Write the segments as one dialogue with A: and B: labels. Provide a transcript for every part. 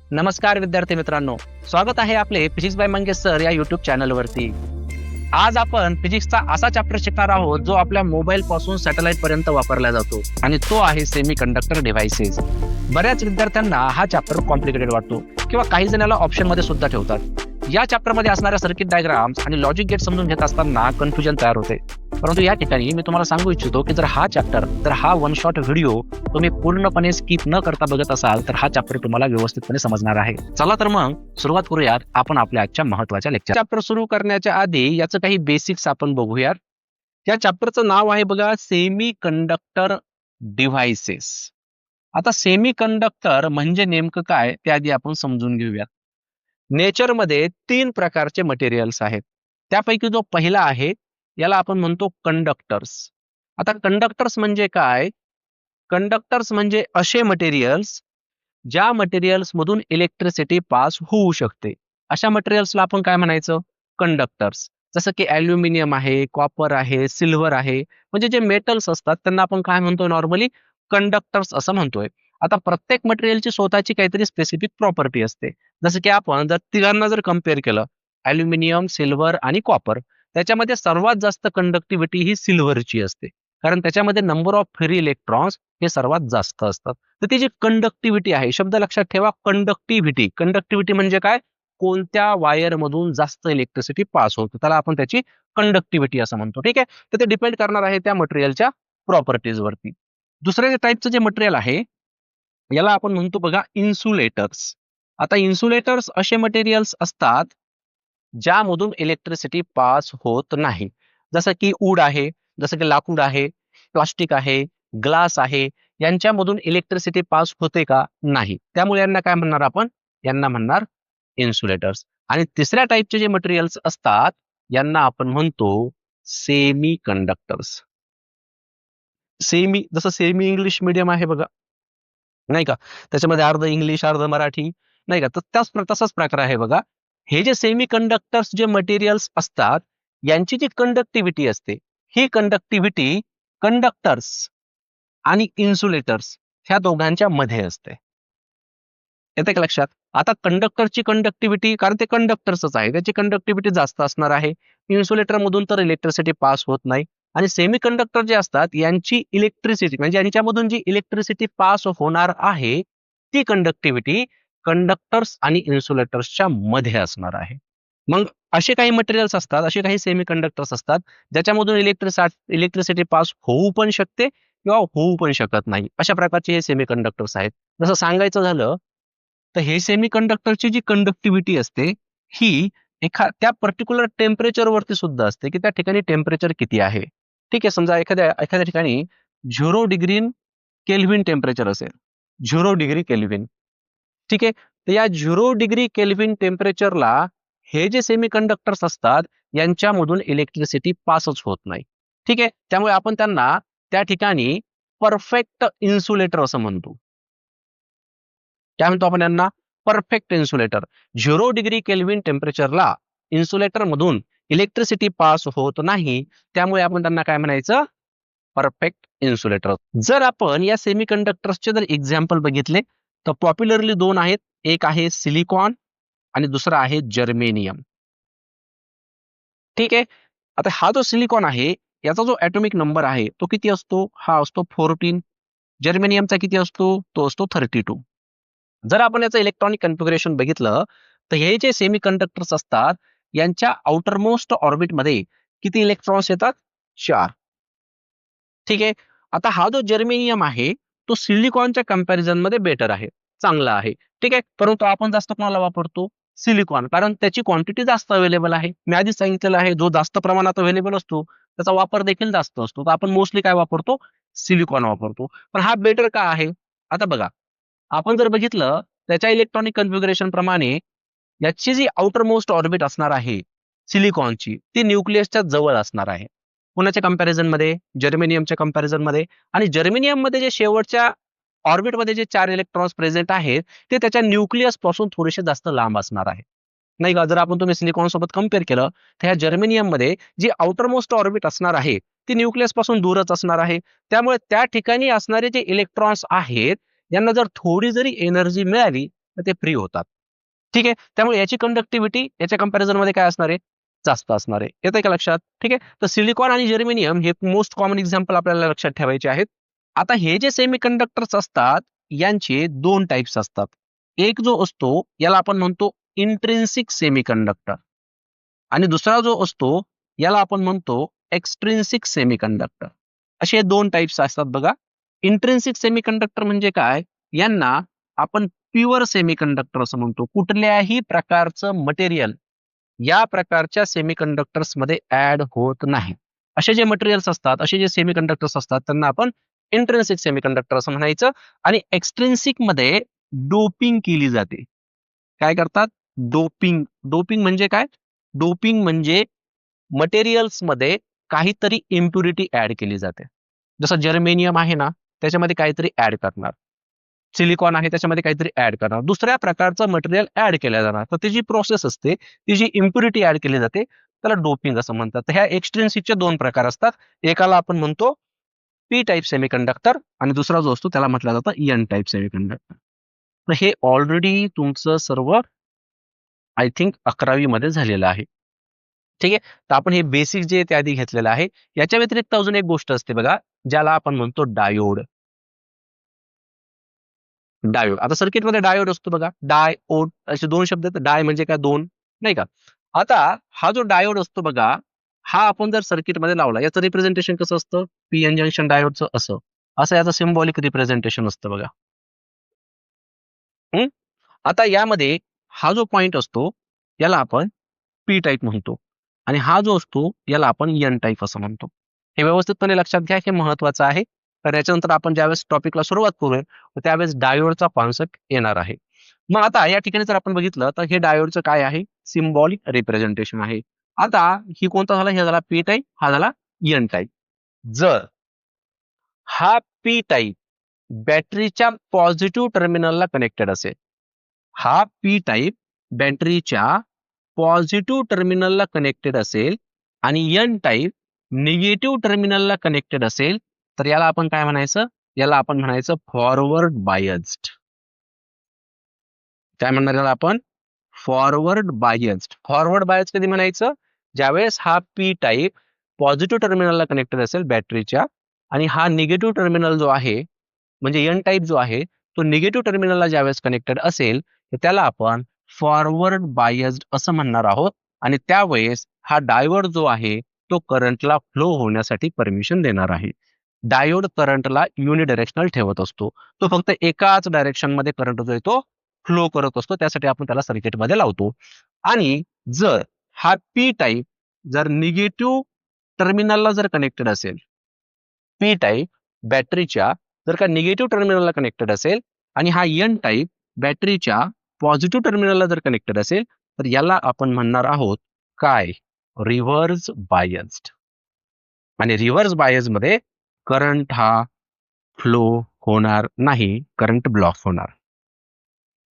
A: नमस्कार विद्यार्थी मित्रांनो, स्वागत आहे आपले फिजिक्स बाय मंगेश सर या युट्यूब चॅनलवरती. आज आपण फिजिक्सचा असा चॅप्टर शिकणार आहोत जो आपल्या मोबाईल पासून सॅटेलाइट पर्यंत वापरला जातो आणि तो आहे सेमी कंडक्टर डिव्हाइसेस. बऱ्याच विद्यार्थ्यांना हा चॅप्टर कॉम्प्लिकेटेड वाटतो किंवा काही जण याला ऑप्शन मध्ये सुद्धा ठेवतात. या चॅप्टर मध्ये असणाऱ्या सर्किट डायग्राम्स आणि लॉजिक गेट समजून घेत असताना कन्फ्युजन तयार होते. परंतु या ठिकाणी मी तुम्हाला सांगू इच्छितो की जर हा वन शॉट व्हिडिओ तुम्ही पूर्णपणे स्किप न करता बघत असाल तर हा चॅप्टर तुम्हाला व्यवस्थितपणे समजणार आहे. चला तर मग सुरुवात करूयात आपण आपल्या आजच्या महत्त्वाच्या लेक्चर. चॅप्टर सुरू करण्याच्या आधी याचं काही बेसिक्स आपण बघूयात. या चॅप्टरचं नाव आहे बघा सेमी कंडक्टर डिव्हाइसेस. आता सेमी कंडक्टर म्हणजे नेमकं काय ते आधी आपण समजून घेऊयात. नेचरमध्ये 3 प्रकारचे मटेरियल्स आहेत. त्यापैकी जो पहिला आहे याला आपण म्हणतो कंडक्टर्स. आता कंडक्टर्स म्हणजे काय? कंडक्टर्स म्हणजे असे मटेरियल्स ज्या मटेरियल्स मधून इलेक्ट्रिसिटी पास होऊ शकते. अशा मटेरियल्सला आपण काय म्हणायचं? कंडक्टर्स. जसं की ॲल्युमिनियम आहे, कॉपर आहे, सिल्वर आहे. म्हणजे जे मेटल्स असतात त्यांना आपण काय म्हणतो नॉर्मली? कंडक्टर्स असं म्हणतोय. आता प्रत्येक मटेरियलची स्वतःची काहीतरी स्पेसिफिक प्रॉपर्टी असते. जसं की आपण जर तिघांना जर कम्पेअर केलं, ॲल्युमिनियम, सिल्वर आणि कॉपर, त्याच्यामध्ये सर्वात जास्त कंडक्टिव्हिटी ही सिल्वरची असते. कारण त्याच्यामध्ये नंबर ऑफ फ्री इलेक्ट्रॉन्स हे सर्वात जास्त असतात. तर ती जी कंडक्टिव्हिटी आहे, शब्द लक्षात ठेवा, कंडक्टिव्हिटी. कंडक्टिव्हिटी म्हणजे काय? कोणत्या वायरमधून जास्त इलेक्ट्रिसिटी पास होते त्याला आपण त्याची कंडक्टिव्हिटी असं म्हणतो. ठीक आहे. तर ते डिपेंड करणार आहे त्या मटेरियलच्या प्रॉपर्टीज वरती. दुसऱ्या टाईपचं जे मटेरियल आहे याला आपण म्हणतो बघा इन्सुलेटर्स. आता इन्सुलेटर्स असे मटेरियल्स असतात ज्यामधून इलेक्ट्रिसिटी पास होत नाही. जसं की वूड आहे, जसं की लाकूड आहे, प्लास्टिक आहे, ग्लास आहे. यांच्यामधून इलेक्ट्रिसिटी पास होते का? नाही. त्यामुळे यांना काय म्हणणार आपण? यांना म्हणणार इन्सुलेटर्स. आणि तिसऱ्या टाईपचे जे मटेरियल्स असतात यांना आपण म्हणतो सेमी कंडक्टर्स. जसं सेमी इंग्लिश मीडियम आहे बघा, नाही का? त्याच्यामध्ये अर्ध इंग्लिश अर्ध मराठी, नाही का? तर तसाच प्रकार आहे बघा. हे जे सेमी कंडक्टर्स जे मटेरियल्स असतात यांची जी कंडक्टिव्हिटी असते, ही कंडक्टिव्हिटी कंडक्टर्स आणि इन्सुलेटर्स ह्या दोघांच्या मध्ये असते. येते का लक्षात? आता कंडक्टरची कंडक्टिव्हिटी, कारण ते कंडक्टर्सच आहे, त्याची कंडक्टिव्हिटी जास्त असणार आहे. इन्सुलेटर मधून तर इलेक्ट्रिसिटी पास होत नाही. आणि सेमी कंडक्टर जे असतात यांची इलेक्ट्रिसिटी म्हणजे यांच्यामधून जी इलेक्ट्रिसिटी पास होणार आहे ती कंडक्टिव्हिटी कंडक्टर्स आणि इन्सुलेटर्सच्या मध्ये असणार आहे. मग असे काही मटेरियल्स असतात, असे काही सेमी कंडक्टर्स असतात ज्याच्यामधून इलेक्ट्रिसिटी पास होऊ पण शकते किंवा होऊ पण शकत नाही. अशा प्रकारचे हे सेमी कंडक्टर्स आहेत. जसं सांगायचं झालं तर हे सेमी कंडक्टरची जी कंडक्टिव्हिटी असते ही त्या पर्टिक्युलर टेम्परेचर वरती सुद्धा असते की त्या ठिकाणी टेम्परेचर किती आहे. ठीक आहे, समजा एखाद्या एखाद्या ठिकाणी 0 डिग्री केल्व्हिन टेम्परेचर असेल, 0 डिग्री केल्व्हिन. ठीक आहे, तर या 0 डिग्री केल्व्हिन टेम्परेचरला हे जे सेमी कंडक्टर्स असतात यांच्यामधून इलेक्ट्रिसिटी पासच होत नाही. ठीक आहे, त्यामुळे आपण त्यांना त्या ठिकाणी परफेक्ट इन्सुलेटर असं म्हणतो. काय म्हणतो आपण यांना? Perfect insulator. 0 डिग्री केल्व्हिन टेम्परेचरला इन्सुलेटर मधून इलेक्ट्रिसिटी पास होत नाही, त्यामुळे आपण त्यांना काय म्हणायचं? Perfect insulator. जर आपण या सेमी कंडक्टर्सचे जर एक्झाम्पल बघितले तर पॉप्युलरली 2 आहेत. एक आहे सिलिकॉन आणि दुसरा आहे जर्मेनियम. ठीक आहे. आता हा जो सिलिकॉन आहे याचा जो ॲटॉमिक नंबर आहे तो किती असतो? हा असतो 14. जर्मेनियमचा किती असतो? तो असतो 32. जर आपण याचं इलेक्ट्रॉनिक कन्फिगरेशन बघितलं तर हे जे सेमी कंडक्टर्स असतात यांच्या आउटरमोस्ट ऑर्बिटमध्ये किती इलेक्ट्रॉन्स येतात? 4. ठीक आहे. आता हा जो जर्मेनियम आहे तो सिलिकॉनच्या कंपॅरिझन मध्ये बेटर आहे, चांगला आहे. ठीक आहे, परंतु आपण जास्त कोणाला वापरतो? सिलिकॉन, कारण त्याची क्वांटिटी जास्त अवेलेबल आहे. मी आधी सांगितलेलं आहे जो जास्त प्रमाणात अवेलेबल असतो त्याचा वापर देखील जास्त असतो. तर आपण मोस्टली काय वापरतो? सिलिकॉन वापरतो. पण हा बेटर का आहे? आता बघा, आपण जर बघितलं त्याच्या इलेक्ट्रॉनिक कन्फिगरेशन प्रमाणे याची जी आउटर मोस्ट ऑर्बिट असणार आहे सिलिकॉनची ती न्यूक्लियसच्या जवळ असणार आहे. कोणाच्या कंपॅरिझन मध्ये? जर्मेनियमच्या कंपॅरिझन मध्ये. आणि जर्मेनियम मध्ये जे शेवटच्या ऑर्बिटमध्ये जे 4 इलेक्ट्रॉन्स प्रेझेंट आहेत ते त्याच्या न्यूक्लियस पासून थोडेसे जास्त लांब असणार आहे, नाही का? जर आपण तुम्ही सिलिकॉन सोबत कम्पेअर केलं तर ह्या जर्मेनियम मध्ये जी आउटर मोस्ट ऑर्बिट असणार आहे ती न्यूक्लियस पासून दूरच असणार आहे. त्यामुळे त्या ठिकाणी असणारे जे इलेक्ट्रॉन्स आहेत यांना जर थोडी जरी एनर्जी मिळाली तर ते फ्री होतात. ठीक आहे. त्यामुळे याची कंडक्टिव्हिटी याच्या कंपॅरिझन मध्ये काय असणार आहे, जास्त असणार आहे. येतंय का लक्षात? ठीक आहे. तर सिलिकॉन आणि जर्मेनियम हे मोस्ट कॉमन एक्झाम्पल आपल्याला लक्षात ठेवायचे आहेत. आता हे जे सेमीकंडक्टर्स असतात यांचे दोन टाइप्स असतात. एक जो असतो याला आपण म्हणतो इंट्रिन्सिक सेमीकंडक्टर आणि दुसरा जो असतो याला आपण म्हणतो एक्सट्रिन्सिक सेमीकंडक्टर. असे दोन टाइप्स असतात बघा. इंट्रिन्सिक सेमीकंडक्टर म्हणजे काय? यांना आपण प्युअर सेमीकंडक्टर असं म्हणतो. कुठल्याही प्रकारचं मटेरियल या प्रकारच्या सेमीकंडक्टर्स मध्ये ऍड होत नाही. असे जे मटेरियल्स असतात, असे जे सेमीकंडक्टर्स असतात त्यांना आपण इंट्रिन्सिक सेमीकंडक्टर असं म्हणायचं. आणि एक्सट्रिन्सिक मध्ये डोपिंग केली जाते. काय करतात? डोपिंग. डोपिंग म्हणजे काय? डोपिंग म्हणजे मटेरियल्स मध्ये काहीतरी इम्प्युरिटी ऍड केली जाते. जसं जर्मेनियम आहे ना, त्याच्यामध्ये काहीतरी ऍड करणार. सिलिकॉन आहे त्याच्यामध्ये काहीतरी ऍड करणार. दुसऱ्या प्रकारचं मटेरियल ऍड केलं जाणार. तर ती जी प्रोसेस असते, ती जी इम्प्युरिटी ऍड केली जाते, त्याला डोपिंग असं म्हणतात. तर ह्या एक्सट्रिन्सिकचे दोन प्रकार असतात. एकाला आपण म्हणतो पी टाईप सेमीकंडक्टर आणि दुसरा जो असतो त्याला म्हटलं जातं एन टाईप सेमीकंडक्टर. तर हे ऑलरेडी तुमचं सर्व आय थिंक 11वी मध्ये झालेलं आहे. ठीक आहे. तर आपण हे बेसिक जे ते आधी घेतलेलं आहे. याच्या व्यतिरिक्त अजून एक गोष्ट असते बघा, ज्याला आपण म्हणतो डायोड. डायोड. आता सर्किटमध्ये डायोड असतो बघा. डायोड असे दोन शब्द आहेत. डाय म्हणजे काय? दोन, नाही का? आता हा जो डायोड असतो बघा, हा आपण जर सर्किटमध्ये लावला, याचं रिप्रेझेंटेशन कसं असतं? पीएन जंक्शन डायोडचं असं. असं याचं सिम्बॉलिक रिप्रेझेंटेशन असतं बघा. हं? आता यामध्ये हा जो पॉइंट असतो, याला आपण पी टाइप म्हणतो आणि हा जो असतो याला आपण एन टाइप असं म्हणतो. हे व्यवस्थितपणे लक्षात घ्या, हे महत्वाचं आहे. तर याच्यानंतर आपण ज्यावेळेस टॉपिकला सुरुवात करूया त्यावेळेस डायोडचा कॉन्सेप्ट येणार आहे. मग आता या ठिकाणी जर आपण बघितलं तर हे डायोडचं काय आहे? सिम्बॉलिक रिप्रेझेंटेशन आहे. आता ही कोणता झाला? हे झाला पी टाइप, हा झाला एन टाइप. जर हा पी टाइप बॅटरीच्या पॉझिटिव्ह टर्मिनलला कनेक्टेड असेल, हा पी टाइप बॅटरीच्या पॉझिटिव्ह टर्मिनलला कनेक्टेड असेल आणि एन टाइप निगेटिव्ह टर्मिनलला कनेक्टेड असेल, तर याला आपण काय म्हणायचं? याला आपण म्हणायचं फॉरवर्ड बायस्ड. काय म्हणणार याला आपण? Forward biased. फॉरवर्ड बायस कधी म्हणायचं? ज्यावेळेस हा पी टाइप पॉझिटिव्ह टर्मिनलला कनेक्टेड असेल बॅटरीच्या आणि हा निगेटिव्ह टर्मिनल जो आहे म्हणजे एन टाइप जो आहे तो निगेटिव्ह टर्मिनलला ज्यावेळेस कनेक्टेड असेल तर त्याला आपण फॉरवर्ड बायस्ड असं म्हणणार आहोत. आणि त्यावेळेस हा डायोड जो आहे तो करंटला फ्लो होण्यासाठी परमिशन देणार आहे. डायोड करंटला युनिडायरेक्शनल ठेवत असतो. तो फक्त एकाच डायरेक्शन मध्ये करंट जो आहे तो फ्लो करत असतो. त्यासाठी आपण त्याला सर्किटमध्ये लावतो. आणि जर हा पी टाइप जर निगेटिव्ह टर्मिनलला जर कनेक्टेड असेल, पी टाइप बॅटरीच्या जर का निगेटिव्ह टर्मिनलला कनेक्टेड असेल आणि हा एन टाइप बॅटरीच्या पॉझिटिव्ह टर्मिनलला जर कनेक्टेड असेल, तर याला आपण म्हणणार आहोत काय? Reverse biased. आणि रिव्हर्स बायस मध्ये करंट हा फ्लो होणार नाही, करंट ब्लॉक होणार.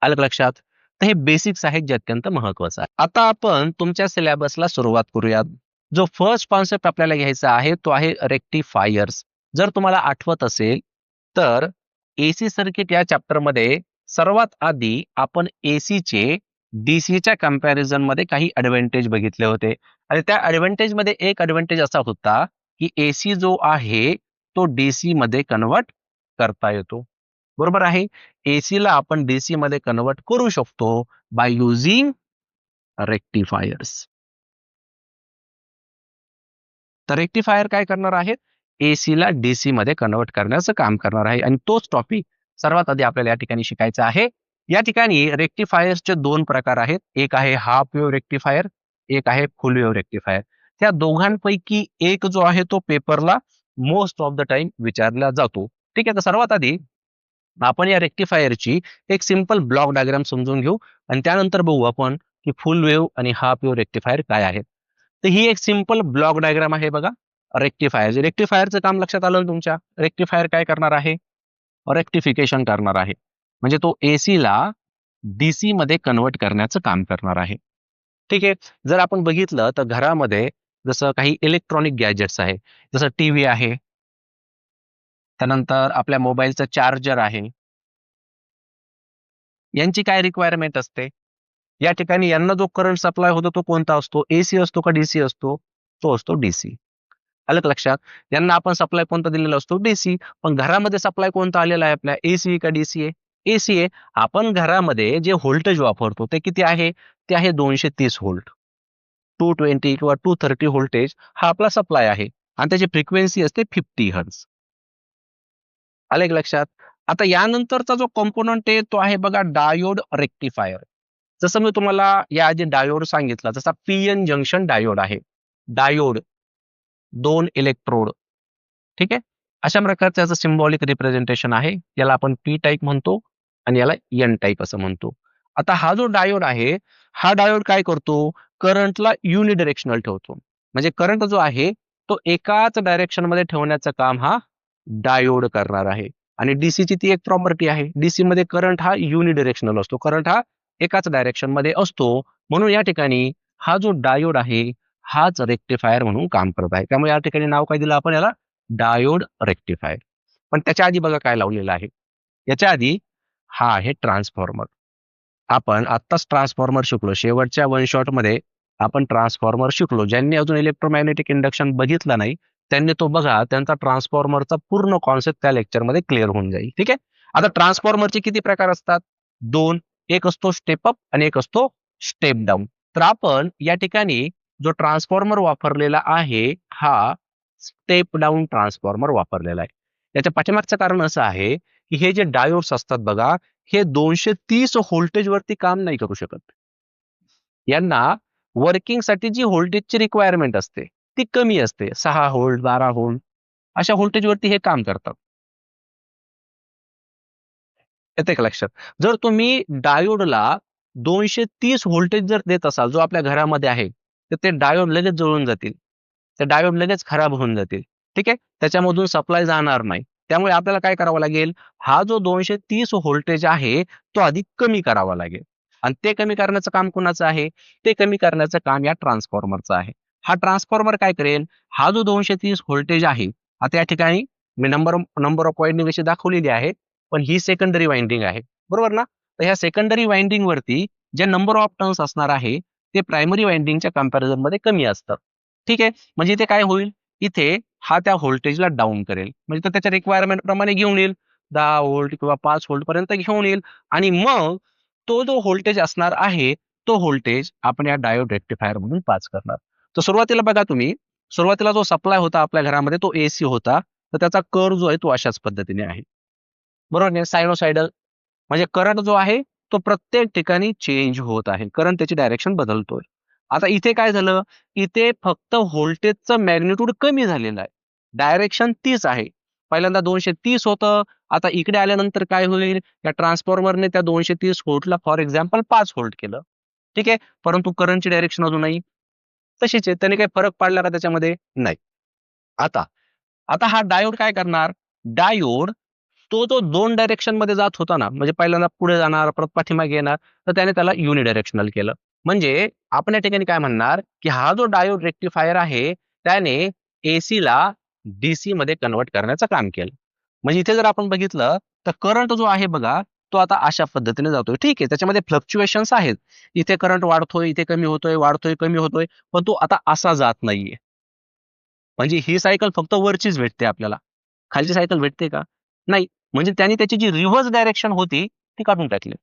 A: आलं का लक्षात? तर हे बेसिक्स आहेत जे अत्यंत महत्वाचं आहे. आता आपण तुमच्या सिलेबसला सुरुवात करूयात. जो फर्स्ट कॉन्सेप्ट आपल्याला घ्यायचा आहे तो आहे रेक्टिफायर्स. जर तुम्हाला आठवत असेल तर एसी सर्किट या चॅप्टर मध्ये सर्वात आधी आपण एसीचे डीसीच्या कंपॅरिझन मध्ये काही ऍडव्हान्टेज बघितले होते. आणि त्या ऍडव्हान्टेज मध्ये एक ऍडव्हान्टेज असा होता की एसी जो आहे तो डीसी मध्ये कन्वर्ट करता येतो. बरोबर आहे. एसी ला आपण डीसी मध्ये कन्वर्ट करू शकतो बाय युझिंग रेक्टिफायर्स. तर रेक्टिफायर काय करणार आहेत? एसी ला डीसी मध्ये कन्वर्ट करण्याचं काम करणार आहे आणि तोच टॉपिक सर्वात आधी आपल्याला या ठिकाणी शिकायचा आहे. या ठिकाणी रेक्टिफायर्सचे दोन प्रकार आहेत. एक आहे हाफ वेव्ह रेक्टिफायर, एक आहे फुल वेव्ह रेक्टिफायर. त्या दोघांपैकी एक जो आहे तो पेपरला मोस्ट ऑफ द टाइम विचारला जातो. ठीक आहे. तर सर्वात आधी आपण या रेक्टिफायरची एक सिंपल ब्लॉक डायग्राम समजून घेऊ आणि त्यानंतर बघू आपण की फुल वेव्ह आणि हाफ वेव्ह रेक्टिफायर काय आहेत. तर ही एक सिंपल ब्लॉक डायग्राम आहे बघा. रेक्टिफायर रेक्टिफायरचं काम लक्षात आलं ना तुमच्या? रेक्टिफायर काय करणार आहे? रेक्टिफिकेशन करणार आहे. म्हणजे तो एसी ला डीसी मध्ये कन्वर्ट करण्याचं काम करणार आहे. ठीक आहे. जर आपण बघितलं तर घरामध्ये जसं काही इलेक्ट्रॉनिक गॅजेट्स आहे, जसं टीव्ही आहे, त्यानंतर आपल्या मोबाईलचं चार्जर आहे, यांची काय रिक्वायरमेंट असते? या ठिकाणी यांना जो करंट सप्लाय होतो तो कोणता असतो? एसी असतो का डीसी असतो? तो असतो डीसी. आलं का लक्षात? यांना आपण सप्लाय कोणता दिलेला असतो? डीसी. पण घरामध्ये सप्लाय कोणता आलेला आहे आपल्या? एसी का डीसी आहे? एसी आहे. आपण घरामध्ये जे व्होल्टेज वापरतो ते किती आहे? ते आहे 230 व्होल्ट. 220 किंवा 230 व्होल्टेज हा आपला सप्लाय आहे आणि त्याची फ्रिक्वेन्सी असते 50 हर्ट्झ. आलं का लक्षात? आता यानंतरचा जो कॉम्पोनंट आहे तो आहे बघा डायोड रेक्टिफायर. जसं मी तुम्हाला याआधी डायोड सांगितला, जसा पीएन जंक्शन डायोड आहे. डायोड 2 इलेक्ट्रोड, ठीक आहे. अशा प्रकारचं याचं सिम्बॉलिक रिप्रेझेंटेशन आहे. याला आपण पी टाईप म्हणतो आणि याला एन टाईप असं म्हणतो. आता हा जो डायोड आहे, हा डायोड काय करतो? करंटला युनिडिरेक्शनल ठेवतो. म्हणजे करंट जो आहे तो एकाच डायरेक्शन मध्ये ठेवण्याचं काम हा डायोड करणार आहे. आणि डीसीची ती एक प्रॉपर्टी आहे. डीसी मध्ये करंट हा युनिडिरेक्शनल असतो. करंट हा एकाच डायरेक्शन मध्ये असतो. म्हणून या ठिकाणी हा जो डायोड आहे हाच रेक्टिफायर म्हणून काम करत आहे. त्यामुळे या ठिकाणी नाव काय दिलं आपण याला? Diode rectifier. पण त्याच्या आधी बघा काय लावलेलं आहे. याच्या आधी हा आहे ट्रान्सफॉर्मर. आपण आत्ताच ट्रान्सफॉर्मर शिकलो. शेवटच्या वन शॉट मध्ये आपण ट्रान्सफॉर्मर शिकलो. ज्यांनी अजून इलेक्ट्रोमॅग्नेटिक इंडक्शन बघितला नाही त्यांनी तो बघा. त्यांचा ट्रान्सफॉर्मरचा पूर्ण कॉन्सेप्ट त्या लेक्चरमध्ये क्लिअर होऊन जाईल. ठीक आहे. आता ट्रान्सफॉर्मरचे किती प्रकार असतात? दोन. एक असतो स्टेप अप आणि एक असतो स्टेप डाऊन. तर आपण या ठिकाणी जो ट्रान्सफॉर्मर वापरलेला आहे हा स्टेप डाऊन ट्रान्सफॉर्मर वापरलेला आहे. याच्या पाठीमागचं कारण असं आहे की हे जे डायोड्स असतात बघा हे 230 व्होल्टेज वरती काम नाही करू शकत. यांना वर्किंगसाठी जी व्होल्टेजची रिक्वायरमेंट असते ती कमी असते. 6 व्होल्ट, 12 व्होल्ट अशा व्होल्टेजवरती हे काम करतात. येते का लक्षात? जर तुम्ही डायोडला 230 व्होल्टेज जर देत असाल जो आपल्या घरामध्ये आहे तर ते डायोड लगेच जळून जातील. ते डायोड लगेच खराब होऊन जातील. ठीक आहे. त्याच्यामधून सप्लाय जाणार नाही. त्यामुळे आपल्याला काय करावं लागेल? हा जो 230 व्होल्टेज आहे तो अधिक कमी करावा लागेल. आणि ते कमी करण्याचं काम कुणाचं आहे? ते कमी करण्याचं काम या ट्रान्सफॉर्मरचं आहे. हा ट्रान्सफॉर्मर काय करेल? हा जो 230 व्होल्टेज आहे आता या ठिकाणी मी नंबर नंबर ऑफ वाइंडिंग अशी दाखवलेली आहे. पण ही सेकंडरी वाइंडिंग आहे. बरोबर ना? तर ह्या सेकंडरी वाइंडिंग वरती जे नंबर ऑफ टर्न्स असणार आहे ते प्रायमरी वाइंडिंगच्या कंपॅरिझन मध्ये कमी असतात. ठीक आहे. म्हणजे इथे काय होईल? इथे हा त्या व्होल्टेजला डाऊन करेल. म्हणजे तो त्याच्या रिक्वायरमेंट प्रमाणे घेऊन येईल. 10 व्होल्ट किंवा 5 व्होल्ट पर्यंत घेऊन येईल आणि मग तो जो व्होल्टेज असणार आहे तो व्होल्टेज आपण या डायोड रेक्टिफायर मधून पास करणार. तर सुरुवातीला बघा तुम्ही सुरुवातीला जो सप्लाय होता आपल्या घरामध्ये तो एसी होता. तर त्याचा कर्व जो आहे तो अशाच पद्धतीने आहे. बरोबर नाही? सायनोसायडल म्हणजे करंट जो आहे तो प्रत्येक ठिकाणी चेंज होत आहे. करंट त्याची डायरेक्शन बदलतोय. आता इथे काय झालं? इथे फक्त व्होल्टेजचं मॅग्निट्यूड कमी झालेलं आहे. डायरेक्शन तीच आहे. पहिल्यांदा 230 होतं. आता इकडे आल्यानंतर काय होईल? या ट्रान्सफॉर्मरने त्या 230 व्होल्टला फॉर एक्झाम्पल 5 व्होल्ट केलं. ठीक आहे. परंतु करंटची डायरेक्शन अजूनही तशीच आहे. त्याने काही फरक पडला का त्याच्यामध्ये? नाही. आता आता हा डायोड काय करणार? डायोड तो जो 2 डायरेक्शन मध्ये जात होता ना, म्हणजे पहिल्यांदा पुढे जाणार, परत पाठीमागे येणार, तर त्याने त्याला युनिडायरेक्शनल केलं. म्हणजे आपण या ठिकाणी काय म्हणणार, की हा जो डायोड रेक्टिफायर आहे, त्याने एसीला डीसी मध्ये कन्व्हर्ट करण्याचं काम केलं. म्हणजे इथे जर आपण बघितलं, तर करंट जो आहे बघा, तो आता अशा पद्धतीने जातोय. ठीक आहे, त्याच्यामध्ये फ्लक्च्युएशन्स आहेत. इथे करंट वाढतोय, इथे कमी होतोय, वाढतोय, कमी होतोय, पण तो आता असा जात नाहीये. म्हणजे ही सायकल फक्त वरचीच भेटते आपल्याला. खालची सायकल भेटते का? नाही. म्हणजे त्यांनी त्याची जी रिव्हर्स डायरेक्शन होती ती काढून टाकली.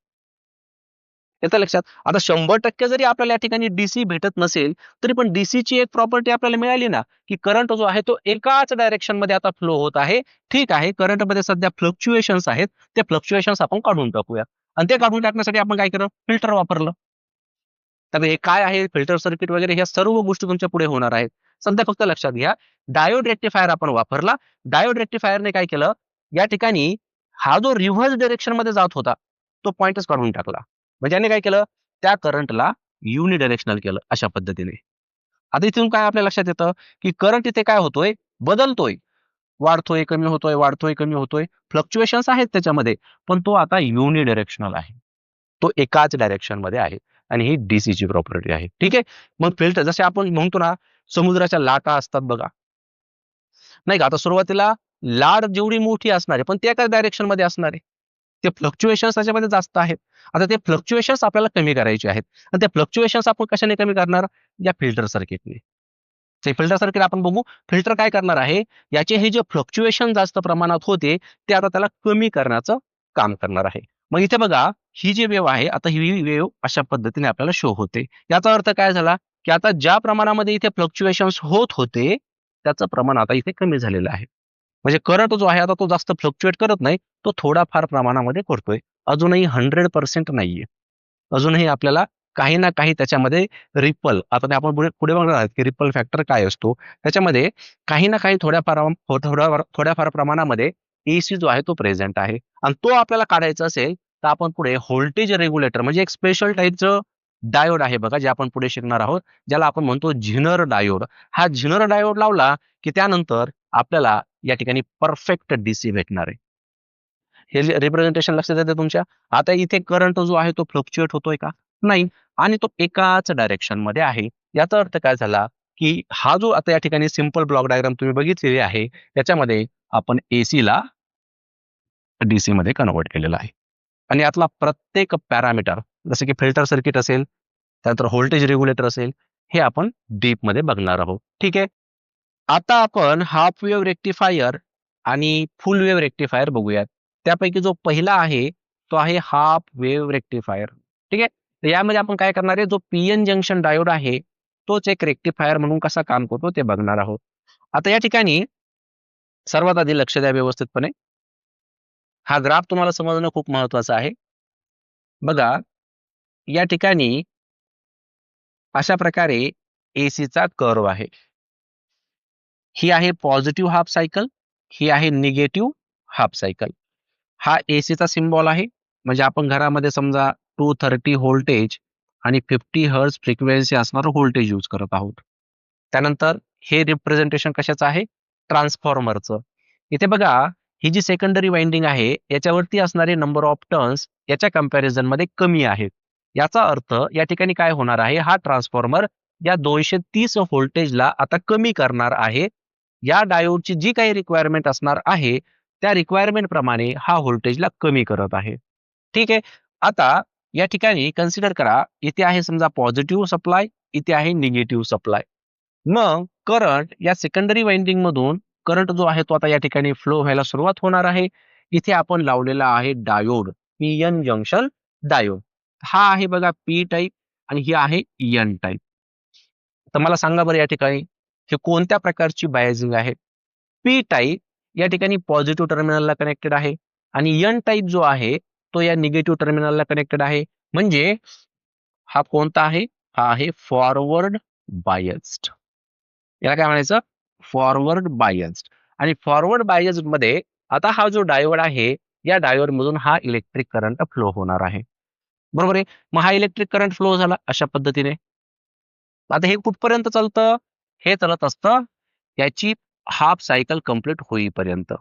A: येतं लक्षात? आता 100% जरी आपल्याला या ठिकाणी डीसी भेटत नसेल, तरी पण डीसीची एक प्रॉपर्टी आपल्याला मिळाली ना, की करंट जो आहे तो एकाच डायरेक्शनमध्ये आता फ्लो होत आहे. ठीक आहे, करंटमध्ये सध्या फ्लक्च्युएशन्स आहेत. ते फ्लक्च्युएशन्स आपण काढून टाकूया. आणि ते काढून टाकण्यासाठी आपण काय केलं? फिल्टर वापरलं. तर हे काय आहे फिल्टर सर्किट वगैरे ह्या सर्व गोष्टी तुमच्या पुढे होणार आहेत. सध्या फक्त लक्षात घ्या, डायोड रेक्टिफायर आपण वापरला. डायोड रेक्टिफायरने काय केलं? या ठिकाणी हा जो रिव्हर्स डायरेक्शनमध्ये जात होता, तो पॉइंटच काढून टाकला. म्हणजे याने काय केलं? त्या करंटला युनिडायरेक्शनल केलं अशा पद्धतीने. आता इथून काय आपल्या लक्षात येतं, की करंट इथे काय होतोय? बदलतोय. वाढतोय, कमी होतोय, वाढतोय, कमी होतोय. फ्लक्च्युएशन्स आहेत त्याच्यामध्ये, पण तो आता युनिडायरेक्शनल आहे. तो एकाच डायरेक्शनमध्ये आहे आणि ही डीसीची प्रॉपर्टी आहे. ठीक आहे. मग फिल्टर जसे आपण म्हणतो ना, समुद्राच्या लाटा असतात बघा. नाही का? आता सुरुवातीला लाट जेवढी मोठी असणार आहे, पण ते एकाच डायरेक्शनमध्ये असणार आहे. ते फ्लक्च्युएशन्स त्याच्यामध्ये जास्त आहेत. आता ते फ्लक्च्युएशन्स आपल्याला कमी करायचे आहेत आणि ते फ्लक्च्युएशन्स आपण कशाने कमी करणार? या फिल्टर सर्किटने. ते फिल्टर सर्किट आपण बघू. फिल्टर काय करणार आहे, याचे हे जे फ्लक्च्युएशन जास्त प्रमाणात होते ते आता त्याला कमी करण्याचं काम करणार आहे. मग इथे बघा, ही जी वेव्ह आहे, आता ही वेव्ह अशा पद्धतीने आपल्याला शो होते. याचा अर्थ काय झाला, की आता ज्या प्रमाणामध्ये इथे फ्लक्च्युएशन्स होत होते त्याचं प्रमाण आता इथे कमी झालेलं आहे. म्हणजे करंट जो आहे आता तो जास्त फ्लक्च्युएट करत नाही, तो थोडाफार प्रमाणामध्ये करतोय. अजूनही 100% नाहीये. अजूनही आपल्याला काही ना काही त्याच्यामध्ये रिपल, आता ते आपण पुढे पुढे बघणार आहोत की रिपल फॅक्टर काय असतो. त्याच्यामध्ये काही ना काही थोड्याफार प्रमाणामध्ये एसी जो आहे तो प्रेझेंट आहे आणि तो आपल्याला काढायचा असेल तर आपण पुढे व्होल्टेज रेग्युलेटर म्हणजे एक स्पेशल टाईपचं डायोड आहे बघा, जे आपण पुढे शिकणार आहोत, ज्याला आपण म्हणतो झिनर डायोड. हा झिनर डायोड लावला की त्यानंतर आपल्याला या ठिकाणी परफेक्ट डीसी भेटणार आहे. हे रिप्रेझेंटेशन लक्षात येते तुमच्या? आता इथे करंट जो आहे तो फ्लक्च्युएट होतोय का? नाही. आणि तो एकाच डायरेक्शन मध्ये आहे. याचा अर्थ काय झाला, की हा जो आता या ठिकाणी सिंपल ब्लॉक डायग्राम तुम्ही बघितलेली आहे, त्याच्यामध्ये आपण एसी ला डीसी मध्ये कन्व्हर्ट केलेला आहे. आणि यातला प्रत्येक पॅरामीटर, जसे की फिल्टर सर्किट असेल, त्यानंतर व्होल्टेज रेग्युलेटर असेल, हे आपण डीप मध्ये बघणार आहोत. ठीक आहे. आता आपण हाफ वेव्ह रेक्टिफायर आणि फुल वेव्ह रेक्टिफायर बघूयात. त्यापैकी जो पहिला आहे तो आहे हाफ वेव्ह रेक्टिफायर. ठीक आहे. तर यामध्ये आपण काय करणार आहे, जो पीएन जंक्शन डायोड आहे तोच एक रेक्टिफायर म्हणून कसा काम करतो ते बघणार आहोत. आता या ठिकाणी सर्वात आधी लक्ष द्या व्यवस्थितपणे. हा ग्राफ तुम्हाला समजणं खूप महत्वाचं आहे. बघा, या ठिकाणी अशा प्रकारे एसीचा कर्व आहे. ही आहे पॉझिटिव्ह हाफ सायकल, ही आहे निगेटिव्ह हाफ सायकल. हा एसीचा सिम्बॉल आहे. म्हणजे आपण घरामध्ये समजा 230 व्होल्टेज आणि 50 हर्ट्झ फ्रिक्वेन्सी असणारं व्होल्टेज यूज करत आहोत. त्यानंतर हे रिप्रेझेंटेशन कशाचं आहे? ट्रान्सफॉर्मरचं. इथे बघा, ही जी सेकंडरी वाइंडिंग आहे याच्यावरती असणारे नंबर ऑफ टर्न्स याच्या कंपॅरिझन मध्ये कमी आहेत. याचा अर्थ या ठिकाणी काय होणार आहे, हा ट्रान्सफॉर्मर या 230 व्होल्टेजला आता कमी करणार आहे. या डायोडची जी काही रिक्वायरमेंट असणार आहे त्या रिक्वायरमेंट प्रमाणे हा व्होल्टेजला कमी करत आहे. ठीक आहे. आता या ठिकाणी कन्सिडर करा, इथे आहे समजा पॉझिटिव्ह सप्लाय, इथे आहे निगेटिव्ह सप्लाय. मग करंट या सेकंडरी वाइंडिंग मधून करंट जो आहे तो आता या ठिकाणी फ्लो व्हायला सुरुवात होणार आहे. इथे आपण लावलेला आहे डायोड, पीएन जंक्शन डायोड. हा आहे बघा पी टाईप आणि ही आहे एन टाईप. तर मला सांगा बरं, या ठिकाणी हे कोणत्या प्रकारची बायझिंग आहे? पी टाईप या ठिकाणी पॉझिटिव्ह टर्मिनलला कनेक्टेड आहे आणि एन टाईप जो आहे तो या निगेटिव्ह टर्मिनलला कनेक्टेड आहे. म्हणजे हा कोणता आहे? हा आहे फॉरवर्ड बायस्ड. याला काय म्हणायचं? Forward biased. आणि फॉरवर्ड बायस्ड मध्ये आता हा जो डायोड आहे, या डायोड मधून हा इलेक्ट्रिक करंट फ्लो होणार आहे. बरोबर आहे. मग हा इलेक्ट्रिक करंट फ्लो झाला अशा पद्धतीने. आता हे कुठपर्यंत चालतं? हे चालत असतं याची हाफ सायकल कंप्लीट होईपर्यंत.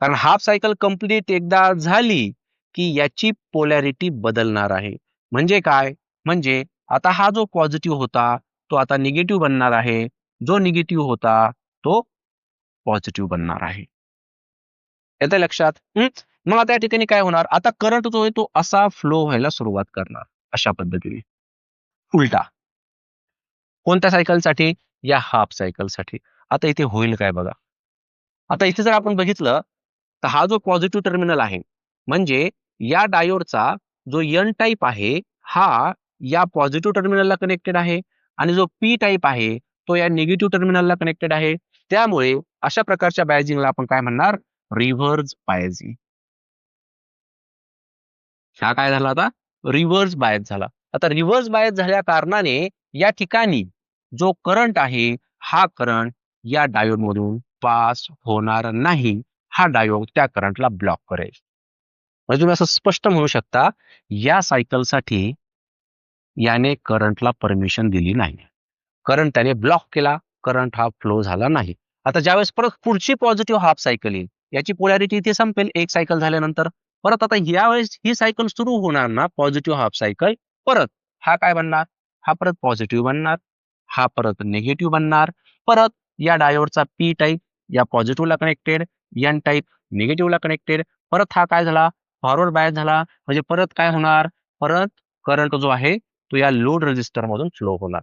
A: कारण हाफ सायकल कंप्लीट एकदा झाली की याची पोलॅरिटी बदलणार आहे. म्हणजे काय? म्हणजे आता हा जो पॉझिटिव्ह होता तो आता निगेटिव्ह बनणार आहे. जो निगेटिव्ह होता तो पॉझिटिव्ह बनणार आहे. येतंय लक्षात? मग आता या ठिकाणी काय होणार? आता करंट जो आहे तो असा फ्लो व्हायला सुरुवात करणार अशा पद्धतीने. उलटा. कोणत्या सायकलसाठी? या हाफ सायकलसाठी. आता इथे होईल काय बघा. आता इथे जर आपण बघितलं तर हा जो पॉझिटिव्ह टर्मिनल आहे, म्हणजे या डायोडचा जो एन टाइप आहे, हा या पॉझिटिव्ह टर्मिनलला कनेक्टेड आहे आणि जो पी टाइप आहे तो या निगेटिव्ह टर्मिनलला कनेक्टेड आहे. त्यामुळे अशा प्रकारच्या बायझिंगला आपण काय म्हणणार? Reverse biasing. हा काय झाला आता? रिव्हर्स बायस झाला. आता रिव्हर्स बायस झाल्या कारणाने या ठिकाणी जो करंट आहे, हा करंट या डायोड मधून पास होणार नाही. हा डायोड त्या करंटला ब्लॉक करेल. म्हणजे तुम्ही असं स्पष्ट म्हणू शकता, या सायकलसाठी याने करंटला परमिशन दिली नाही. करंट त्याने ब्लॉक केला, करंट हा फ्लो झाला नाही. आता ज्यावेळेस परत पुढची पॉझिटिव्ह हाफ सायकल येईल, याची पोलॅरिटी इथे संपेल एक सायकल झाल्यानंतर. परत आता यावेळेस ही सायकल सुरू होणार ना, पॉझिटिव्ह हाफ सायकल. परत हा काय बनणार? हा परत पॉझिटिव्ह बनणार, हा परत निगेटिव्ह बनणार. परत या डायोडचा पी टाईप या पॉझिटिव्हला कनेक्टेड, एन टाईप निगेटिव्हला कनेक्टेड. परत हा काय झाला? फॉरवर्ड बायस झाला म्हणजे परत काय होणार, परत करंट जो आहे तो या लोड रेजिस्टर मधून फ्लो होणार.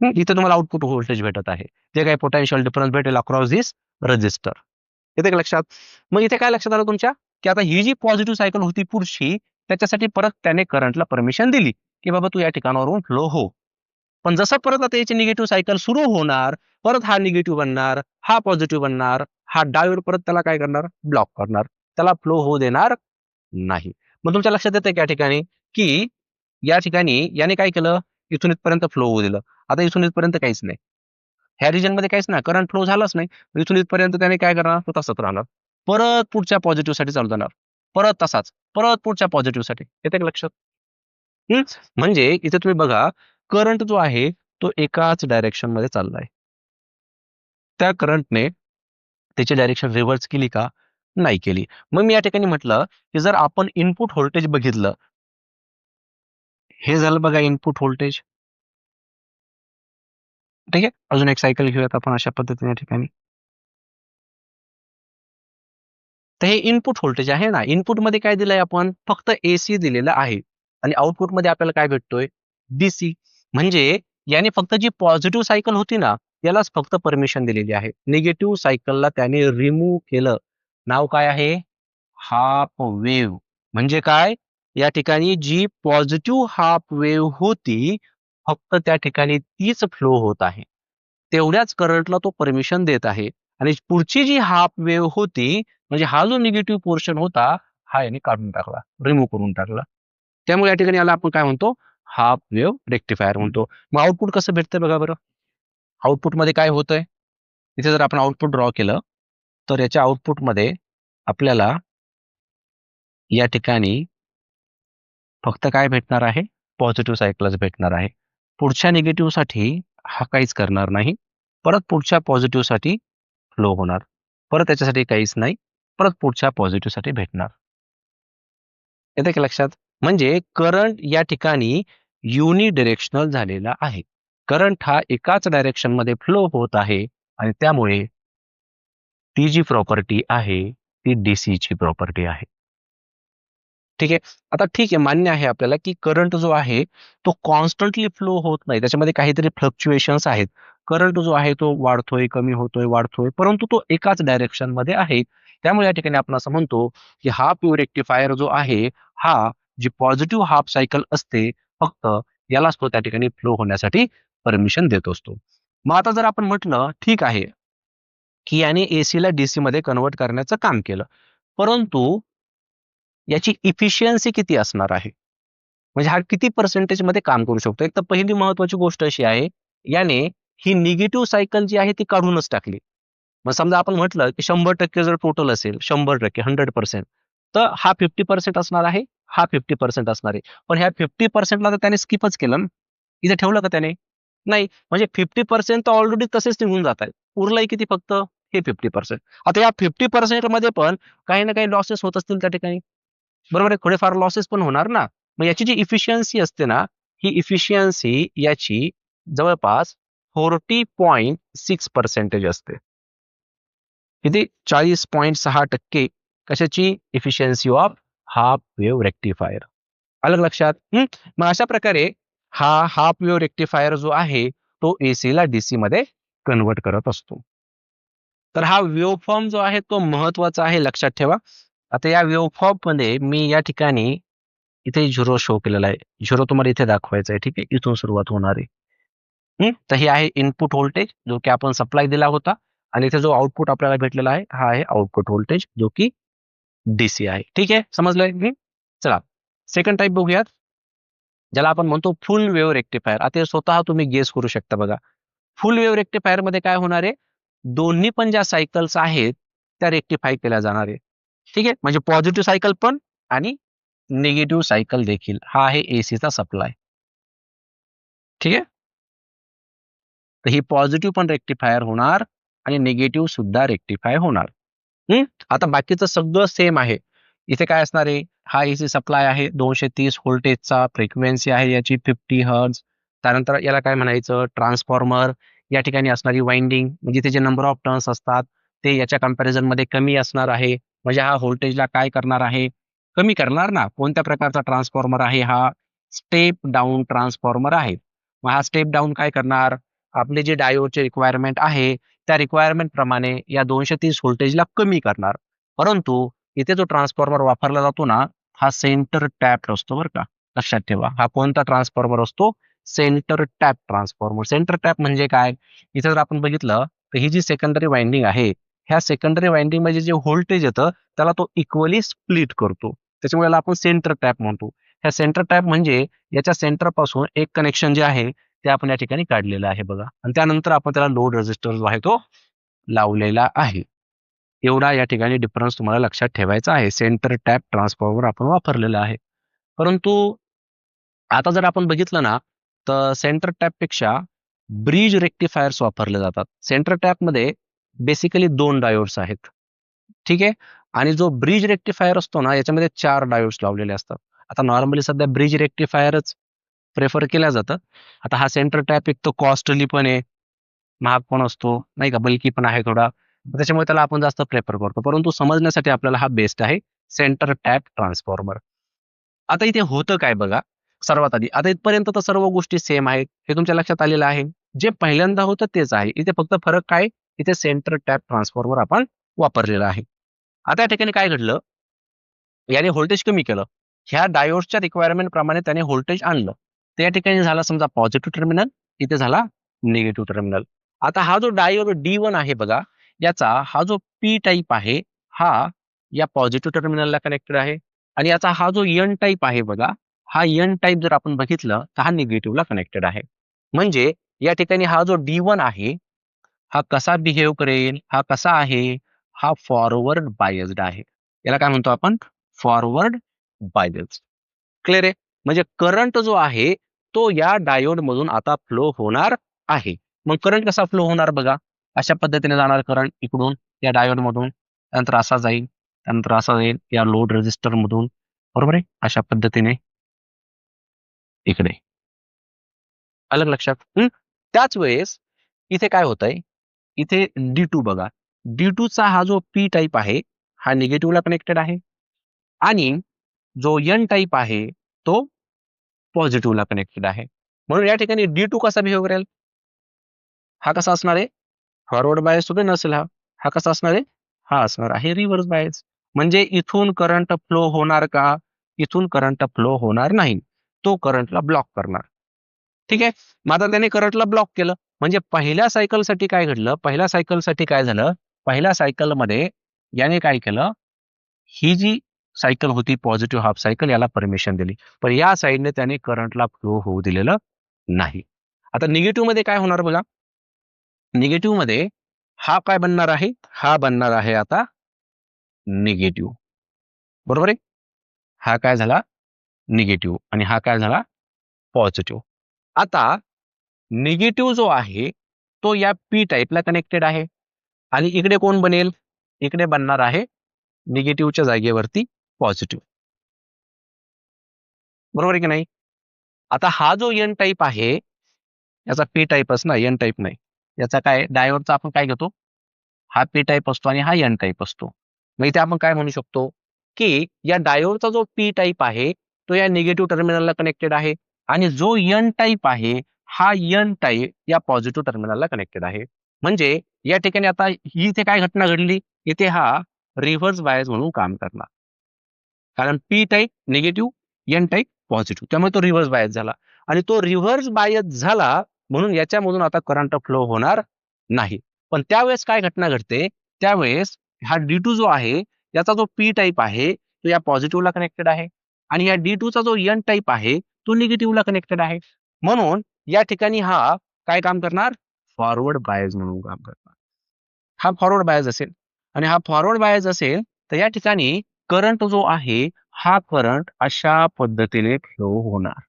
A: इथे तुम्हाला आउटपुट व्होल्टेज भेटत आहे, जे काही पोटेन्शियल डिफरन्स भेटेल अक्रॉस दिस रजिस्टर. येते का लक्षात? मग इथे काय लक्षात आलं तुमच्या, की आता ही जी पॉझिटिव्ह सायकल होती पुढची, त्याच्यासाठी परत त्याने करंटला परमिशन दिली की बाबा तू या ठिकाणावरून फ्लो हो. पण जसं परत आता याची निगेटिव्ह सायकल सुरू होणार, परत हा निगेटिव्ह बनणार, हा पॉझिटिव्ह बनणार, हा डायोड परत त्याला काय करणार, ब्लॉक करणार, त्याला फ्लो होऊ देणार नाही. मग तुमच्या लक्षात येतं या ठिकाणी, की या ठिकाणी याने काय केलं, इथून इथपर्यंत फ्लो होऊ दिलं. आता इथून इथपर्यंत काहीच नाही, ह्या रिजन मध्ये काहीच नाही, करंट फ्लो झालाच नाही. इथून इथपर्यंत त्याने काय करणार, तो तसंच राहणार, परत पुढच्या पॉझिटिव्ह साठी चालू जाणार, परत तसाच, परत पुढच्या पॉझिटिव्ह साठी. येते का लक्षात? म्हणजे इथे तुम्ही बघा, करंट जो आहे तो एकाच डायरेक्शन मध्ये चाललाय. त्या करंटने त्याची डायरेक्शन रिव्हर्स केली का, नाही केली. मग मी या ठिकाणी म्हटलं की जर आपण इनपुट व्होल्टेज बघितलं, हे झालं बघा इनपुट व्होल्टेज. ठीक आहे, अजून एक सायकल घेऊयात आपण अशा पद्धतीने या ठिकाणी. तर हे इनपुट व्होल्टेज आहे ना, इनपुट मध्ये काय दिलंय आपण, फक्त एसी दिलेलं आहे आणि आउटपुट मध्ये आपल्याला काय भेटतोय, डीसी. म्हणजे याने फक्त जी पॉझिटिव्ह सायकल होती ना, यालाच फक्त परमिशन दिलेली आहे, निगेटिव्ह सायकलला त्याने रिमूव्ह केलं. नाव काय आहे, हाफ वेव्ह. म्हणजे काय, या ठिकाणी जी पॉझिटिव्ह हाफ वेव्ह होती, फक्त त्या ठिकाणी तीच फ्लो होत आहे, तेवढ्याच करंटला तो परमिशन देत आहे. आणि पुढची जी हाफ वेव्ह होती, म्हणजे हा जो निगेटिव्ह पोर्शन होता, हा याने काढून टाकला, रिमूव्ह करून टाकला. त्यामुळे या ठिकाणी याला आपण काय म्हणतो, हाफ वेव्ह रेक्टिफायर म्हणतो. मग आउटपुट कसं भेटतंय बघा बरं. आउटपुट मध्ये काय होतंय, इथे जर आपण आउटपुट ड्रॉ केलं, तर याच्या आउटपुट मध्ये आपल्याला या ठिकाणी फक्त काय भेटणार आहे, पॉझिटिव्ह सायकलच भेटणार आहे. पुढच्या निगेटिव्ह साठी हा काहीच करणार नाही, परत पुढच्या पॉझिटिव्ह साठी फ्लो होणार, परत त्याच्यासाठी काहीच नाही, परत पुढच्या पॉझिटिव्ह साठी भेटणार. येते का लक्षात? म्हणजे करंट या ठिकाणी युनिडिरेक्शनल झालेला आहे. करंट हा एकाच डायरेक्शन मध्ये फ्लो होत आहे आणि त्यामुळे ती जी प्रॉपर्टी आहे ती डीसी ची प्रॉपर्टी आहे. ठीक आहे. आता ठीक आहे, मान्य आहे आपल्याला की करंट जो आहे तो कॉन्स्टंटली फ्लो होत नाही, त्याच्यामध्ये काहीतरी फ्लक्च्युएशन्स आहेत. करंट जो आहे तो वाढतोय, कमी होतोय, वाढतोय, परंतु तो एकाच डायरेक्शन मध्ये आहे. त्यामुळे या ठिकाणी आपण असं म्हणतो की हा प्युअर रेक्टिफायर जो आहे, हा जी पॉझिटिव्ह हाफ सायकल असते, फक्त यालाच तो त्या ठिकाणी फ्लो होण्यासाठी परमिशन देत असतो. मग आता जर आपण म्हटलं ठीक आहे की याने एसी ला डीसी मध्ये कन्वर्ट करण्याचं काम केलं, परंतु याची इफिशियन्सी किती असणार आहे, म्हणजे हा किती पर्सेंटेज मध्ये काम करू शकतो. एक तर पहिली महत्वाची गोष्ट अशी आहे, याने ही निगेटिव्ह सायकल जी आहे ती काढूनच टाकली. मग समजा आपण म्हटलं की 100% जर टोटल असेल, 100%, 100%, तर हा 50% असणार आहे, हा 50% असणार आहे. पण ह्या 50%ला तर त्याने स्किपच केलं ना, इथे ठेवलं का त्याने, नाही. म्हणजे 50% तर ऑलरेडी तसेच निघून जात आहेत, उरलंय किती फक्त हे 50%. आता या 50% मध्ये पण काही ना काही लॉसेस होत असतील त्या ठिकाणी, बरोबर आहे, थोडेफार लॉसेस पण होणार ना. मग याची जी इफिशियन्सी असते ना, ही इफिशियन्सी याची जवळपास 40.6% असते. किती, 40.6% कशाची, efficiency of half wave rectifier. आलं का लक्षात? मग अशा प्रकारे हा हाफ वेव्ह रेक्टिफायर जो आहे तो एसी ला डीसी मध्ये कन्वर्ट करत असतो. तर हा वेव्ह फॉर्म जो आहे तो महत्वाचा आहे, लक्षात ठेवा. आता या वेव्ह फॉर्म मध्ये मी या ठिकाणी इथे झिरो शो केलेला आहे, झिरो तुम्हाला इथे दाखवायचा आहे. ठीक आहे, इथून सुरुवात होणार आहे. तर हे आहे इनपुट व्होल्टेज जो की आपण सप्लाय दिला होता, आणि इथे जो आउटपुट आपल्याला भेटलेला आहे हा आहे आउटपुट व्होल्टेज जो की डीसी आहे. ठीक आहे, समजलंय. चला सेकंड टाइप बघूयात, ज्याला आपण म्हणतो फुल वेव्ह रेक्टिफायर. आता हे स्वतः तुम्ही गेस करू शकता बघा. फुल वेव्ह रेक्टिफायर मध्ये काय होणार आहे, दोन्ही पण ज्या सायकल्स आहेत त्या रेक्टिफाय केल्या जाणार आहे. ठीक आहे, म्हणजे पॉझिटिव्ह सायकल पण आणि निगेटिव्ह सायकल देखील. हा आहे एसीचा सप्लाय. ठीक आहे, तर ही पॉझिटिव्ह पण रेक्टिफायर होणार आणि निगेटिव्ह सुद्धा रेक्टिफाय होणार. आता बाकीचं सगळं सेम आहे. इथे काय असणार आहे, हा एसी सप्लाय आहे 230 व्होल्टेजचा, फ्रिक्वेन्सी आहे याची 50 हर्ट्झ. त्यानंतर याला काय म्हणायचं, ट्रान्सफॉर्मर. या ठिकाणी असणारी वाइंडिंग म्हणजे ते जे नंबर ऑफ टर्न्स असतात ते याच्या कंपॅरिझन मध्ये कमी असणार आहे. म्हणजे हा व्होल्टेजला काय करणार आहे, कमी करणार ना. कोणत्या प्रकारचा ट्रान्सफॉर्मर आहे हा, स्टेप डाऊन ट्रान्सफॉर्मर आहे. मग हा स्टेप डाऊन काय करणार, आपले जे डायोडचे रिक्वायरमेंट आहे त्या रिक्वायरमेंट प्रमाणे या 230 व्होल्टेजला कमी करणार. परंतु इथे जो ट्रान्सफॉर्मर वापरला जातो ना, हा सेंटर टॅप असतो बरं का. लक्षात ठेवा, हा कोणता ट्रान्सफॉर्मर असतो, centre tap transformer. Centre tap म्हणजे काय, इथे जर आपण बघितलं तर ही जी सेकंडरी वाइंडिंग आहे, ह्या सेकंडरी वाइंडिंग मध्ये जे व्होल्टेज येतं त्याला तो इक्वली स्प्लिट करतो. त्याच्यामुळे याला आपण सेंटर टॅप म्हणतो. ह्या सेंटर टॅप म्हणजे याच्या सेंटर पासून एक कनेक्शन जे आहे ते आपण या ठिकाणी काढलेलं आहे बघा, आणि त्यानंतर आपण त्याला लोड रेझिस्टर जो आहे तो लावलेला आहे. एवढा या ठिकाणी डिफरन्स तुम्हाला लक्षात ठेवायचा आहे. सेंटर टॅप ट्रान्सफॉर्मर आपण वापरलेला आहे. परंतु आता जर आपण बघितलं ना, तर सेंटर टॅप पेक्षा ब्रिज रेक्टिफायर्स वापरले जातात. सेंटर टॅप मध्ये बेसिकली 2 डायोड्स आहेत. ठीक आहे. आणि जो ब्रिज रेक्टिफायर असतो ना, याच्यामध्ये 4 डायोड्स लावलेले असतात. आता नॉर्मली सध्या ब्रिज रेक्टिफायरच प्रेफर केलं जातं. आता हा सेंटर टॅप एक तर कॉस्टली पण आहे, महाग पण असतो, नाही का, बल्की पण आहे थोडा. त्याच्यामुळे त्याला आपण जास्त प्रेफर करतो. परंतु समजण्यासाठी आपल्याला हा बेस्ट आहे, सेंटर टॅप ट्रान्सफॉर्मर. आता इथे होतं काय बघा, सर्वात आधी आता इथपर्यंत तर सर्व गोष्टी सेम आहेत, हे तुमच्या लक्षात आलेलं आहे. जे पहिल्यांदा होतं तेच आहे. इथे फक्त फरक काय, इथे सेंटर टॅप ट्रान्सफॉर्मर आपण वापरलेला आहे. आता या ठिकाणी काय घडलं, याने व्होल्टेज कमी केलं. ह्या डायोड्सच्या रिक्वायरमेंट प्रमाणे त्याने व्होल्टेज आणलं. त्या ठिकाणी झाला समजा पॉझिटिव्ह टर्मिनल, इथे झाला निगेटिव्ह टर्मिनल. आता हा जो डायोड D1 आहे बघा, याचा हा जो पी टाईप आहे, हा या पॉझिटिव्ह टर्मिनलला कनेक्टेड आहे. आणि याचा हा जो एन टाईप आहे बघा, हा एन टाईप जर आपण बघितलं तर हा निगेटिव्हला कनेक्टेड आहे. म्हणजे या ठिकाणी हा जो D1 आहे, हा कसा बिहेव करेल, हा कसा आहे, हा फॉरवर्ड बायस्ड आहे. याला काय म्हणतो आपण, फॉरवर्ड बायस्ड. क्लिअर आहे. म्हणजे करंट जो आहे तो या डायोड मधून आता फ्लो होणार आहे. मग करंट कसा फ्लो होणार बघा, अशा पद्धतीने जाणार करंट इकडून या डायोड मधून, त्यानंतर असा जाईल, त्यानंतर असा जाईल या लोड रेझिस्टर मधून, बरोबर आहे, अशा पद्धतीने इकडे. अलग लक्षात. त्याच वेळेस इथे काय होतंय, इथे D2 बघा, D2 चा हा जो पी टाईप आहे हा निगेटिव्हला कनेक्टेड आहे, आणि जो एन टाईप आहे तो पॉझिटिव्हला कनेक्टेड आहे. म्हणून या ठिकाणी D2 कसा बिहेव करेल, हा कसा असणार आहे, फॉरवर्ड बायस सुद्धा नसेल हा. हा कसा असणार आहे, हा असणार आहे रिव्हर्स बायस. म्हणजे इथून करंट फ्लो होणार का, इथून करंट फ्लो होणार नाही, तो करंटला ब्लॉक करणार. ठीक आहे. मग आता त्याने करंटला ब्लॉक केलं, म्हणजे पहिल्या सायकलसाठी काय घडलं, पहिल्या सायकलसाठी काय झालं, पहिल्या सायकलमध्ये याने काय केलं, ही जी सायकल होती पॉझिटिव्ह हाफ सायकल, याला परमिशन दिली, पण या साईडने त्याने करंटला फ्लो होऊ दिलेलं नाही. आता निगेटिव्ह मध्ये काय होणार बघा, निगेटिव्ह मध्ये हा काय बनणार आहे, हा बनणार आहे आता निगेटिव्ह, बरोबर आहे. हा काय झाला, निगेटिव्ह, आणि हा काय झाला, पॉझिटिव्ह. आता निगेटिव्ह जो आहे तो या पी टाईपला कनेक्टेड आहे, आणि इकडे कोण बनेल, इकडे बनणार आहे निगेटिव्हच्या जागेवरती पॉझिटिव्ह, बरोबर आहे की नाही. आता हा जो एन टाईप आहे, याचा पी टाईपच ना, एन टाईप नाही. याचा काय, डायोडचा आपण काय घेतो, हा पी टाईप असतो आणि हा एन टाईप असतो. मग इथे आपण काय म्हणू शकतो, की या डायोडचा जो पी टाईप आहे तो या निगेटिव्ह टर्मिनलला कनेक्टेड आहे, आणि जो एन टाईप आहे हा एन टाईप या पॉझिटिव्ह टर्मिनलला कनेक्टेड आहे. म्हणजे या ठिकाणी आता ही इथे काय घटना घडली, इथे हा रिव्हर्स बायस म्हणून काम करणार. कारण P type negative, N type positive, त्यामुळे तो रिव्हर्स बायस झाला. आणि तो रिव्हर्स बायस झाला म्हणून याच्यामधून आता करंट फ्लो होणार नाही. पण त्यावेळेस काय घटना घडते, त्यावेळेस हा D2 जो आहे याचा जो पी टाईप आहे तो या पॉझिटिव्हला कनेक्टेड आहे, आणि या D2 चा जो एन टाईप आहे तो निगेटिव्हला कनेक्टेड आहे. म्हणून या ठिकाणी हा काय काम करणार, फॉरवर्ड बायस म्हणून काम करणार. हा फॉरवर्ड बायस असेल, आणि हा फॉरवर्ड बायस असेल तर या ठिकाणी करंट जो आहे हा करंट अशा पद्धतीने फ्लो होणार.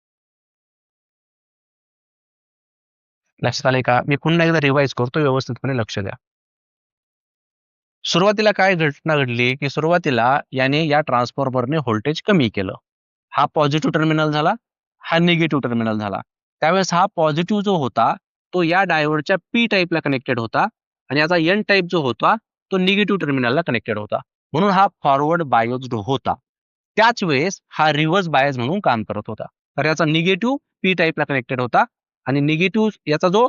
A: लक्षात आले का, मी पुन्हा एकदा रिवाइज करतो, व्यवस्थितपणे लक्ष द्या. सुरुवातीला काय घटना घडली, की सुरुवातीला याने या ट्रान्सफॉर्मरने व्होल्टेज कमी केलं. हा पॉझिटिव्ह टर्मिनल झाला, हा निगेटिव्ह टर्मिनल झाला. त्यावेळेस हा पॉझिटिव्ह जो होता तो या डायोडच्या पी टाईपला कनेक्टेड होता, आणि याचा एन टाईप जो होता तो निगेटिव्ह टर्मिनलला कनेक्टेड होता. म्हणून हा फॉरवर्ड बायोज्ड होता. त्याच वेळेस हा रिव्हर्स बायस म्हणून काम करत होता. तर याचा निगेटिव्ह पी टाईपला कनेक्टेड होता आणि निगेटिव्ह याचा जो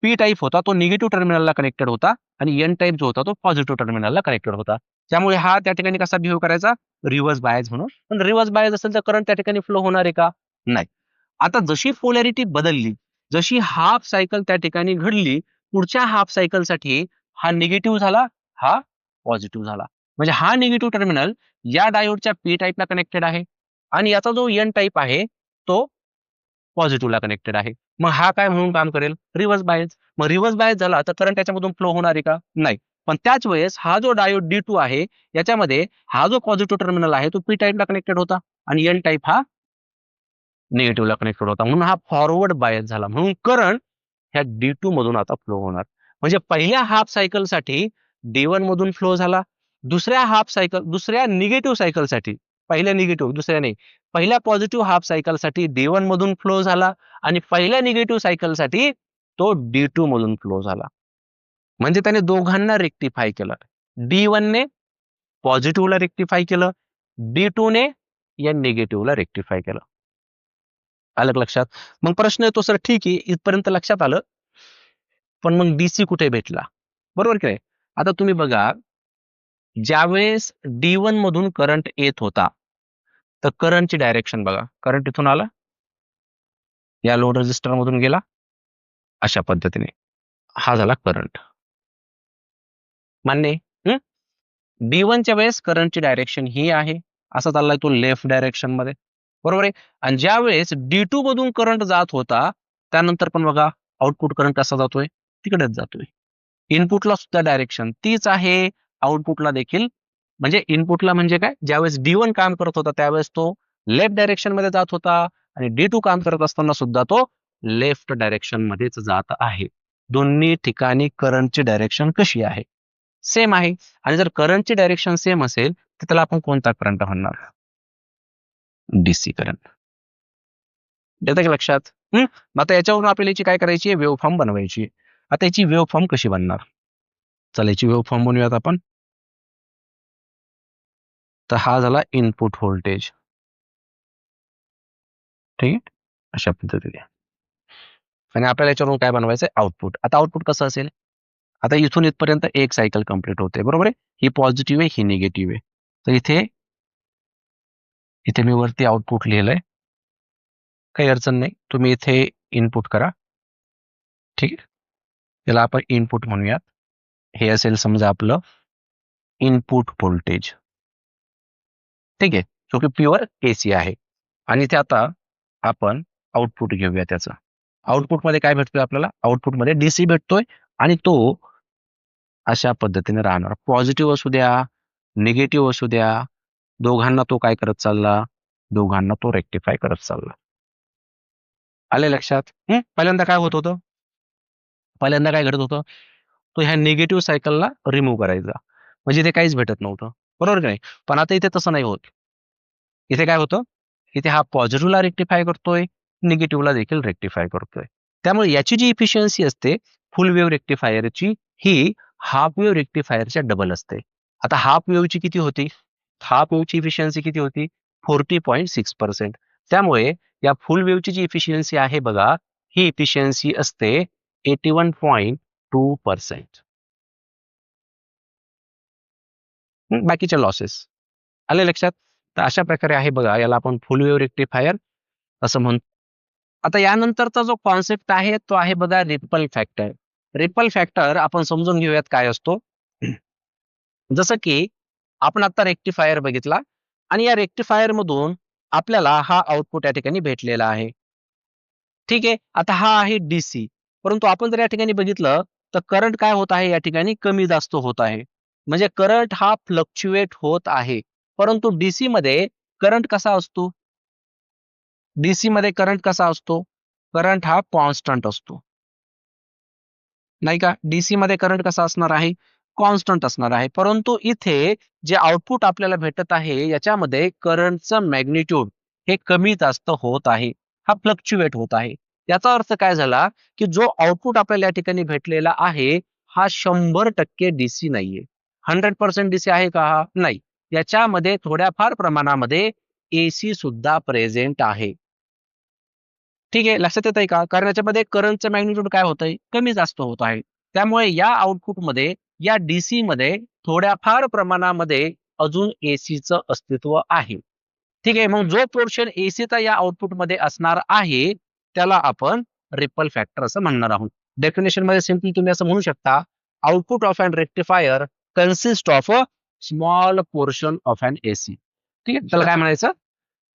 A: पी टाईप होता तो निगेटिव्ह टर्मिनलला कनेक्टेड होता आणि एन टाईप जो होता तो पॉझिटिव्ह टर्मिनलला कनेक्टेड होता. त्यामुळे हा त्या ठिकाणी कसा बिहेव करायचा, रिव्हर्स बायस म्हणून. पण रिव्हर्स बायस असेल तर करंट त्या ठिकाणी फ्लो होणार आहे का? नाही. आता जशी पोलॅरिटी बदलली, जशी हाफ सायकल त्या ठिकाणी घडली, पुढच्या हाफ सायकलसाठी हा निगेटिव्ह झाला, हा पॉझिटिव्ह झाला. म्हणजे हा निगेटिव्ह टर्मिनल या डायोडच्या पी टाईपला कनेक्टेड आहे आणि याचा जो एन टाईप आहे तो पॉझिटिव्हला कनेक्टेड आहे. मग हा काय म्हणून काम करेल, रिव्हर्स बायस. मग रिव्हर्स बायस झाला तर करंट त्याच्यामधून फ्लो होणार आहे का? नाही. पण त्याच वेळेस हा जो डायोड D2 आहे याच्यामध्ये हा जो पॉझिटिव्ह टर्मिनल आहे तो पी टाईपला कनेक्टेड होता आणि एन टाईप हा निगेटिव्हला कनेक्टेड होता. म्हणून हा फॉरवर्ड बायस झाला. म्हणून करंट ह्या D2 मधून आता फ्लो होणार. म्हणजे पहिल्या हाफ सायकलसाठी D1 मधून फ्लो झाला. दुसऱ्या निगेटिव्ह सायकलसाठी, पहिल्या निगेटिव्ह दुसऱ्या नाही, पहिल्या पॉझिटिव्ह हाफ सायकलसाठी D1 मधून फ्लो झाला आणि पहिल्या निगेटिव्ह सायकलसाठी तो D2 मधून फ्लो झाला. म्हणजे त्याने दोघांना रेक्टिफाय केलं. D1 ने पॉझिटिव्हला रेक्टिफाय केलं, D2 ने या निगेटिव्हला रेक्टिफाय केलं. आलं का लक्षात? मग प्रश्न येतो, सर ठीक आहे इथपर्यंत लक्षात आलं, पण मग डीसी कुठे भेटला? बरोबर की नाही? आता तुम्ही बघा, ज्यावेळेस D1 मधून करंट येत होता तर करंटची डायरेक्शन बघा. करंट इथून आला, या लोड रेझिस्टर मधून गेला, अशा पद्धतीने हा झाला करंट. मान्य आहे? D1 च्या वेळेस करंटची डायरेक्शन ही आहे, असा चाललाय तो लेफ्ट डायरेक्शन मध्ये. बरोबर आहे. आणि ज्या वेळेस D2 मधून करंट जात होता त्यानंतर पण बघा आउटपुट करंट कसा जातोय, तिकडेच जातोय. इनपुटला सुद्धा डायरेक्शन तीच आहे, आउटपुटला देखील. म्हणजे इनपुटला म्हणजे काय, ज्यावेळेस D1 काम करत होता त्यावेळेस तो लेफ्ट डायरेक्शन मध्ये जात होता आणि D2 काम करत असताना सुद्धा तो लेफ्ट डायरेक्शन मध्येच जात आहे. दोन्ही ठिकाणी करंटची डायरेक्शन कशी आहे, सेम आहे. आणि जर करंटची डायरेक्शन सेम असेल तर त्याला आपण कोणता करंट म्हणणार, डीसी करंट. येतं का लक्षात? मग आता याच्यावरून आपल्याला याची काय करायची, वेव्ह फॉर्म बनवायची. आता याची वेव्ह फॉर्म कशी बनणार, चला याची वेव्ह फॉर्म बनवूयात आपण. तर हा झाला इनपुट व्होल्टेज, ठीक आहे, अशा पद्धतीने. आणि आपल्याला याच्यावरून काय बनवायचं, आउटपुट. आता आउटपुट कसं असेल, आता इथून इथपर्यंत एक सायकल कंप्लीट होते, बरोबर आहे. ही पॉझिटिव्ह आहे, ही निगेटिव्ह आहे. तर इथे इथे मी वरती आउटपुट लिहिलंय, काही अडचण नाही, तुम्ही इथे इनपुट करा, ठीक आहे. त्याला आपण इनपुट म्हणूयात. हे असेल समजा आपलं इनपुट व्होल्टेज, ठीक आहे, जो की प्युअर एसी आहे. आणि इथे आता आपण आउटपुट घेऊया त्याचं. आउटपुट मध्ये काय भेटतोय आपल्याला, आउटपुट मध्ये डीसी भेटतोय आणि तो अशा पद्धतीने राहणार. पॉझिटिव्ह असू द्या, निगेटिव्ह असू द्या, दोघांना तो काय करत चालला, दोघांना तो रेक्टिफाय करत चालला. आले लक्षात? पहिल्यांदा काय होत होतं, पहिल्यांदा काय घडत होतं, तो ह्या निगेटिव्ह सायकलला रिमूव्ह करायचा, म्हणजे ते काहीच भेटत नव्हतं, बरोबर की नाही. पण आता इथे तसं नाही होत. इथे काय होतं, इथे हा पॉझिटिव्हला रेक्टिफाय करतोय, निगेटिव्हला देखील रेक्टिफाय करतोय. त्यामुळे याची जी इफिशियन्सी असते फुल वेव्ह रेक्टिफायरची, ही हाफ वेव्ह रेक्टिफायरच्या डबल असते. आता हाफ वेव्हची किती होती, हाफ वेव्हची इफिशियन्सी किती होती, 40.6%. त्यामुळे या फुल वेव्हची जी इफिशियन्सी आहे बघा, ही इफिशियन्सी असते 81.2%. बाकीचे लॉसेस आले लक्षात. तर अशा प्रकारे आहे बघा, याला आपण फुल वेव्ह रेक्टिफायर असं म्हणतो. आता यानंतरचा जो कॉन्सेप्ट आहे तो आहे बघा रिपल फॅक्टर. रिपल फॅक्टर आपण समजून घेऊयात काय असतो. जसं की आपण आता रेक्टिफायर बघितला आणि या रेक्टिफायर मधून आपल्याला हा आउटपुट या ठिकाणी भेटलेला आहे, ठीक आहे. आता हा आहे डीसी, परंतु आपण जर या ठिकाणी बघितलं तर करंट काय होत आहे, या ठिकाणी कमी जास्त होत आहे. म्हणजे करंट हा फ्लक्च्युएट होत आहे. परंतु डीसी मध्ये करंट कसा असतो, डीसी मध्ये करंट कसा असतो, करंट हा कॉन्स्टंट असतो, नाही का. डीसी मध्ये करंट कसा असणार आहे, कॉन्स्टंट असणार आहे. परंतु इथे जे आउटपुट आपल्याला भेटत आहे याच्यामध्ये करंटचं मॅग्निट्यूड हे कमी जास्त होत आहे, हा फ्लक्च्युएट होत आहे. याचा अर्थ काय झाला, की जो आउटपुट आपल्याला या ठिकाणी भेटलेला आहे हा 100% डीसी नाहीये. 100% डीसी आहे का? नाही. याच्यामध्ये थोड्याफार प्रमाणामध्ये एसी सुद्धा प्रेझेंट आहे. ठीक आहे, लक्षात येत आहे का? कारण याच्यामध्ये करंटचं मॅग्निट्यूड काय होतंय? कमी जास्त होत आहे. त्यामुळे या आउटपुटमध्ये, या डीसी मध्ये थोड्याफार प्रमाणामध्ये अजून एसीचं अस्तित्व आहे. ठीक आहे, मग जो पोर्शन एसीचा या आउटपुटमध्ये असणार आहे, त्याला आपण रिपल फॅक्टर असं म्हणणार आहोत. डेफिनेशन मध्ये सिम्पली तुम्ही असं म्हणू शकता, output of an rectifier consist of a small portion of an AC. ठीक आहे, त्याला काय म्हणायचं?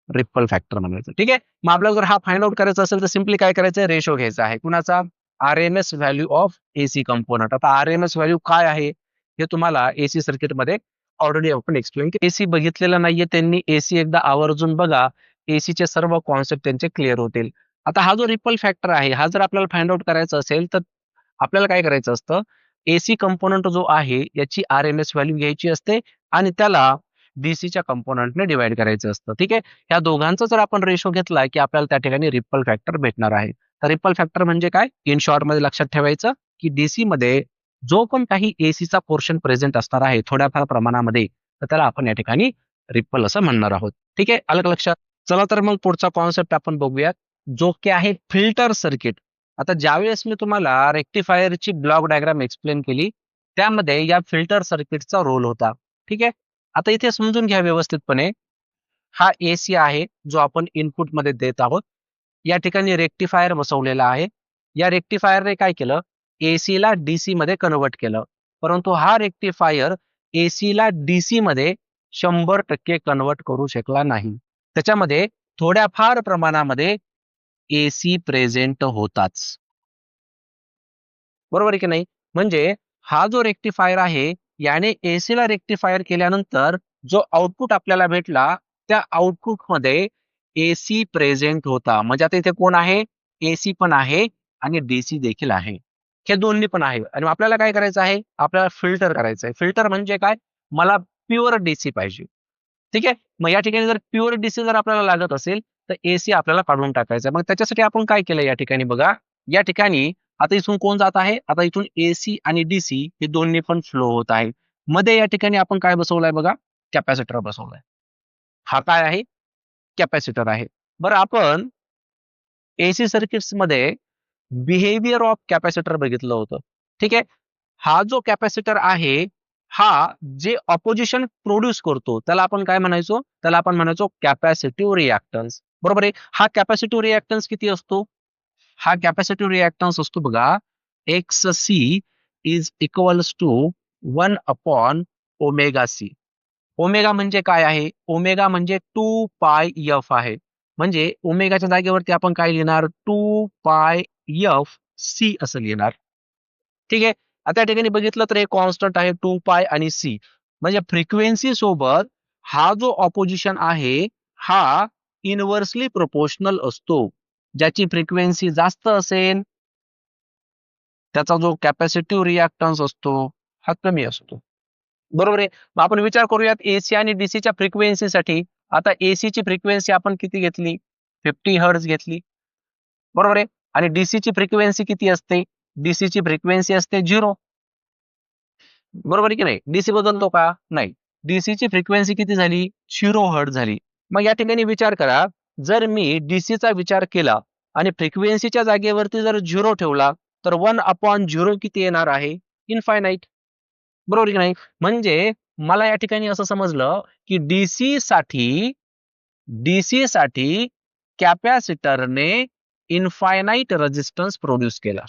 A: रिपल फॅक्टर म्हणायचं. ठीक आहे, मग आपल्याला जर हा फाइंड आउट करायचा असेल तर सिम्पली काय करायचं? रेशो घ्यायचा आहे. कुणाचा? RMS value of AC component. आता आरएमएस व्हॅल्यू काय आहे हे तुम्हाला एसी सर्किट मध्ये ऑलरेडी आपण एक्सप्लेन केली. एसी बघितलेलं नाहीये त्यांनी, एसी एकदा आवर्जून बघा, एसीचे सर्व कॉन्सेप्ट त्यांचे क्लिअर होतील. आता हा जो रिपल फॅक्टर आहे, हा जर आपल्याला फाइंड आउट करायचा असेल तर आपल्याला काय करायचं असतं? एसी कंपोनंट जो आहे याची आरएमएस व्हॅल्यू घ्यायची असते आणि त्याला डीसीच्या कंपोनंटने डिवाइड करायचं असतं. ठीक आहे, ह्या दोघांचा जर आपण रेशो घेतला की आपल्याला त्या ठिकाणी रिपल फॅक्टर भेटणार आहे. तर रिपल फॅक्टर म्हणजे काय? इन शॉर्ट मध्ये लक्षात ठेवायचं की डीसी मध्ये जो पण काही एसीचा पोर्शन प्रेझेंट असणार आहे थोड्याफार प्रमाणामध्ये, तर त्याला आपण या ठिकाणी रिपल असं म्हणणार आहोत. ठीक आहे, आलं का लक्षात? चला तर मग पुढचा कॉन्सेप्ट आपण बघूयात, जो की आहे फिल्टर सर्किट. आता ज्यावेळेस मी तुम्हाला रेक्टिफायरची ब्लॉक डायग्राम एक्सप्लेन केली, त्यामध्ये या फिल्टर सर्किटचा रोल होता. ठीक आहे, आता इथे समजून घ्या व्यवस्थितपणे, हा एसी आहे जो आपण इनपुट मध्ये देत आहोत. या ठिकाणी रेक्टिफायर बसवलेला आहे. या रेक्टिफायरने काय केलं? एसी ला डीसी मध्ये कन्वर्ट केलं. परंतु हा रेक्टिफायर एसी ला डीसी मध्ये 100% कन्वर्ट करू शकला नाही. त्याच्यामध्ये थोड्याफार प्रमाणामध्ये एसी प्रेझेंट होताच. बरोबर आहे की नाही? म्हणजे हा जो रेक्टिफायर आहे, याने एसी ला रेक्टिफायर केल्यानंतर जो आउटपुट आपल्याला भेटला, त्या आउटपुटमध्ये एसी प्रेझेंट होता. म्हणजे आता इथे कोण आहे? एसी पण आहे आणि डीसी देखील आहे. हे दोन्ही पण आहे आणि आपल्याला काय करायचं आहे? आपल्याला फिल्टर करायचं आहे. फिल्टर म्हणजे काय? मला प्युअर डीसी पाहिजे. ठीक आहे, मग या ठिकाणी जर प्युअर डीसी जर आपल्याला लागत असेल, तर एसी आपल्याला काढून टाकायचा. मग त्याच्यासाठी आपण काय केलं या ठिकाणी बघा, या ठिकाणी आता इथून कोण जात आहे? आता इथून एसी आणि डीसी हे दोन्ही पण फ्लो होत आहे. मध्ये या ठिकाणी आपण काय बसवलंय बघा? कॅपॅसिटर बसवलाय. हा काय आहे? कॅपॅसिटर आहे. बरं, आपण एसी सर्किट्स मध्ये बिहेवियर ऑफ कॅपॅसिटर बघितलं होतं. ठीक आहे, हा जो कॅपॅसिटर आहे, हा जे ऑपोजिशन प्रोड्यूस करतो त्याला आपण काय म्हणायचो? त्याला आपण म्हणायचो कॅपॅसिटिव्ह रिएक्टन्स. बरोबर आहे. हा कॅपॅसिटिव्ह रिएक्टन्स किती असतो? हा कॅपॅसिटिव्ह रिएक्टन्स असतो बघा, X C is equals to 1 upon omega C. Omega म्हणजे काय आहे? ओमेगा म्हणजे 2 पाय एफ आहे. म्हणजे ओमेगाच्या जागेवरती आपण काय लिहिणार? 2 पाय एफ सी असं लिहिणार. ठीक आहे, आता या ठिकाणी बघितलं तर एक कॉन्स्टंट आहे 2 पाय आणि सी. म्हणजे फ्रिक्वेन्सी सोबत हा जो ऑपोजिशन आहे, हा इनव्हर्सली प्रोपोर्शनल असतो. ज्याची फ्रिक्वेन्सी जास्त असेल, त्याचा जो कॅपॅसिटिव्ह रिएक्टन्स असतो, हा कमी असतो. बरोबर आहे. मग आपण विचार करूयात एसी आणि डीसीच्या फ्रिक्वेन्सीसाठी. आता एसीची फ्रिक्वेन्सी आपण किती घेतली? 50 हर्ट्झ घेतली. बरोबर आहे. आणि डीसीची फ्रिक्वेन्सी किती असते? डीसीची फ्रिक्वेन्सी असते 0. बरोबर आहे की नाही? डीसी बदलतो का? नाही. डीसीची फ्रिक्वेन्सी किती झाली? 0 हर्ट्झ झाली. मग या ठिकाणी विचार करा, जर मी डीसीचा विचार केला आणि फ्रिक्वेन्सीच्या जागेवरती जर 0 ठेवला, तर 1/0 किती येणार आहे? इन्फायनाईट. बरोबर की नाही? म्हणजे मला या ठिकाणी असं समजलं, की डीसी साठी कॅपॅसिटरने इन्फायनाईट रेझिस्टन्स प्रोड्यूस केला.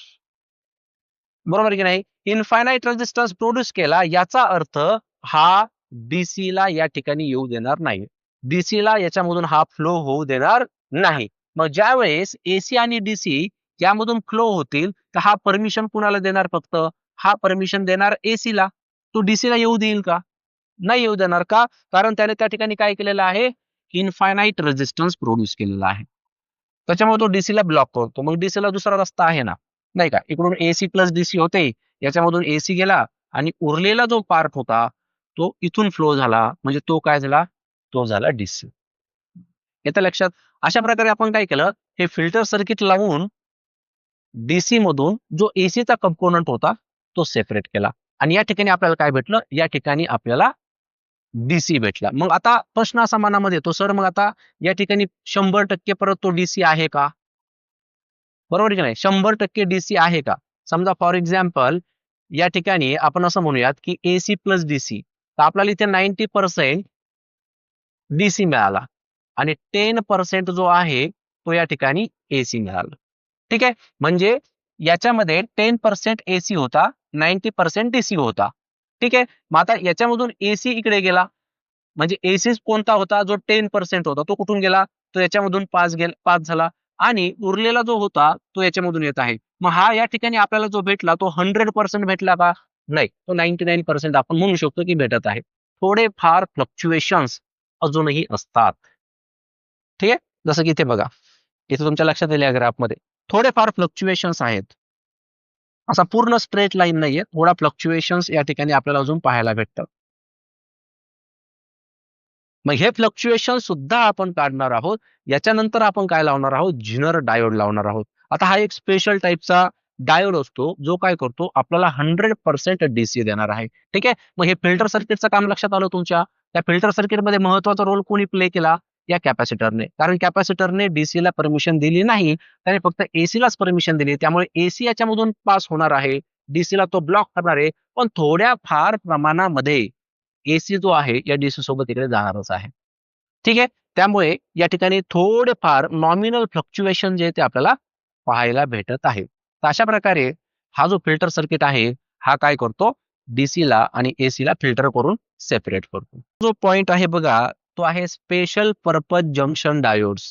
A: बरोबर की नाही? इन्फायनाईट रेझिस्टन्स प्रोड्यूस केला, याचा अर्थ हा डीसी ला या ठिकाणी येऊ देणार नाही. डीसी ला याच्यामधून हा फ्लो होऊ देणार नाही. मग ज्या वेळेस एसी आणि डीसी यामधून फ्लो होतील, तर हा परमिशन कुणाला देणार? फक्त हा परमिशन देणार एसी ला. तो डीसी ला येऊ देईल का? नाही येऊ देणार. का? कारण त्याने त्या ठिकाणी काय केलेलं आहे? इन्फायनाईट रेझिस्टन्स प्रोड्यूस केलेला आहे. त्याच्यामुळे तो डीसी ला ब्लॉक करतो. मग डीसी ला दुसरा रस्ता आहे ना, नाही का? इकडून एसी प्लस डीसी होते, याच्यामधून एसी गेला आणि उरलेला जो पार्ट होता तो इथून फ्लो झाला, म्हणजे तो काय झाला? तो झाला डीसी. येतं लक्षात? अशा प्रकारे आपण काय केलं? हे फिल्टर सर्किट लावून डीसी मधून जो एसीचा कंपोनंट होता तो सेपरेट केला. आणि या ठिकाणी आपल्याला काय भेटलं, या ठिकाणी आपल्याला डीसी भेटला. मग आता प्रश्न असा मनामध्ये येतो, सर मग आता या ठिकाणी 100% परत तो डीसी आहे का? बरोबर की नाही? 100% डीसी आहे का? समजा फॉर एक्झाम्पल या ठिकाणी आपण असं म्हणूयात की एसी प्लस डीसी, तर आपल्याला इथे 90% डीसी मिळाला आणि 10% जो आहे तो या ठिकाणी एसी मिळाला. ठीक आहे, म्हणजे याच्यामध्ये 10% एसी होता, 90% डीसी होता. ठीक आहे, मग आता याच्यामधून एसी इकडे गेला, म्हणजे एसी कोणता होता, जो 10% होता तो कुठून गेला, तो याच्यामधून पास झाला आणि उरलेला जो होता तो याच्यामधून येत आहे. मग हा या ठिकाणी आपल्याला जो भेटला तो 100% भेटला का? नाही, तो 99% आपण म्हणू शकतो की भेटत आहे. थोडेफार फ्लक्च्युएशन्स अजूनही असतात. ठीक आहे, जसं की इथे बघा, इथे तुमच्या लक्षात येईल या ग्राफमध्ये थोडेफार फ्लक्च्युएशन्स आहेत. असा पूर्ण स्ट्रेट लाईन नाहीये, थोडा फ्लक्च्युएशन्स या ठिकाणी आपल्याला अजून पाहायला भेटतं. मग हे फ्लक्च्युएशन सुद्धा आपण काढणार आहोत. याच्यानंतर आपण काय लावणार आहोत, झिनर डायोड लावणार आहोत. आता हा एक स्पेशल टाईपचा डायोड असतो जो काय करतो, आपल्याला 100% डीसी देणार आहे. ठीक आहे, मग हे फिल्टर सर्किटचं काम लक्षात आलं तुमच्या. त्या फिल्टर सर्किटमध्ये महत्वाचा रोल कोणी प्ले केला, या कॅपॅसिटरने. कारण कॅपॅसिटरने डीसी ला परमिशन दिली नाही, त्याने फक्त एसी लाच परमिशन दिली. त्यामुळे एसी याच्यामधून पास होणार आहे, डीसी ला तो ब्लॉक करणार आहे, पण थोड्या फार प्रमाणामध्ये एसी जो आहे या डीसी सोबत इकडे जाणारच आहे. ठीक आहे, त्यामुळे या ठिकाणी थोडेफार नॉमिनल फ्लक्च्युएशन जे ते आपल्याला पाहायला भेटत आहे. तर अशा प्रकारे हा जो फिल्टर सर्किट आहे हा काय करतो, डीसी ला आणि एसी ला फिल्टर करून सेपरेट करतो. जो पॉइंट आहे बघा, तो आहे स्पेशल पर्पज जंक्शन डायोड्स.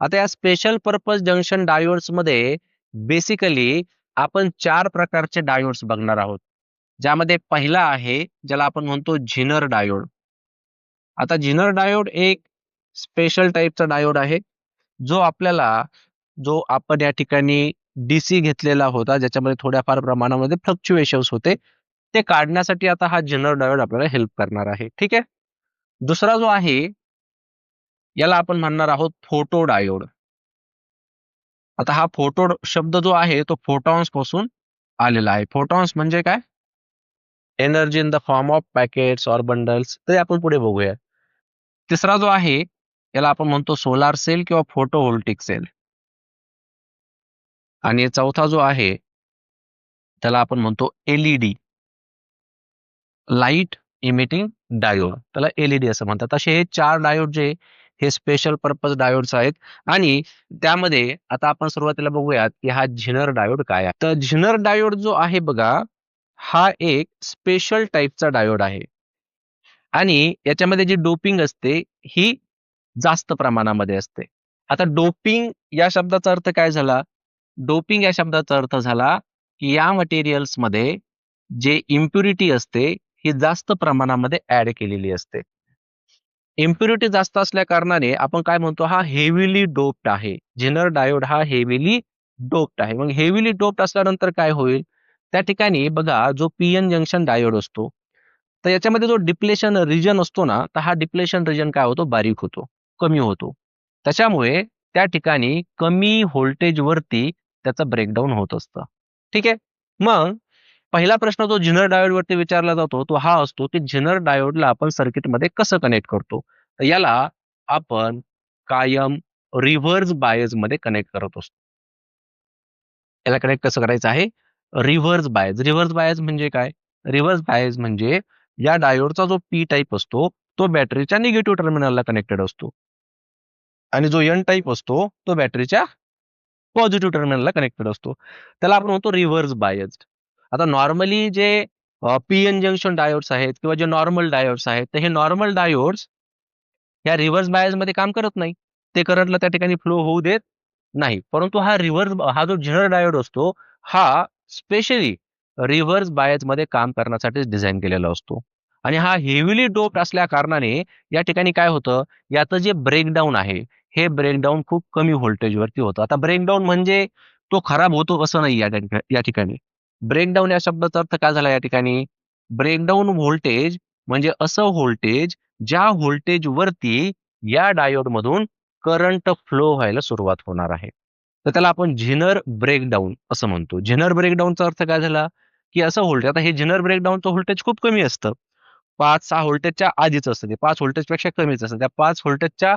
A: आता या स्पेशल पर्पज जंक्शन डायोड्स मध्ये बेसिकली आपण 4 प्रकारचे डायोड्स बघणार आहोत. ज्यामध्ये पहिला आहे ज्याला आपण म्हणतो झिनर डायोड. आता झिनर डायोड एक स्पेशल टाईपचा डायोड आहे, जो आपल्याला जो आपण या ठिकाणी डीसी घेतलेला होता, ज्याच्यामध्ये थोड्याफार प्रमाणामध्ये फ्लक्च्युएशन्स होते, ते काढण्यासाठी आता हा झिनर डायोड आपल्याला हेल्प करणार आहे. ठीक आहे, दुसरा जो आहे याला आपण म्हणणार आहोत फोटो डायोड. आता हा फोटो शब्द जो आहे तो फोटॉन्स पासून आलेला आहे. फोटॉन्स म्हणजे काय, energy in the form of packets और बंडल्स, ते आपण पुढे बघूया. तिसरा जो आहे याला आपण म्हणतो सोलार सेल किंवा फोटो व्होल्टिक सेल. आणि चौथा जो आहे त्याला आपण म्हणतो एलईडी, लाईट इमिटिंग डायोड, त्याला एलईडी असं म्हणतात. असे हे 4 डायोड जे हे स्पेशल पर्पज डायोड्स आहेत. आणि त्यामध्ये आता आपण सुरुवातीला बघूयात की हा झिनर डायोड काय आहे. तर झिनर डायोड जो आहे बघा, हा एक स्पेशल टाईपचा डायोड आहे आणि याच्यामध्ये जी डोपिंग असते ही जास्त प्रमाणामध्ये असते. आता डोपिंग या शब्दाचा अर्थ काय झाला, डोपिंग या शब्दाचा अर्थ झाला की या मटेरियल्स मध्ये जे इम्प्युरिटी असते ही जास्त प्रमाणामध्ये ऍड केलेली असते. इम्प्युरिटी जास्त असल्या कारणाने आपण काय म्हणतो, हा हेवीली डोप्ड आहे. झिनर डायोड हा हेवीली डोप्ड आहे. मग हेवीली डोप्ड असल्यानंतर काय होईल, त्या ठिकाणी बघा जो पीएन जंक्शन डायोड असतो, तर याच्यामध्ये जो डिप्लेशन रिजन असतो ना, तर हा डिप्लेशन रिजन काय होतो, बारीक होतो, कमी होतो. त्याच्यामुळे त्या ठिकाणी कमी व्होल्टेज वरती त्याचं ब्रेकडाऊन होत असतं. ठीक आहे, मग पहिला प्रश्न जो झिनर डायोड वरती विचारला जातो तो हा असतो की झिनर डायोडला आपण सर्किटमध्ये कसं कनेक्ट करतो. तर याला आपण कायम रिव्हर्स बायस मध्ये कनेक्ट करत असतो. याला कनेक्ट कसं करायचं आहे, रिव्हर्स बायस. रिव्हर्स बायस म्हणजे काय, रिव्हर्स बायस म्हणजे या डायोडचा जो पी टाईप असतो तो बॅटरीच्या निगेटिव्ह टर्मिनलला कनेक्टेड असतो आणि जो एन टाईप असतो तो बॅटरीच्या पॉझिटिव्ह टर्मिनलला कनेक्टेड असतो. त्याला आपण म्हणतो रिव्हर्स बायस्ड. आता नॉर्मली जे पीएन जंक्शन डायोड्स आहेत किंवा जे नॉर्मल डायोड्स आहेत, तर हे नॉर्मल डायोड्स या रिव्हर्स बायस मध्ये काम करत नाही. ते करंटला त्या ठिकाणी फ्लो होऊ देत नाही. परंतु हा जो झिनर डायोड असतो हा स्पेशली रिव्हर्स बायस मध्ये काम करण्यासाठी डिझाईन केलेला असतो. आणि हा हेवीली डोप्ड असल्या कारणाने या ठिकाणी काय होतं, याचं जे ब्रेकडाऊन आहे हे ब्रेकडाऊन खूप कमी व्होल्टेज वरती होतं. आता ब्रेकडाऊन म्हणजे तो खराब होतो असं नाही या ठिकाणी. ब्रेकडाऊन या शब्दाचा अर्थ काय झाला या ठिकाणी, ब्रेकडाऊन व्होल्टेज म्हणजे असं व्होल्टेज ज्या व्होल्टेज वरती या डायोड मधून करंट फ्लो व्हायला सुरुवात होणार आहे. तर त्याला आपण झिनर ब्रेकडाऊन असं म्हणतो. झिनर ब्रेकडाऊनचा अर्थ काय झाला, की असं व्होल्टेज, आता हे जनरल ब्रेकडाऊनचं व्होल्टेज खूप कमी असतं, 5-6 व्होल्टेजच्या आधीच असतं, ते 5 व्होल्टेजपेक्षा कमीच असतं. त्या 5 व्होल्टेजच्या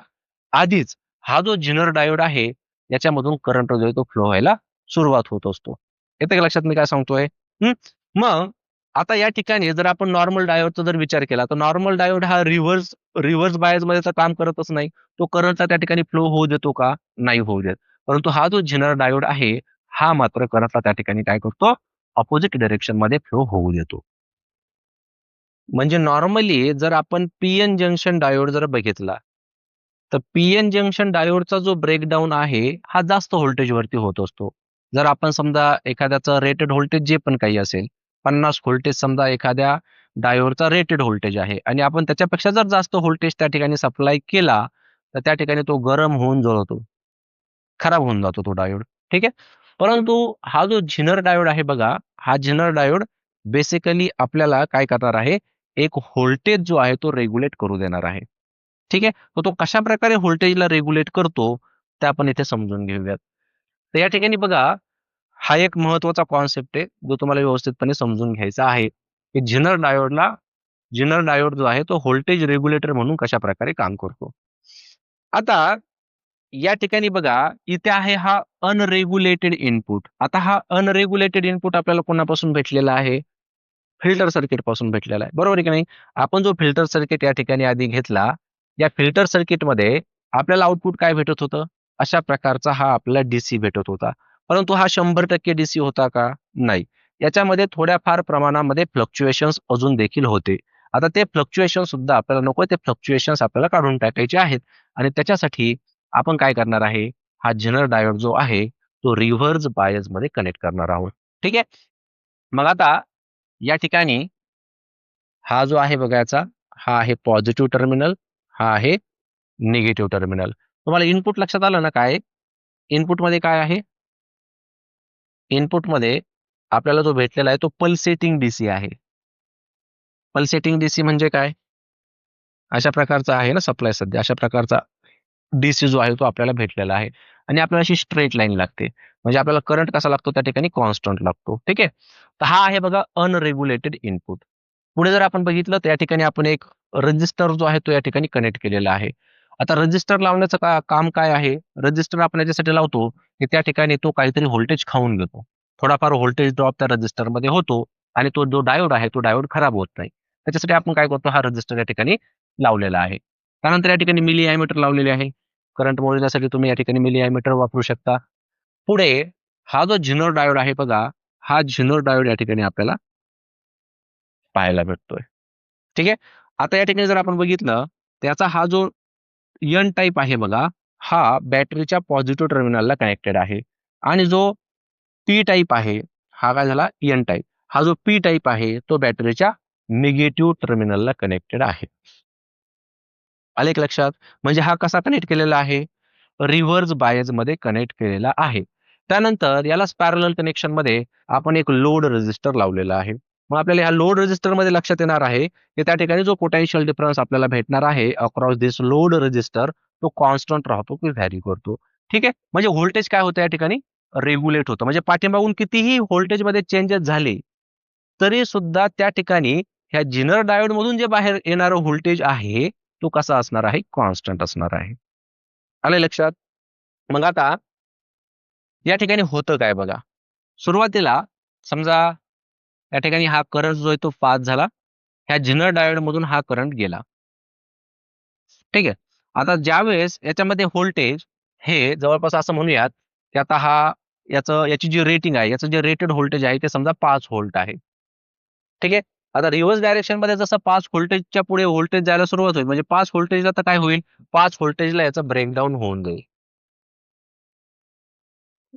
A: आधीच हा जो जिनर डायोड आहे याच्यामधून करंट जो आहे तो फ्लो व्हायला सुरुवात होत असतो. येतं का लक्षात मी काय सांगतोय? हं? मग आता या ठिकाणी जर आपण नॉर्मल डायोडचा जर विचार केला, तर नॉर्मल डायोड हा रिव्हर्स रिव्हर्स बायसमध्ये तर काम करतच नाही. तो करंटचा त्या ठिकाणी फ्लो होऊ देतो का? नाही होऊ देत. परंतु हा जो जिनर डायोड आहे, हा मात्र करंटला त्या ठिकाणी काय करतो? अपोझिट डायरेक्शनमध्ये फ्लो होऊ देतो. म्हणजे नॉर्मली जर आपण पी-एन जंक्शन डायोड जर बघितला, तर पी-एन जंक्शन डायोडचा जो ब्रेकडाउन आहे, हा जास्त व्होल्टेजवरती होत असतो. जर आपण समजा एखाद्याचं रेटेड व्होल्टेज जे पण काही असेल, 50 व्होल्टेज समजा एखाद्या डायोडचा रेटेड व्होल्टेज आहे आणि आपण त्याच्यापेक्षा जर जास्त व्होल्टेज त्या ठिकाणी सप्लाय केला, तर त्या ठिकाणी तो गरम होऊन जळतो. खराब होऊन जातो तो डायोड. ठीक आहे. परंतु हा जो झिनर डायोड आहे बघा, हा झिनर डायोड बेसिकली आपल्याला काय करणार आहे, एक व्होल्टेज जो आहे तो रेग्युलेट करू देणार आहे. ठीक आहे. तर तो कशाप्रकारे व्होल्टेजला रेग्युलेट करतो, ते आपण इथे समजून घेऊयात. तर या ठिकाणी बघा, हा एक महत्त्वाचा कॉन्सेप्ट आहे, जो तुम्हाला व्यवस्थितपणे समजून घ्यायचा आहे, की झिनर डायोड जो आहे तो व्होल्टेज रेग्युलेटर म्हणून कशाप्रकारे काम करतो. आता या ठिकाणी बघा, इथे आहे हा अनरेग्युलेटेड इनपुट. आता हा अनरेग्युलेटेड इनपुट आपल्याला कोणापासून भेटलेला आहे? फिल्टर सर्किट पासून भेटलेला आहे. बरोबर आहे की नाही? आपण जो फिल्टर सर्किट या ठिकाणी आधी घेतला, या फिल्टर सर्किटमध्ये आपल्याला आउटपुट काय भेटत होतं? अशा प्रकारचा हा आपल्याला डीसी भेटत होता. परंतु हा 100% डीसी होता का? नाही. याच्यामध्ये थोड्याफार प्रमाणामध्ये फ्लक्च्युएशन्स अजून देखील होते. आता ते फ्लक्च्युएशन सुद्धा आपल्याला नको, ते फ्लक्च्युएशन्स आपल्याला काढून टाकायचे आहेत आणि त्याच्यासाठी आपण काय करणार आहे? हा जेनर डायोड जो आहे, तो रिव्हर्स बायसमध्ये कनेक्ट करणार आहोत. ठीक आहे? मग आता या ठिकाणी हा जो आहे बघा याचा, हा आहे पॉझिटिव्ह टर्मिनल, हा आहे निगेटिव्ह टर्मिनल. तुम्हाला इनपुट लक्षात आलं ना काय? इनपुटमध्ये काय आहे? इनपुटमध्ये आपल्याला जो भेटलेला आहे तो पल्सेटिंग डीसी आहे. पल्सेटिंग डीसी म्हणजे काय? अशा प्रकारचा आहे ना सप्लाय सध्या, अशा प्रकारचा डीसी जो आहे तो आपल्याला भेटलेला आहे आणि आपल्याला अशी स्ट्रेट लाईन लागते. म्हणजे आपल्याला करंट कसा लागतो त्या ठिकाणी कॉन्स्टंट लागतो. ठीक आहे. तर हा आहे बघा अनरेग्युलेटेड इनपुट. पुढे जर आपण बघितलं तर या ठिकाणी आपण एक रजिस्टर जो आहे तो या ठिकाणी कनेक्ट केलेला आहे. आता रजिस्टर लावण्याचं काम काय आहे? रजिस्टर आपण याच्यासाठी लावतो की त्या ठिकाणी तो काहीतरी व्होल्टेज खाऊन घेतो. थोडाफार व्होल्टेज ड्रॉप त्या रजिस्टरमध्ये होतो आणि तो जो डायोड आहे तो डायोड खराब होत नाही. त्याच्यासाठी आपण काय करतो, हा रजिस्टर या ठिकाणी लावलेला आहे. त्यानंतर या ठिकाणी मिली एमीटर लावलेले आहे. करंट मोजण्यासाठी तुम्ही या ठिकाणी मिली एमीटर वापरू शकता. पुढे हा जो झिनर डायोड आहे बघा, हा झिनर डायोड या ठिकाणी आपल्याला पाहायला भेटतोय. ठीक आहे. आता या ठिकाणी जर आपण बघितलं, त्याचा हा जो एन टाइप आहे बघा, हा बॅटरीच्या पॉझिटिव्ह टर्मिनलला कनेक्टेड आहे आणि जो पी टाइप आहे, हा काय झाला एन टाइप. हा जो पी टाइप आहे, तो बॅटरीच्या निगेटिव्ह टर्मिनलला कनेक्टेड आहे. आले का लक्षात? म्हणजे हा कसा कनेक्ट केलेला आहे? रिव्हर्स बायसमध्ये कनेक्ट केलेला आहे. त्यानंतर यालाच पॅरलल कनेक्शनमध्ये आपण एक लोड रेझिस्टर लावलेला आहे. मग आपल्याला ह्या लोड रेझिस्टरमध्ये लक्षात येणार आहे, की त्या ठिकाणी जो पोटेन्शियल डिफरन्स आपल्याला भेटणार आहे अक्रॉस धिस लोड रेझिस्टर, तो कॉन्स्टंट राहतो की व्हॅरी करतो. ठीक आहे. म्हणजे व्होल्टेज काय होतं या ठिकाणी? रेग्युलेट होतं. म्हणजे पाठीमागून कितीही व्होल्टेजमध्ये चेंजेस झाले, तरी सुद्धा त्या ठिकाणी ह्या जिनर डायोडमधून जे बाहेर येणारं व्होल्टेज आहे, तो कसा असणार आहे? कॉन्स्टंट असणार आहे. आलं लक्षात? मग आता या ठिकाणी होतं काय बघा. सुरुवातीला समजा या ठिकाणी हा करंट जो आहे तो पास झाला. ह्या जिनर डायोडमधून हा करंट गेला. ठीक आहे. आता ज्यावेळेस याच्यामध्ये व्होल्टेज हे जवळपास असं म्हणूयात, की आता याची जी रेटिंग आहे, याचं जे रेटेड व्होल्टेज आहे ते समजा 5 व्होल्ट आहे. ठीक आहे. आता रिव्हर्स डायरेक्शनमध्ये जसं 5 व्होल्टेजच्या पुढे व्होल्टेज जायला सुरुवात होईल, म्हणजे 5 व्होल्टेजला तर काय होईल? 5 व्होल्टेजला याचं ब्रेकडाउन होऊन जाईल.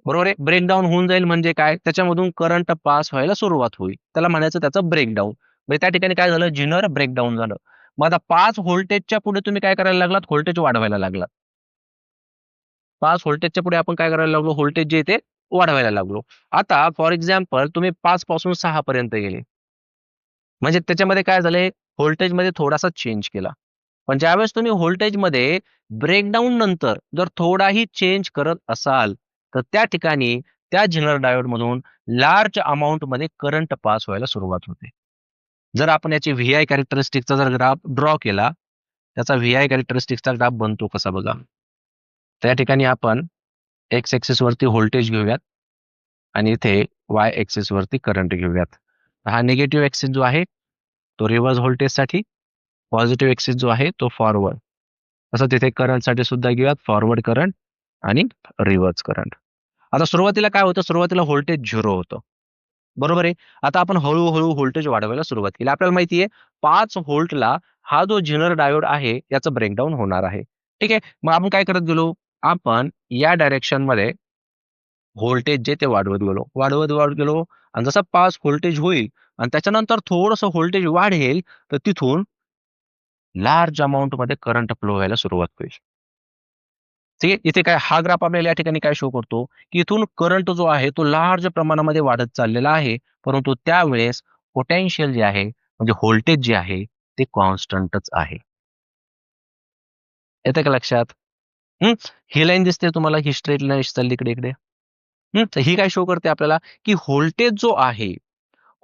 A: बरोबर आहे. ब्रेकडाउन होऊन जाईल म्हणजे काय? त्याच्यामधून करंट पास व्हायला सुरुवात होईल. त्याला म्हणायचं त्याचं ब्रेकडाउन. म्हणजे त्या ठिकाणी काय झालं? जिनर ब्रेकडाउन झालं. मग आता 5 व्होल्टेजच्या पुढे तुम्ही काय करायला लागलात? व्होल्टेज वाढवायला लागलात. 5 व्होल्टेजच्या पुढे आपण काय करायला लागलो? व्होल्टेज जे आहे ते वाढवायला लागलो. आता फॉर एक्झाम्पल तुम्ही 5 पासून 6 पर्यंत गेले. म्हणजे त्याच्यामध्ये काय झालंय? व्होल्टेजमध्ये थोडासा चेंज केला. पण ज्यावेळेस तुम्ही व्होल्टेजमध्ये ब्रेकडाउन नंतर जर थोडाही चेंज करत असाल, तर त्या ठिकाणी त्या झिनर डायोड मधून लार्ज अमाऊंट मध्ये करंट पास व्हायला सुरुवात होते. जर आपण याची व्हीआय कॅरेक्टरिस्टिकचा जर ग्राफ ड्रॉ केला, त्याचा व्हीआय कॅरेक्टरिस्टिक्सचा ग्राफ बनतो कसा बघा. त्या ठिकाणी आपण एक्स एक्सिस वरती व्होल्टेज घेऊयात आणि इथे वाय एक्सिस वरती करंट घेऊयात. हा निगेटिव्ह एक्सिस जो आहे तो रिव्हर्स व्होल्टेज साठी, पॉझिटिव्ह एक्सिस जो आहे तो फॉरवर्ड. तसं तिथे करंट साठी सुद्धा घेऊयात फॉरवर्ड करंट आणि रिव्हर्स करंट. आता सुरुवातीला काय होतं, सुरुवातीला व्होल्टेज 0 होतं, बरोबर आहे. आता आपण हळूहळू व्होल्टेज वाढवायला सुरुवात केली. आपल्याला माहिती आहे 5 व्होल्टला हा जो झिनर डायोड आहे याचं ब्रेकडाऊन होणार आहे. ठीक आहे. मग आपण काय करत गेलो, आपण या डायरेक्शन मध्ये व्होल्टेज जे ते वाढवत गेलो आणि जसं 5 व्होल्टेज होईल आणि त्याच्यानंतर थोडंसं व्होल्टेज वाढेल, तर तिथून लार्ज अमाउंट मध्ये करंट फ्लो व्हायला सुरुवात होईल. ठीक आहे. इथे काय हा ग्राफ आपल्याला या ठिकाणी काय शो करतो, की इथून करंट जो आहे तो लार्ज प्रमाणामध्ये वाढत चाललेला आहे, परंतु त्यावेळेस पोटेन्शियल जे आहे म्हणजे व्होल्टेज जे आहे ते कॉन्स्टंटच आहे. येते का लक्षात? हं. ही लाईन दिसते तुम्हाला, ही स्ट्रेट लाईन चालली इकडे इकडे. तर ही काय शो करते आपल्याला, की व्होल्टेज जो आहे,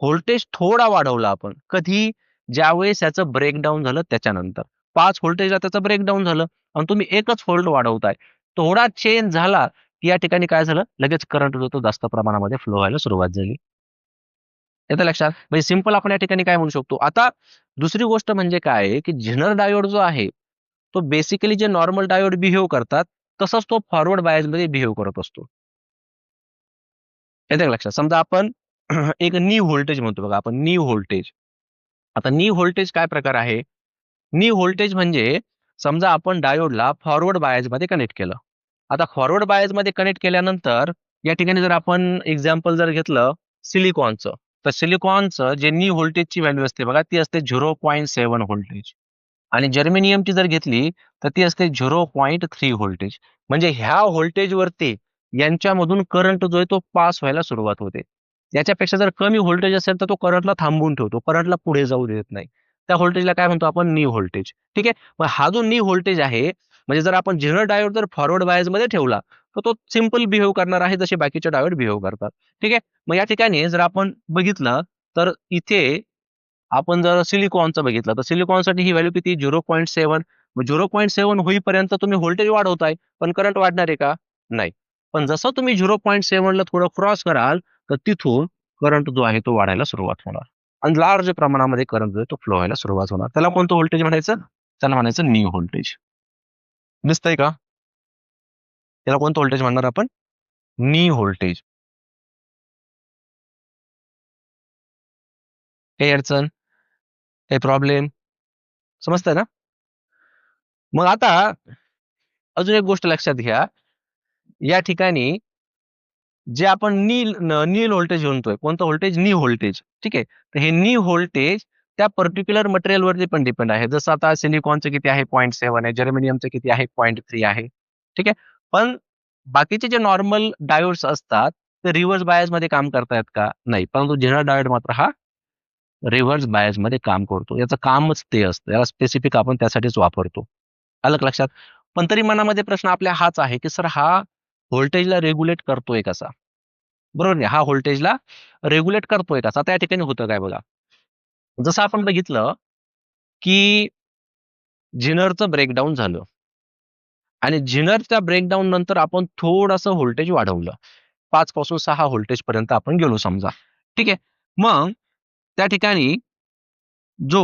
A: व्होल्टेज थोडा वाढवला आपण. कधी? ज्यावेळेस याचं ब्रेकडाउन झालं त्याच्यानंतर. 5 व्होल्टेजला त्याचं ब्रेकडाउन झालं आणि तुम्ही एकच व्होल्ट वाढवताय. थोडा चेंज झाला, की या ठिकाणी काय झालं, लगेच करंट जो तो जास्त प्रमाणामध्ये फ्लो व्हायला सुरुवात झाली. येतं लक्षात? म्हणजे सिंपल आपण या ठिकाणी काय म्हणू शकतो. आता दुसरी गोष्ट म्हणजे काय आहे, की झेनर डायोड जो आहे, तो बेसिकली जे नॉर्मल डायोड बिहेव करतात, तसंच तो फॉरवर्ड बायसमध्ये बिहेव करत असतो. येतं का लक्षात? समजा आपण एक नी व्होल्टेज म्हणतो बघा आपण, नी व्होल्टेज. आता नी व्होल्टेज काय प्रकार आहे? नी व्होल्टेज म्हणजे समजा आपण डायोडला फॉरवर्ड बायसमध्ये कनेक्ट केलं. आता फॉरवर्ड बायसमध्ये कनेक्ट केल्यानंतर या ठिकाणी जर आपण एक्झाम्पल जर घेतलं सिलिकॉनचं, तर सिलिकॉनचं जे नी व्होल्टेजची व्हॅल्यू असते बघा, ती असते 0.7 व्होल्टेज आणि जर्मेनियमची जर घेतली, तर ती असते 0.3 व्होल्टेज. म्हणजे ह्या व्होल्टेजवरती यांच्यामधून करंट जो आहे तो पास व्हायला सुरुवात होते. याच्यापेक्षा जर कमी व्होल्टेज असेल, तर तो करंटला थांबवून ठेवतो. करंटला पुढे जाऊ देत नाही. त्या व्होल्टेजला काय म्हणतो आपण, नी व्होल्टेज. ठीक आहे. मग हा जो नी व्होल्टेज आहे, म्हणजे जर आपण झेनर डायोड जर फॉरवर्ड बायसमध्ये ठेवला, तर तो सिंपल बिहेव करणार आहे जसे बाकीचे डायोड बिहेव करतात. ठीक आहे. मग या ठिकाणी जर आपण बघितलं, तर इथे आपण जर सिलिकॉनचं बघितलं, तर सिलिकॉनसाठी ही व्हॅल्यू किती 0.7. मग 0.7 होईपर्यंत तुम्ही व्होल्टेज वाढवताय, पण करंट वाढणार आहे का? नाही. पण जसं तुम्ही 0.7 ला थोडं क्रॉस कराल, तर तिथून करंट जो आहे तो वाढायला सुरुवात होणार आणि लार्ज प्रमाणामध्ये करंट जो आहे तो फ्लो व्हायला सुरुवात होणार. त्याला कोणतं व्होल्टेज म्हणायचं? त्याला म्हणायचं नी व्होल्टेज. दिसतंय का? त्याला कोणतं व्होल्टेज म्हणणार आपण? नी व्होल्टेज. काही अडचण? काही प्रॉब्लेम? समजतंय ना? मग आता अजून एक गोष्ट लक्षात घ्या. या ठिकाणी जे आपण नील व्होल्टेज म्हणतोय, कोणतं व्होल्टेज? नी व्होल्टेज. ठीक आहे. तर हे नी व्होल्टेज त्या पर्टिक्युलर मटेरियलवरती पण डिपेंड आहे. जसं आता सिलिकॉनचं किती आहे? 0.7 आहे. जर्मेनियमचं किती आहे? 0.3 आहे. ठीक आहे. पण बाकीचे जे नॉर्मल डायोड्स असतात, ते रिव्हर्स बायसमध्ये काम करतायत का? नाही. परंतु झेनर डायोड मात्र हा रिव्हर्स बायसमध्ये काम करतो. याचं कामच ते असतं. याला स्पेसिफिक आपण त्यासाठीच वापरतो. आलं का लक्षात? पण तरी मनामध्ये प्रश्न आपल्या हाच आहे, की सर हा व्होल्टेजला रेग्युलेट करतोय कसा? बरोबर नाही? हा व्होल्टेजला रेग्युलेट करतोय कसा? त्या ठिकाणी होतं काय बघा. जसं आपण बघितलं, की झिनरचं ब्रेकडाउन झालं आणि झिनरच्या ब्रेकडाउन नंतर आपण थोडंसं व्होल्टेज वाढवलं. 5 पासून 6 व्होल्टेज पर्यंत आपण गेलो समजा. ठीक आहे. मग त्या ठिकाणी जो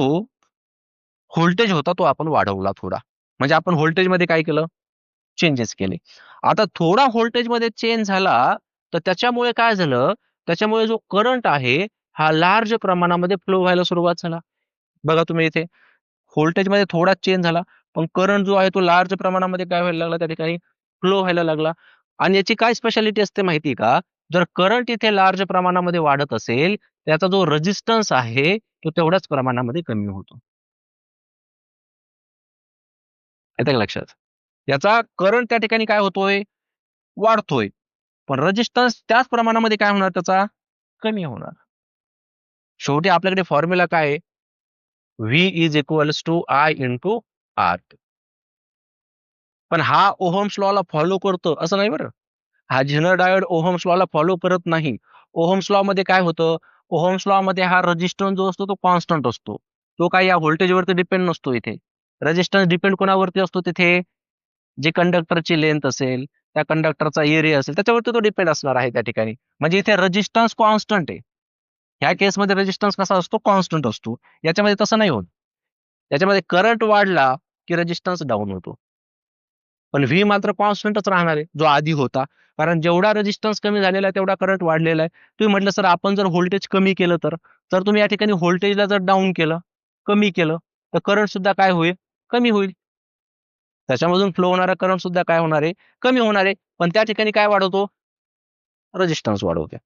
A: व्होल्टेज होता तो आपण वाढवला थोडा. म्हणजे आपण व्होल्टेजमध्ये काय केलं? चेंजेस केले. आता थोडा व्होल्टेजमध्ये चेंज झाला, तर त्याच्यामुळे काय झालं? त्याच्यामुळे जो करंट आहे, हा लार्ज प्रमाणामध्ये फ्लो व्हायला सुरुवात झाला. बघा तुम्ही इथे व्होल्टेजमध्ये थोडा चेंज झाला, पण करंट जो आहे तो लार्ज प्रमाणामध्ये काय व्हायला लागला त्या ठिकाणी? फ्लो व्हायला लागला. आणि याची काय स्पेशालिटी असते माहिती का? जर करंट इथे लार्ज प्रमाणामध्ये वाढत असेल, त्याचा जो रेझिस्टन्स आहे, तो तेवढ्याच प्रमाणामध्ये कमी होतो. येतं का लक्षात? याचा करंट त्या ठिकाणी काय होतोय? वाढतोय. पण रेझिस्टन्स त्याच प्रमाणामध्ये काय होणार त्याचा? कमी होणार. शेवटी आपल्याकडे फॉर्म्युला काय आहे? V is equals to I into R. पण हा ओहम्स लॉला फॉलो करतो असं नाही बरं. हा झिनर डायोड ओहम्स लॉला फॉलो करत नाही. ओहम्स लॉ मध्ये काय होतं, ओहम्स लॉ मध्ये हा रेजिस्टन्स जो असतो तो कॉन्स्टंट असतो. तो काय या व्होल्टेजवरती डिपेंड नसतो. इथे रेजिस्टन्स डिपेंड कोणावरती असतो, तिथे जी कंडक्टरची लेंथ असेल, त्या कंडक्टरचा एरिया असेल, त्याच्यावरती तो डिपेंड असणार आहे त्या ठिकाणी. म्हणजे इथे रेजिस्टन्स कॉन्स्टंट आहे. ह्या केसमध्ये रेजिस्टन्स कसा असतो, कॉन्स्टंट असतो. याच्यामध्ये तसं नाही होत. याच्यामध्ये करंट वाढला की रेजिस्टन्स डाऊन होतो. पण व्ही मात्र कॉन्स्टंटच राहणार आहे जो आधी होता. कारण जेवढा रेजिस्टन्स कमी झालेला आहे तेवढा करंट वाढलेला आहे. तुम्ही म्हटलं सर आपण जर व्होल्टेज कमी केलं तर तुम्ही या ठिकाणी व्होल्टेजला जर डाऊन केलं, कमी केलं, तर करंट सुद्धा काय होईल, कमी होईल. त्याच्यामधून फ्लो होणारा करंट सुद्धा काय होणार आहे, कमी होणार आहे. पण त्या ठिकाणी काय वाढवतो, रेजिस्टन्स वाढवते.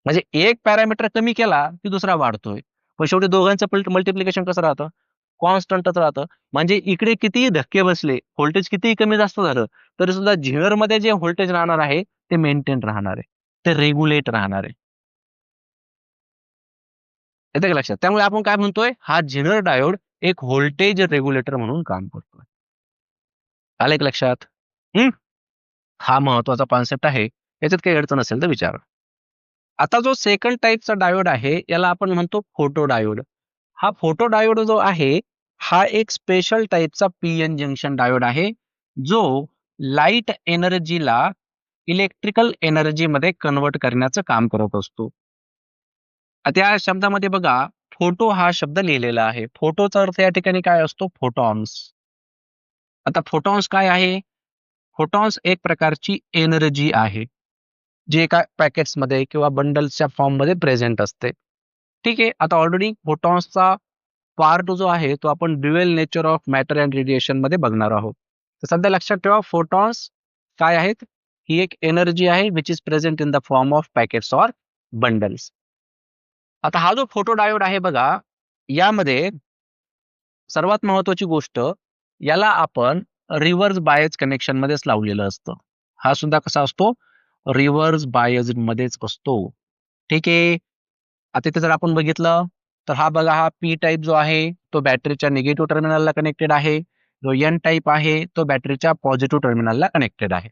A: म्हणजे एक पॅरामीटर कमी केला की दुसरा वाढतोय. पण शेवटी दोघांचं मल्टिप्लिकेशन कसं राहतं, कॉन्स्टंटच राहतं. म्हणजे इकडे कितीही धक्के बसले, व्होल्टेज कितीही कमी जास्त झालं, तरी सुद्धा झिनर मध्ये जे व्होल्टेज राहणार आहे ते मेंटेन राहणार आहे, ते रेग्युलेट राहणार आहे. येते का लक्षात? त्यामुळे आपण काय म्हणतोय, हा झिनर डायोड एक व्होल्टेज रेग्युलेटर म्हणून काम करतोय. आलं एक लक्षात? हम्म. हा महत्वाचा कॉन्सेप्ट आहे. याच्यात काही अडचण असेल तर विचारा. आता जो सेकंड टाईपचा डायोड आहे याला आपण म्हणतो फोटो डायोड. हा फोटो डायोड जो आहे, हा एक स्पेशल टाईपचा पीएन जंक्शन डायोड आहे, जो लाईट एनर्जीला इलेक्ट्रिकल एनर्जी मध्ये कन्वर्ट करण्याचं काम करत असतो. आता या शब्दामध्ये बघा, फोटो हा शब्द लिहिलेला आहे. फोटोचा अर्थ या ठिकाणी काय असतो, फोटॉन्स. आता फोटॉन्स काय आहे, फोटॉन्स एक प्रकारची एनर्जी आहे, जी एका पॅकेट्समध्ये किंवा बंडल्सच्या फॉर्म मध्ये प्रेझेंट असते. ठीक आहे. आता ऑलरेडी फोटॉन्सचा पार्ट जो आहे तो आपण dual nature of matter and radiation मध्ये बघणार आहोत. तर सध्या लक्षात ठेवा, फोटॉन्स काय आहेत, ही एक एनर्जी आहे which is present in the form of packets or bundles. आता हा जो फोटो डायोड आहे बघा, यामध्ये सर्वात महत्वाची गोष्ट, याला आपण रिव्हर्स बायस कनेक्शन मध्येच लावलेलं असतं. हा सुद्धा कसा असतो, रिव्हर्स बायस मध्येच असतो. ठीक आहे. आता इथे जर आपण बघितलं तर हा बघा, हा पी टाईप जो आहे तो बॅटरीच्या निगेटिव्ह टर्मिनलला कनेक्टेड आहे. जो एन टाईप आहे तो बॅटरीच्या पॉझिटिव्ह टर्मिनलला कनेक्टेड आहे.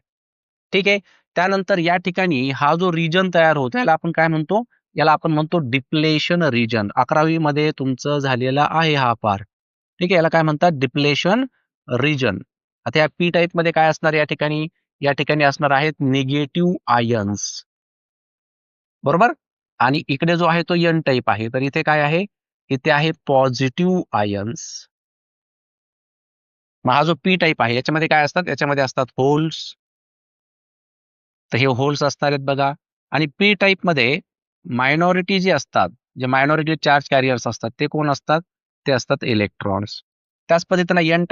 A: ठीक आहे. त्यानंतर या ठिकाणी हा जो रिजन तयार होतो याला आपण काय म्हणतो, याला आपण म्हणतो डिप्लेशन रिजन. 11वी मध्ये तुमचं झालेला आहे हा पार्ट. ठीक आहे. याला काय म्हणतात, डिप्लेशन रिजन. आता या पी टाईप मध्ये काय असणार, या ठिकाणी असणार आहेत निगेटिव्ह आयन्स, बरोबर. आणि इकडे जो आहे तो एन टाईप आहे, तर इथे काय आहे, इथे आहे पॉझिटिव्ह आयन्स. मग हा जो पी टाईप आहे याच्यामध्ये काय असतात, याच्यामध्ये असतात होल्स. तर हे होल्स असणार आहेत बघा. आणि पी टाईप मध्ये मायनॉरिटी जी असतात, जे मायनॉरिटी चार्ज कॅरियर्स असतात ते कोण असतात, ते असतात इलेक्ट्रॉन्स. त्याच पद्धतीने एन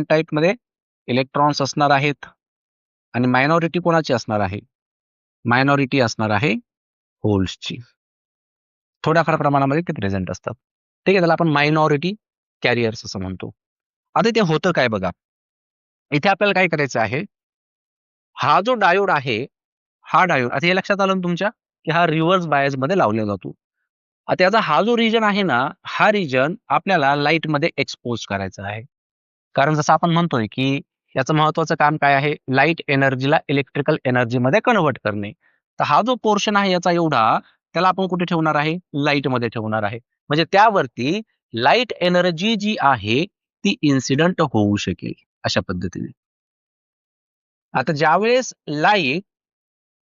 A: टाईप मध्ये इलेक्ट्रॉन्स असणार आहेत. आणि मायनॉरिटी कोणाची असणार आहे, मायनॉरिटी असणार आहे होल्सची. थोड्याफार प्रमाणामध्ये ते प्रेझेंट असतात. ठीक आहे. त्याला आपण मायनॉरिटी कॅरियर्स असं म्हणतो. आता ते होतं काय बघा, इथे आपल्याला काय करायचं आहे, हा जो डायोड आहे, हा डायोड आता हे लक्षात आलं ना तुमच्या, की हा रिव्हर्स बायस मध्ये लावला जातो. आता याचा हा जो रिजन आहे ना, हा रिजन आपल्याला लाईट मध्ये एक्सपोज करायचा आहे. कारण जसं आपण म्हणतोय की याचं महत्वाचं काम काय आहे, लाईट एनर्जीला इलेक्ट्रिकल एनर्जी मध्ये कन्वर्ट करणे. तर हा जो पोर्शन आहे याचा एवढा, त्याला आपण कुठे ठेवणार आहे, लाईट मध्ये ठेवणार आहे. म्हणजे त्यावरती लाईट एनर्जी जी आहे ती इन्सिडंट होऊ शकेल अशा पद्धतीने. आता ज्यावेळेस लाईट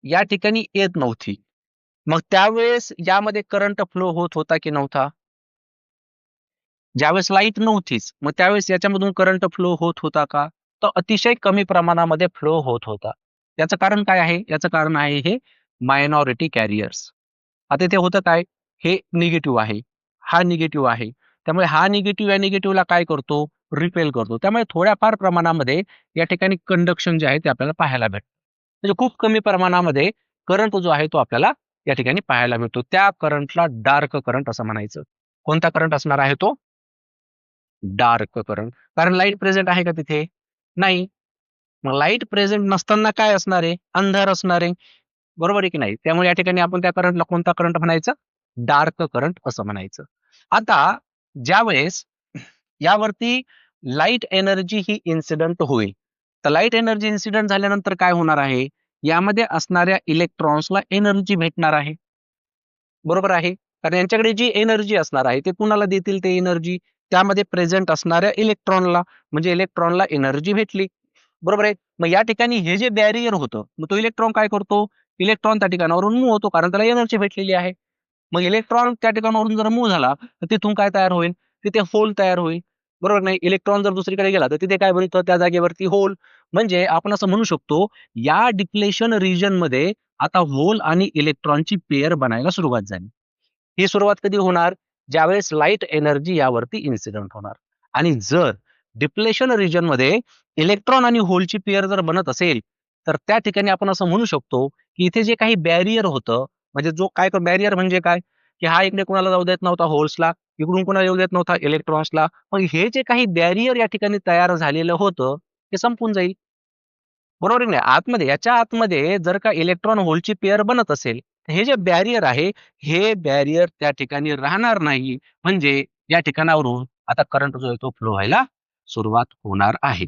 A: या ठिकाणी येत नव्हती, मग त्यावेळेस यामध्ये करंट फ्लो होत होता की नव्हता? ज्यावेळेस लाईट नव्हतीच, मग त्यावेळेस याच्यामधून करंट फ्लो होत होता का? तर अतिशय कमी प्रमाणामध्ये फ्लो होत होता. याचं कारण काय आहे? याचं कारण आहे हे मायनॉरिटी कॅरियर्स. आता इथे होतं काय? हे निगेटिव्ह आहे, हा निगेटिव्ह आहे. त्यामुळे हा निगेटिव्ह या निगेटिव्हला काय करतो? रिपेल करतो. त्यामुळे थोड्याफार प्रमाणामध्ये या ठिकाणी कंडक्शन जे आहे ते आपल्याला पाहायला भेटतं. म्हणजे खूप कमी प्रमाणामध्ये करंट जो आहे तो आपल्याला या ठिकाणी पाहायला मिळतो. त्या करंटला डार्क करंट असं म्हणायचं. कोणता करंट असणार आहे तो? Dark current. कारण लाईट प्रेझेंट आहे का तिथे? नाही. मग लाईट प्रेझेंट नसताना काय असणार आहे? अंधार असणार आहे. बरोबर आहे की नाही? त्यामुळे या ठिकाणी आपण त्या करंटला कोणता करंट म्हणायचं? डार्क करंट असं म्हणायचं. आता ज्यावेळेस यावरती लाईट एनर्जी ही इन्सिडंट होईल, तर लाईट एनर्जी इन्सिडेंट झाल्यानंतर काय होणार आहे, यामध्ये असणाऱ्या इलेक्ट्रॉन्सला एनर्जी भेटणार आहे. बरोबर आहे. कारण यांच्याकडे जी एनर्जी असणार आहे ते कुणाला देतील, ते एनर्जी त्यामध्ये प्रेझेंट असणाऱ्या इलेक्ट्रॉनला, म्हणजे इलेक्ट्रॉनला एनर्जी भेटली. बरोबर आहे. मग या ठिकाणी हे जे बॅरियर होतं, मग तो इलेक्ट्रॉन काय करतो, इलेक्ट्रॉन त्या ठिकाणावरून मूव्ह होतो, कारण त्याला एनर्जी भेटलेली आहे. मग इलेक्ट्रॉन त्या ठिकाणावरून जर मूव्ह झाला तर तिथून काय तयार होईल, तिथे होल तयार होईल. बरोबर नाही. इलेक्ट्रॉन जर दुसरीकडे गेला तर तिथे काय बनतं, त्या जागेवरती होल. म्हणजे आपण असं म्हणू शकतो, या डिप्लेशन रिजन मध्ये आता होल आणि इलेक्ट्रॉनची पेअर बनायला सुरुवात झाली. ही सुरुवात कधी होणार, ज्यावेळेस लाईट एनर्जी यावरती इन्सिडेंट होणार. आणि जर डिप्लेशन रिजन मध्ये इलेक्ट्रॉन आणि होलची पेअर जर बनत असेल, तर त्या ठिकाणी आपण असं म्हणू शकतो की इथे जे काही बॅरियर होतं, म्हणजे जो काय बॅरियर म्हणजे काय, की हा इकडे कोणाला जाऊ देत नव्हता होल्सला, इकडून कोणाला येऊ देत नव्हता इलेक्ट्रॉन्सला. मग हे जे काही बॅरियर या ठिकाणी तयार झालेलं होतं ते संपून जाईल. बरोबर आहे की नाही. आतमध्ये, याच्या आतमध्ये जर का इलेक्ट्रॉन होलची पेअर बनत असेल, तर हे जे बॅरियर आहे, हे बॅरियर त्या ठिकाणी राहणार नाही. म्हणजे या ठिकाणावरून आता करंट जो आहे तो फ्लो व्हायला सुरुवात होणार आहे.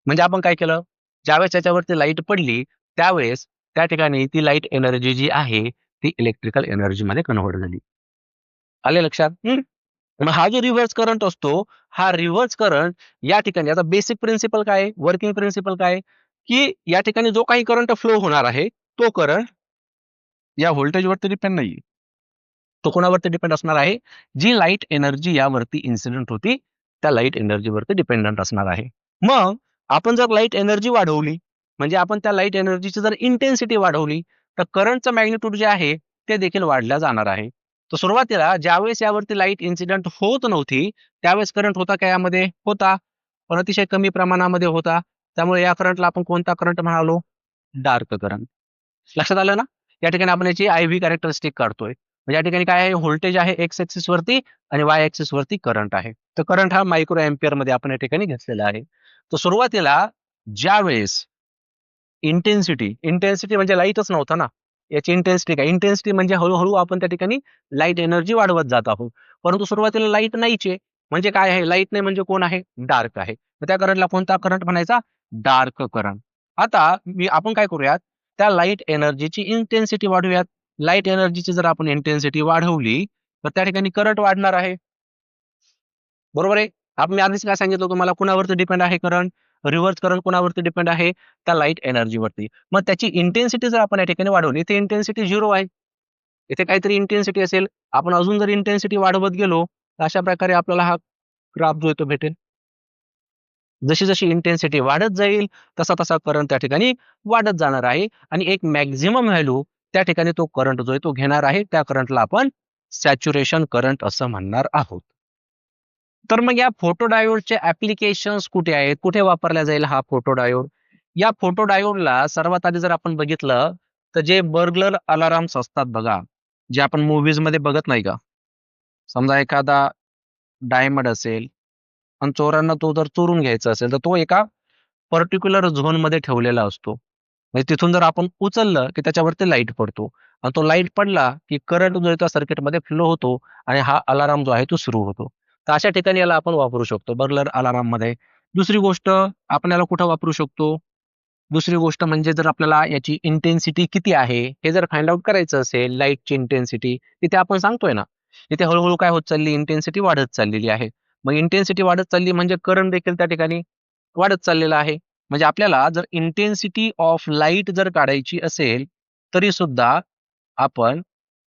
A: म्हणजे आपण काय केलं, ज्यावेळेस त्याच्यावरती लाईट पडली, त्यावेळेस त्या ठिकाणी ती लाईट एनर्जी जी आहे, ती इलेक्ट्रिकल एनर्जीमध्ये कन्व्हर्ट झाली. आले लक्षात? मग हा जो रिव्हर्स करंट असतो, हा रिव्हर्स करंट या ठिकाणी आता बेसिक प्रिन्सिपल काय आहे, वर्किंग प्रिन्सिपल काय आहे, की या ठिकाणी जो काही करंट फ्लो होणार आहे, तो करंट या व्होल्टेजवरती डिपेंड नाहीये. तो कोणावरती डिपेंड असणार आहे, जी लाईट एनर्जी यावरती इन्सिडेंट होती, त्या लाईट एनर्जीवरती डिपेंडंट असणार आहे. मग आपण जर लाईट एनर्जी वाढवली, म्हणजे आपण त्या लाईट एनर्जीची जर इंटेन्सिटी वाढवली, तर करंटचं मॅग्निट्यूड जे आहे, ते देखील वाढल्या जाणार आहे. तर सुरुवातीला ज्यावेळेस यावरती लाईट इन्सिडेंट होत नव्हती, त्यावेळेस करंट होता का यामध्ये? होता. पण अतिशय कमी प्रमाणामध्ये होता. त्यामुळे या करंटला आपण कोणता करंट म्हणालो? Dark current. लक्षात आलं ना? या ठिकाणी आपण याची IV कॅरेक्टरिस्टिक काढतोय. म्हणजे या ठिकाणी काय आहे, व्होल्टेज आहे एक्स ॲक्सिस वरती आणि वाय ॲक्सिस वरती करंट आहे. तर करंट हा मायक्रो एम्पियर मध्ये आपण या ठिकाणी घेतलेला आहे. तर सुरुवातीला ज्यावेळेस इंटेन्सिटी म्हणजे लाईटच नव्हता ना. याची इंटेन्सिटी काय? इंटेन्सिटी म्हणजे हळू आपण त्या ठिकाणी लाईट एनर्जी वाढवत जात आहोत. परंतु सुरुवातीला लाईट नाहीच आहे. म्हणजे काय आहे? लाईट नाही म्हणजे कोण आहे? डार्क आहे. तर त्या करंटला कोणता करंट म्हणायचा? Dark current. आता आपण काय करूयात, त्या लाईट एनर्जीची इंटेन्सिटी वाढवूयात. लाईट एनर्जीची जर आपण इंटेन्सिटी वाढवली, तर त्या ठिकाणी करंट वाढणार आहे. बरोबर आहे. मी आधीच काय सांगितलं तुम्हाला, कुणावरती डिपेंड आहे करंट? रिव्हर्स करंट कुणावरती डिपेंड आहे? त्या लाईट एनर्जीवरती. मग त्याची इंटेन्सिटी जर आपण या ठिकाणी वाढवली, इथे इंटेन्सिटी 0 आहे. इथे काहीतरी इंटेन्सिटी असेल. आपण अजून जर इंटेन्सिटी वाढवत गेलो, तर अशा प्रकारे आपल्याला हा ग्राफ जो आहे तो भेटेल. जशी इंटेन्सिटी वाढत जाईल, तसा करंट त्या ठिकाणी वाढत जाणार आहे आणि एक मॅक्सिमम व्हॅल्यू त्या ठिकाणी तो करंट जो आहे तो घेणार आहे. त्या करंटला आपण सॅच्युरेशन करंट असं म्हणणार आहोत. तर मग या फोटोडायोडचे ॲप्लिकेशन्स कुठे आहेत? कुठे वापरला जाईल हा फोटोडायोड? या फोटोडायोडला सर्वात आधी जर आपण बघितलं, तर जे बर्गलर अलार्म्स असतात बघा, जे आपण मूव्हीजमध्ये बघत नाही का? समजा एखादा डायमंड असेल आणि चोरांना तो जर चोरून घ्यायचा असेल, तर तो एका पर्टिक्युलर झोनमध्ये ठेवलेला असतो. म्हणजे तिथून जर आपण उचललं, की त्याच्यावरती लाईट पडतो आणि तो लाईट पडला, की करंट जो आहे तो सर्किटमध्ये फ्लो होतो आणि हा अलार्म जो आहे तो सुरू होतो. तर अशा ठिकाणी याला आपण वापरू शकतो बर्गलर अलार्ममध्ये. दुसरी गोष्ट आपण याला कुठं वापरू शकतो? दुसरी गोष्ट म्हणजे जर आपल्याला याची इंटेन्सिटी किती आहे, हे जर फाइंड आउट करायचं असेल, लाईटची इंटेन्सिटी, तिथे आपण सांगतोय ना, इथे हळू काय होत चालली, इंटेन्सिटी वाढत चाललेली आहे. मग इंटेन्सिटी वाढत चालली म्हणजे करंट देखील त्या ठिकाणी वाढत चाललेला आहे. म्हणजे आपल्याला जर इंटेन्सिटी ऑफ लाईट जर काढायची असेल, तरी सुद्धा आपण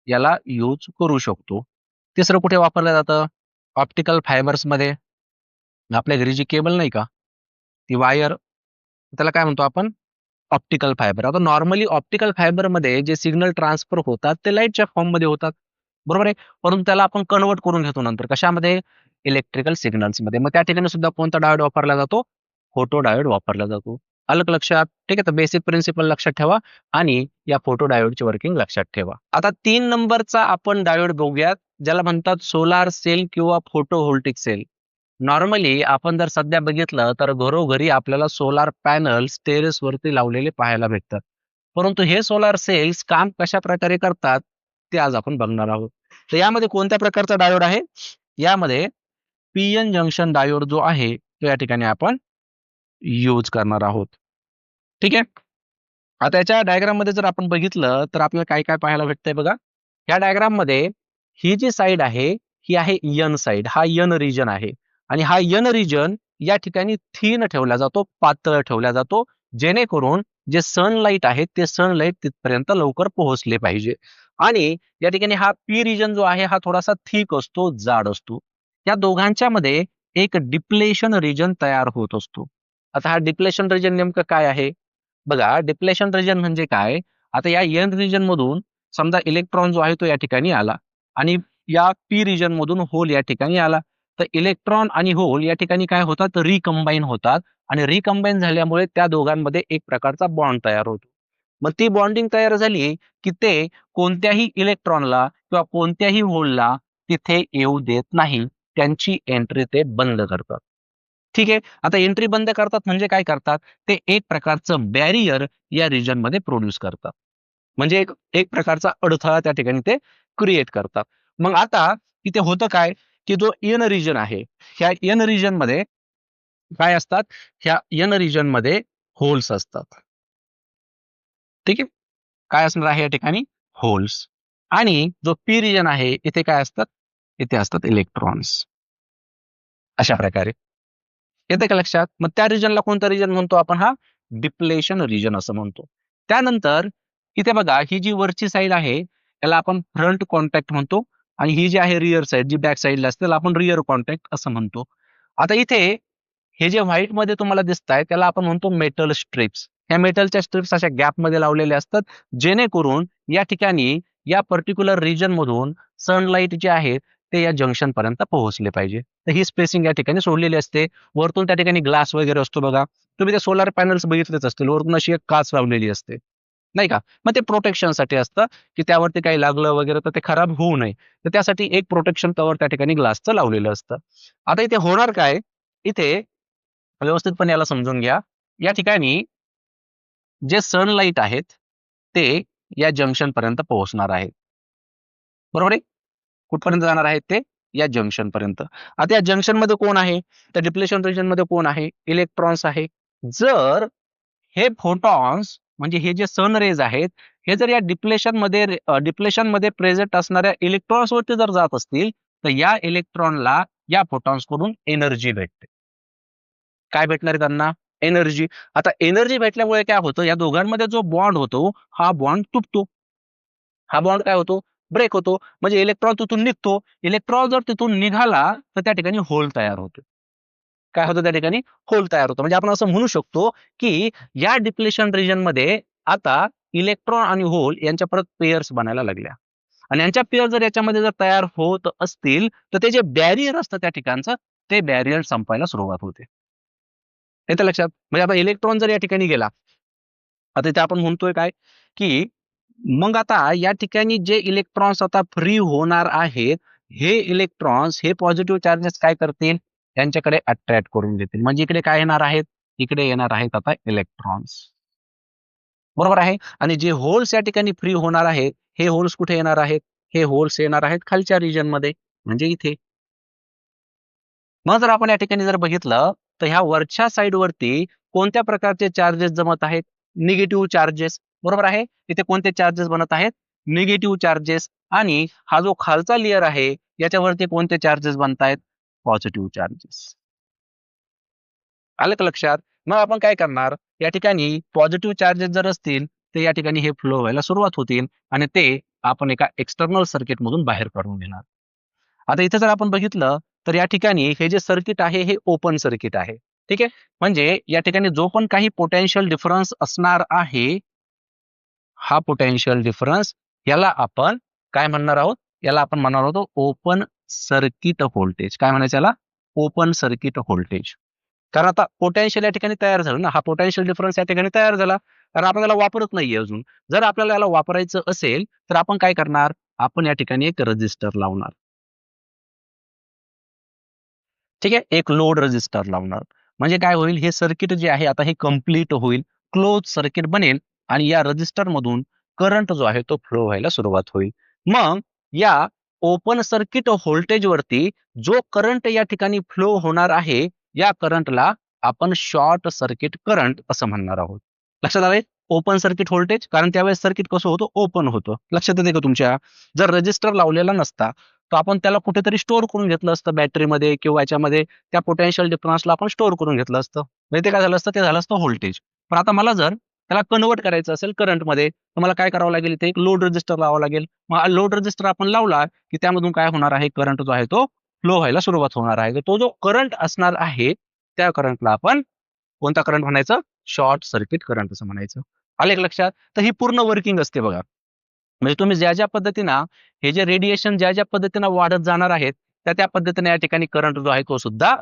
A: याला यूज करू शकतो. तिसरं कुठे वापरलं जातं? ऑप्टिकल फायबर्समध्ये. आपल्या घरी जी केबल नाही का, ती वायर, त्याला काय म्हणतो आपण? Optical fibre. आता नॉर्मली ऑप्टिकल फायबरमध्ये जे सिग्नल ट्रान्सफर होतात, ते लाईटच्या फॉर्ममध्ये होतात. बरोबर आहे. परंतु त्याला आपण कन्व्हर्ट करून घेतो नंतर कशामध्ये? इलेक्ट्रिकल सिग्नल्समध्ये. मग त्या ठिकाणी सुद्धा कोणता डायोड वापरला जातो? फोटो डायोड वापरला जातो. आलं का लक्षात? ठीक आहे. तर बेसिक प्रिन्सिपल लक्षात ठेवा आणि या फोटो डायोडची वर्किंग लक्षात ठेवा. आता 3 नंबरचा आपण डायोड बघूयात, ज्याला म्हणतात सोलार सेल किंवा फोटोव्होल्टिक सेल. नॉर्मली आपण जर सध्या बघितलं तर घरोघरी आपल्याला सोलार पॅनल्स टेरेसवरती लावलेले पाहायला भेटतात. परंतु हे सोलार सेल्स काम कशा प्रकारे करतात, ते आज आपण बघणार आहोत. तर यामध्ये कोणत्या प्रकारचा डायोड आहे? यामध्ये पी जंक्शन डायोड जो आहे, तो या ठिकाणी आपण यूज करणार आहोत. ठीक आहे. आता याच्या डायग्राम मध्ये जर आपण बघितलं तर आपल्याला काय काय पाहायला भेटतंय बघा. या डायग्राम मध्ये ही जी साईड आहे ही आहे यन साईड, हा यन रिजन आहे. आणि हा यन रिजन या ठिकाणी थीन ठेवला जातो, पातळ ठेवला जातो, जेणेकरून जे सनलाइट आहे ते सनलाइट तिथपर्यंत लवकर पोहोचले पाहिजे. आणि या ठिकाणी हा पी रिजन जो आहे हा थोडासा थिक असतो, जाड असतो. या दोघांच्या मध्ये एक डिप्लेशन रिजन तयार होत असतो. आता हा डिप्लेशन रिजन नेमकं काय आहे बघा. डिप्लेशन रिजन म्हणजे काय, आता या एन रिजन मधून समजा इलेक्ट्रॉन जो आहे तो या ठिकाणी आला आणि या पी रिजन मधून होल या ठिकाणी आला, तर इलेक्ट्रॉन आणि होल या ठिकाणी काय होतात, रिकंबाईन होतात. आणि रिकंबाईन झाल्यामुळे त्या दोघांमध्ये एक प्रकारचा बॉन्ड तयार होतो. मग ती बॉन्डिंग तयार झाली की ते कोणत्याही इलेक्ट्रॉनला किंवा कोणत्याही होलला तिथे येऊ देत नाही, त्यांची एंट्री ते बंद करतात. ठीक आहे. आता एंट्री बंद करतात म्हणजे काय करतात, ते एक प्रकारचं बॅरियर या रिजन मध्ये प्रोड्यूस करतात. म्हणजे एक एक प्रकारचा अडथळा त्या ठिकाणी ते क्रिएट करतात. मग आता इथे होतं काय, की जो एन रिजन आहे, ह्या एन रिजन मध्ये काय असतात, ह्या एन रिजन मध्ये होल्स असतात. ठीक आहे. काय असणार आहे या ठिकाणी, होल्स. आणि जो पी रिजन आहे इथे काय असतात, इथे असतात इलेक्ट्रॉन्स. अशा प्रकारे येते का लक्षात. मग त्या रिजनला कोणता रिजन म्हणतो आपण, हा डिप्लेशन रिजन असं म्हणतो. त्यानंतर इथे बघा, ही जी वरची साईड आहे त्याला आपण फ्रंट कॉन्टॅक्ट म्हणतो. आणि ही जी आहे रिअर साईड, जी बॅक साईडला असते त्याला आपण रिअर कॉन्टॅक्ट असं म्हणतो. आता इथे हे जे व्हाईट मध्ये तुम्हाला दिसत आहे त्याला आपण म्हणतो मेटल स्ट्रिप्स. ह्या मेटलच्या स्ट्रिप्स अशा गॅप मध्ये लावलेल्या असतात, जेणेकरून या ठिकाणी या पर्टिक्युलर रिजन मधून सनलाइट जे आहे ते या जंक्शन पर्यंत पोहोचले पाहिजे. तर ही स्पेसिंग या ठिकाणी सोडलेली असते. वरतून त्या ठिकाणी ग्लास वगैरे असतो बघा. तुम्ही ते सोलार पॅनल्स बघितलेच असतील, वरतून अशी एक काच लावलेली असते, नाही का. मग ते प्रोटेक्शनसाठी असतं, की त्यावरती काही लागलं वगैरे तर ते खराब होऊ नये. तर त्यासाठी एक प्रोटेक्शन कव्हर त्या ठिकाणी ग्लासचं लावलेलं असतं. आता इथे होणार काय, इथे व्यवस्थितपणे याला समजून घ्या. या ठिकाणी जे सनलाइट आहेत ते या जंक्शन पर्यंत पोहोचणार आहेत. बरोबर आहे. कुठपर्यंत जाणार आहेत ते, या जंक्शन पर्यंत. आता या जंक्शन मध्ये कोण आहे, त्या डिप्लेशन रिजन मध्ये कोण आहे, इलेक्ट्रॉन्स आहे. जर हे फोटॉन्स म्हणजे हे जे सन रेज आहेत, हे जर या डिप्लेशन मध्ये प्रेझेंट असणाऱ्या इलेक्ट्रॉन्स वरती जर जात असतील, तर या इलेक्ट्रॉनला या फोटॉन्स कडून एनर्जी भेटते. काय भेटणार आहे त्यांना, एनर्जी. आता एनर्जी भेटल्यामुळे काय होतं, या दोघांमध्ये जो बॉन्ड होतो हा बॉन्ड तुटतो. हा बॉन्ड काय होतो, ब्रेक होतो. म्हणजे इलेक्ट्रॉन तिथून निघतो. इलेक्ट्रॉन जर तिथून निघाला तर त्या ठिकाणी होल तयार होतो. काय होतं त्या ठिकाणी, होल तयार होतो. म्हणजे आपण असं म्हणू शकतो की या डिप्लेशन रिजन मध्ये आता इलेक्ट्रॉन आणि होल यांच्या परत पेयर्स बनायला लागल्या. आणि यांच्या पेयर जर याच्यामध्ये जर तयार होत असतील तर ते जे बॅरियर असतं त्या ठिकाणचं, ते बॅरियर संपायला सुरुवात होते. येतं लक्षात. म्हणजे आता इलेक्ट्रॉन जर या ठिकाणी गेला, आता इथे आपण म्हणतोय काय, की मग आता या ठिकाणी जे इलेक्ट्रॉन्स आता फ्री होणार आहेत, हे इलेक्ट्रॉन्स हे पॉझिटिव्ह चार्जेस काय करतील, त्यांच्याकडे अट्रॅक्ट करून देतील. म्हणजे इकडे काय येणार आहेत, इकडे येणार आहेत आता इलेक्ट्रॉन्स. बरोबर आहे. आणि जे होल्स या ठिकाणी फ्री होणार आहेत, हे होल्स कुठे येणार आहेत, हे होल्स येणार आहेत खालच्या रिजन मध्ये, म्हणजे इथे. मग जर आपण या ठिकाणी जर बघितलं तर ह्या वरच्या साइड वरती कोणत्या प्रकारचे चार्जेस जमत आहेत, निगेटिव्ह चार्जेस. बरोबर आहे. इथे कोणते चार्जेस बनत आहेत, निगेटिव्ह चार्जेस. आणि हा जो खालचा लेअर आहे याच्यावरती कोणते चार्जेस बनतायत, पॉझिटिव्ह चार्जेस. आलं का लक्षात. मग आपण काय करणार, या ठिकाणी पॉझिटिव्ह चार्जेस जर असतील तर या ठिकाणी हे फ्लो व्हायला सुरुवात होतील आणि ते आपण एका एक्सटर्नल सर्किट मधून बाहेर काढून घेणार. आता इथे जर आपण बघितलं तर या ठिकाणी हे जे सर्किट आहे हे ओपन सर्किट आहे. ठीक आहे. म्हणजे या ठिकाणी जो पण काही पोटेन्शियल डिफरन्स असणार आहे, हा पोटेन्शियल डिफरन्स याला आपण काय म्हणणार आहोत, याला आपण म्हणणार आहोत ओपन सर्किट व्होल्टेज. काय म्हणायचं याला, ओपन सर्किट व्होल्टेज. कारण आता पोटेन्शियल या ठिकाणी तयार झालं ना, हा पोटेन्शियल डिफरन्स या ठिकाणी तयार झाला. कारण आपण त्याला वापरत नाहीये अजून. जर आपल्याला याला वापरायचं असेल तर आपण काय करणार, आपण या ठिकाणी एक रजिस्टर लावणार. ठीक आहे. एक लोड रेझिस्टर लावणार. म्हणजे काय होईल, हे सर्किट जे आहे आता हे कंप्लीट होईल, क्लोज सर्किट बनेल आणि या रेझिस्टर मधून करंट जो आहे तो फ्लो व्हायला सुरुवात होईल. मग या ओपन सर्किट व्होल्टेज वरती जो करंट या ठिकाणी फ्लो होणार आहे, या करंटला आपण शॉर्ट सर्किट करंट असं म्हणणार आहोत. लक्षात आलंय? ओपन सर्किट व्होल्टेज, कारण त्यावेळेस सर्किट कसं होतं, ओपन होतं. लक्षात येते का तुमच्या? जर रेजिस्टर लावलेला नसता, तर आपण त्याला कुठेतरी स्टोअर करून घेतलं असतं बॅटरीमध्ये किंवा याच्यामध्ये, त्या पोटेन्शियल डिफरन्सला आपण स्टोअर करून घेतलं असतं. म्हणजे ते काय झालं असतं, ते झालं असतं व्होल्टेज. पण आता मला जर त्याला कन्व्हर्ट करायचं असेल करंटमध्ये, तर मला काय करावं लागेल, इथे एक लोड रेजिस्टर लावावा लागेल. मग लोड रेजिस्टर आपण लावला, की त्यामधून काय होणार आहे, करंट जो आहे तो फ्लो व्हायला सुरुवात होणार आहे. तर तो जो करंट असणार आहे, त्या करंटला आपण कोणता करंट म्हणायचं? शॉर्ट सर्किट करंट असं म्हणायचं. आलं का लक्षात? तर ही पूर्ण वर्किंग असते बघा. म्हणजे तुम्ही ज्या पद्धतीनं हे जे रेडिएशन ज्या पद्धतीनं वाढत जाणार आहेत, त्या पद्धतीने या ठिकाणी करंट जो आहे तो सुद्धा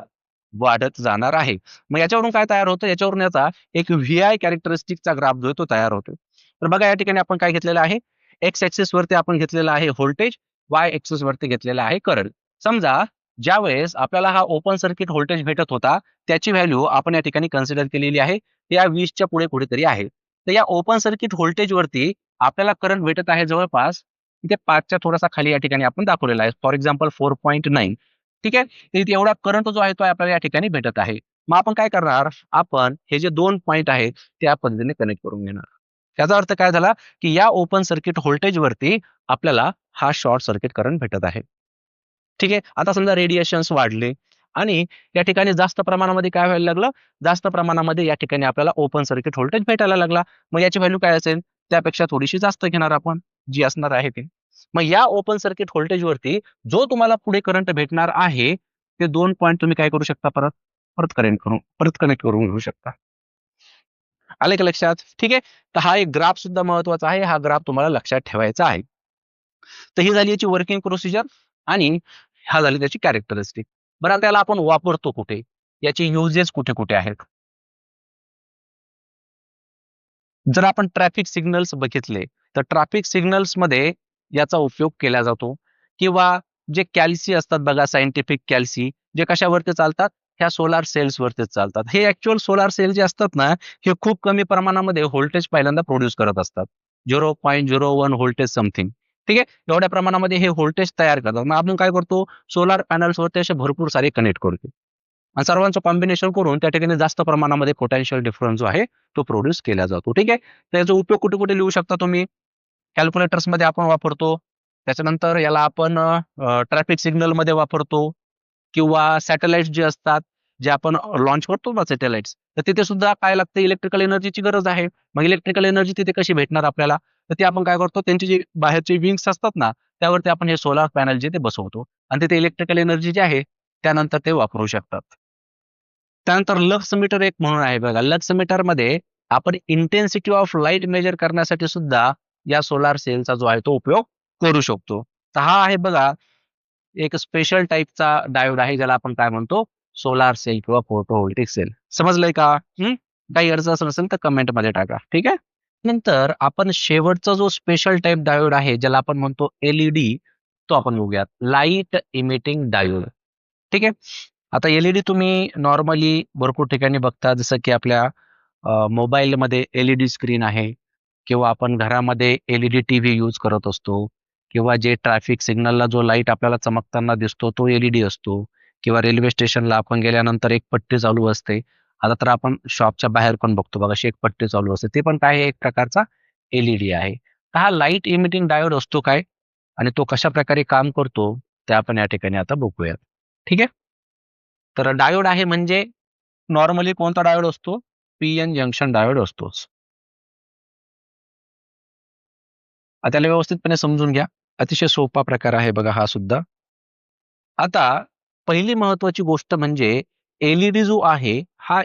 A: वाढत जाणार आहे. मग याच्यावरून काय तयार होतं? याच्यावरून याचा एक व्ही-आय कॅरेक्टरिस्टिकचा ग्राफ जो आहे तो तयार होतो. तर बघा या ठिकाणी आपण काय घेतलेलं आहे? एक्स ॲक्सिस वरती आपण घेतलेलं आहे व्होल्टेज, वाय ॲक्सिस वरती घेतलेला आहे करंट. समजा ज्यावेळेस आपल्याला हा ओपन सर्किट व्होल्टेज भेटत होता, त्याची व्हॅल्यू आपण या ठिकाणी कन्सिडर केलेली आहे. या 20च्या पुढे कुठेतरी आहे. तर या ओपन सर्किट व्होल्टेजवरती आपल्याला करंट भेटत आहे जवळपास इथे 5च्या थोडासा खाली या ठिकाणी आपण दाखवलेला आहे. For example 4.9. ठीक आहे. तर इथे एवढा करंट जो आहे तो आपल्याला या ठिकाणी भेटत आहे. मग आपण काय करणार? आपण हे जे 2 पॉइंट आहेत त्या पद्धतीने कनेक्ट करून घेणार. त्याचा अर्थ काय झाला, की या ओपन सर्किट व्होल्टेजवरती आपल्याला हा शॉर्ट सर्किट करंट भेटत आहे. ठीक आहे. आता समजा रेडिएशन्स वाढले आणि या ठिकाणी जास्त प्रमाणामध्ये काय व्हायला लागलं, जास्त प्रमाणामध्ये या ठिकाणी आपल्याला ओपन सर्किट व्होल्टेज भेटायला लागला. मग याची व्हॅल्यू काय असेल? त्यापेक्षा थोडीशी जास्त घेणार आपण, जी असणार आहे ती. मग या ओपन सर्किट व्होल्टेजवरती जो तुम्हाला पुढे करंट भेटणार आहे, ते 2 पॉइंट तुम्ही काय करू शकता परत? परत कनेक्ट करून घेऊ शकता. आले का लक्षात? ठीक आहे. तर हा एक ग्राफ सुद्धा महत्वाचा आहे. हा ग्राफ तुम्हाला लक्षात ठेवायचा आहे. तर ही झाली याची वर्किंग प्रोसिजर आणि हा झाली त्याची कॅरेक्टरिस्टिक. बरं आता त्याला आपण वापरतो कुठे? याचे युजेस कुठे-कुठे आहेत? जर आपण ट्रॅफिक सिग्नल्स बघितले, तर ट्रॅफिक सिग्नल्समध्ये याचा उपयोग केला जातो किंवा जे कॅल्सी असतात बघा, सायंटिफिक कॅल्सी, जे कशावरती चालतात? ह्या सोलार सेल्सवरतीच चालतात. हे ॲक्चुअल सोलार सेल जे असतात ना, हे खूप कमी प्रमाणामध्ये व्होल्टेज पहिल्यांदा प्रोड्यूस करत असतात. 0.01 व्होल्टेज समथिंग. ठीक आहे. एवढ्या प्रमाणामध्ये हे व्होल्टेज तयार करतात. मग आपण काय करतो? सोलार पॅनल्सवरती असे भरपूर सारे कनेक्ट करतो. आणि सर्वांचं कॉम्बिनेशन करून त्या ठिकाणी जास्त प्रमाणामध्ये पोटेन्शियल डिफरन्स जो आहे तो प्रोड्यूस केला जातो. ठीक आहे. त्याचा उपयोग कुठे-कुठे लिहू शकता तुम्ही? कॅल्क्युलेटर्समध्ये आपण वापरतो. त्याच्यानंतर याला आपण ट्रॅफिक सिग्नलमध्ये वापरतो किंवा सॅटेलाइट्स जे असतात, जे आपण लॉन्च करतो ना सॅटेलाइट्स, तर तिथे सुद्धा काय लागतं? इलेक्ट्रिकल एनर्जीची गरज आहे. मग इलेक्ट्रिकल एनर्जी तिथे कशी भेटणार आपल्याला? तर ते आपण काय करतो? त्यांची जी बाहेरची विंग्स असतात ना, त्यावरती आपण हे सोलार पॅनल जे ते बसवतो आणि तिथे इलेक्ट्रिकल एनर्जी जी आहे, त्यानंतर ते वापरू शकतात. त्यानंतर लक्स मीटर एक म्हणून आहे बघा. लक्स मीटरमध्ये आपण इंटेन्सिटी ऑफ लाईट मेजर करण्यासाठी सुद्धा या सोलार सेलचा जो आहे तो उपयोग करू शकतो. तर हा आहे बघा एक स्पेशल टाइपचा डायोड आहे, ज्याला आपण काय म्हणतो? सोलार सेल किंवा फोटोव्होल्टिक सेल. समजलंय का? हं. काही अडचण असेल तर कमेंटमध्ये टाका. ठीक आहे. नंतर आपण शेवटचा जो स्पेशल टाइप डायोड आहे, ज्याला आपण म्हणतो एल तो आपण बघूयात. Light emitting diode. ठीक आहे. आता एल तुम्ही नॉर्मली भरपूर ठिकाणी बघता, जसं की आपल्या मोबाईलमध्ये एल स्क्रीन आहे किंवा आपण घरामध्ये टीव्ही यूज करत असतो किंवा जे ट्रॅफिक सिग्नलला जो लाईट आपल्याला चमकताना दिसतो तो असतो किंवा रेल्वे स्टेशनला आपण गेल्यानंतर एक पट्टी चालू असते. आता तर आपण शॉपच्या बाहेर पण बघतो बघा, अशी एक पट्टी चालू असते. ते पण काय आहे? एक प्रकारचा आहे. तर हा लाईट इमिटिंग डायोड असतो काय? आणि तो कशाप्रकारे काम करतो, ते आपण या ठिकाणी आता बघूयात. ठीक आहे. तर डायोड आहे म्हणजे नॉर्मली कोणता डायोड असतो? पी-एन जंक्शन डायोड असतोच. त्याला व्यवस्थितपणे समजून घ्या. अतिशय सोपा प्रकार आहे बघा हा सुद्धा. आता पहिली महत्वाची गोष्ट म्हणजे जो आहे, हा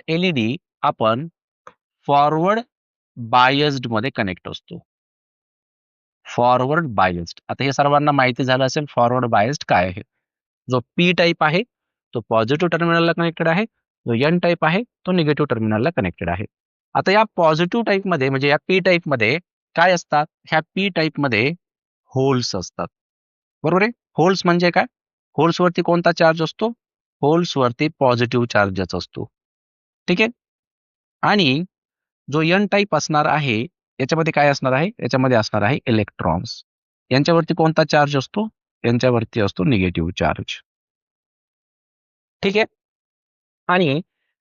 A: आपण फॉरवर्ड बायस्ड मध्ये कनेक्ट असतो. Forward biased. आता हे सर्वांना माहिती झालं असेल फॉरवर्ड बायस्ड काय आहे. जो पी टाइप आहे, तो पॉझिटिव्ह टर्मिनलला कनेक्टेड आहे. जो एन टाइप आहे, तो निगेटिव्ह टर्मिनलला कनेक्टेड आहे. आता या पॉझिटिव्ह टाइपमध्ये म्हणजे या पी टाइपमध्ये काय असतात? ह्या पी टाइपमध्ये होल्स असतात. बरोबर आहे? होल्स म्हणजे काय? होल्सवरती कोणता चार्ज असतो? होल्सवरती पॉझिटिव्ह चार्जच असतो. ठीक आहे? आणि जो एन टाइप असणार आहे, याच्यामध्ये काय असणार आहे? याच्यामध्ये असणार आहे इलेक्ट्रॉन्स. यांच्यावरती कोणता चार्ज असतो? यांच्यावरती असतो निगेटिव्ह चार्ज. ठीक आहे? आणि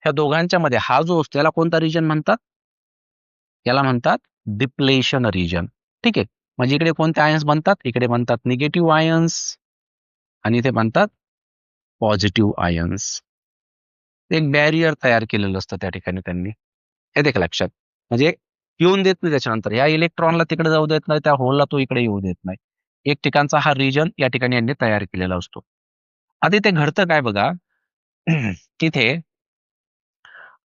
A: ह्या दोघांच्या मध्ये हा जो असतो, त्याला कोणता रिजन म्हणतात? याला म्हणतात डिप्लेशन रिजन. ठीक आहे. म्हणजे इकडे कोणते आयन्स बनतात? इकडे बनतात निगेटिव्ह आयन्स आणि इथे बनतात पॉझिटिव्ह आयन्स. एक बॅरियर तयार केलेलं असतं त्या ठिकाणी त्यांनी. हे देखील लक्षात. म्हणजे येऊन देत नाही त्याच्यानंतर. या इलेक्ट्रॉनला तिकडे जाऊ देत नाही, त्या होलला तो इकडे येऊ देत नाही. एक ठिकाणचा हा रिजन या ठिकाणी यांनी तयार केलेला असतो. आता इथे घडतं काय बघा, तिथे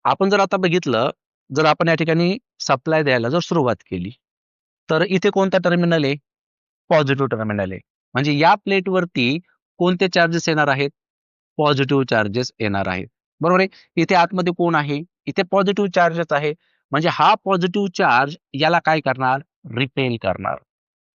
A: आपण जर आता बघितलं, जर आपण या ठिकाणी सप्लाय द्यायला जर सुरुवात केली, तर इथे कोणता टर्मिनल आहे? पॉझिटिव्ह टर्मिनल आहे. म्हणजे या प्लेटवरती कोणते चार्जेस येणार आहेत? पॉझिटिव्ह चार्जेस येणार आहेत. बरोबर आहे. इथे आतमध्ये कोण आहे? इथे पॉझिटिव्ह चार्जच आहे. म्हणजे हा पॉझिटिव्ह चार्ज याला काय करणार? रिपेल करणार.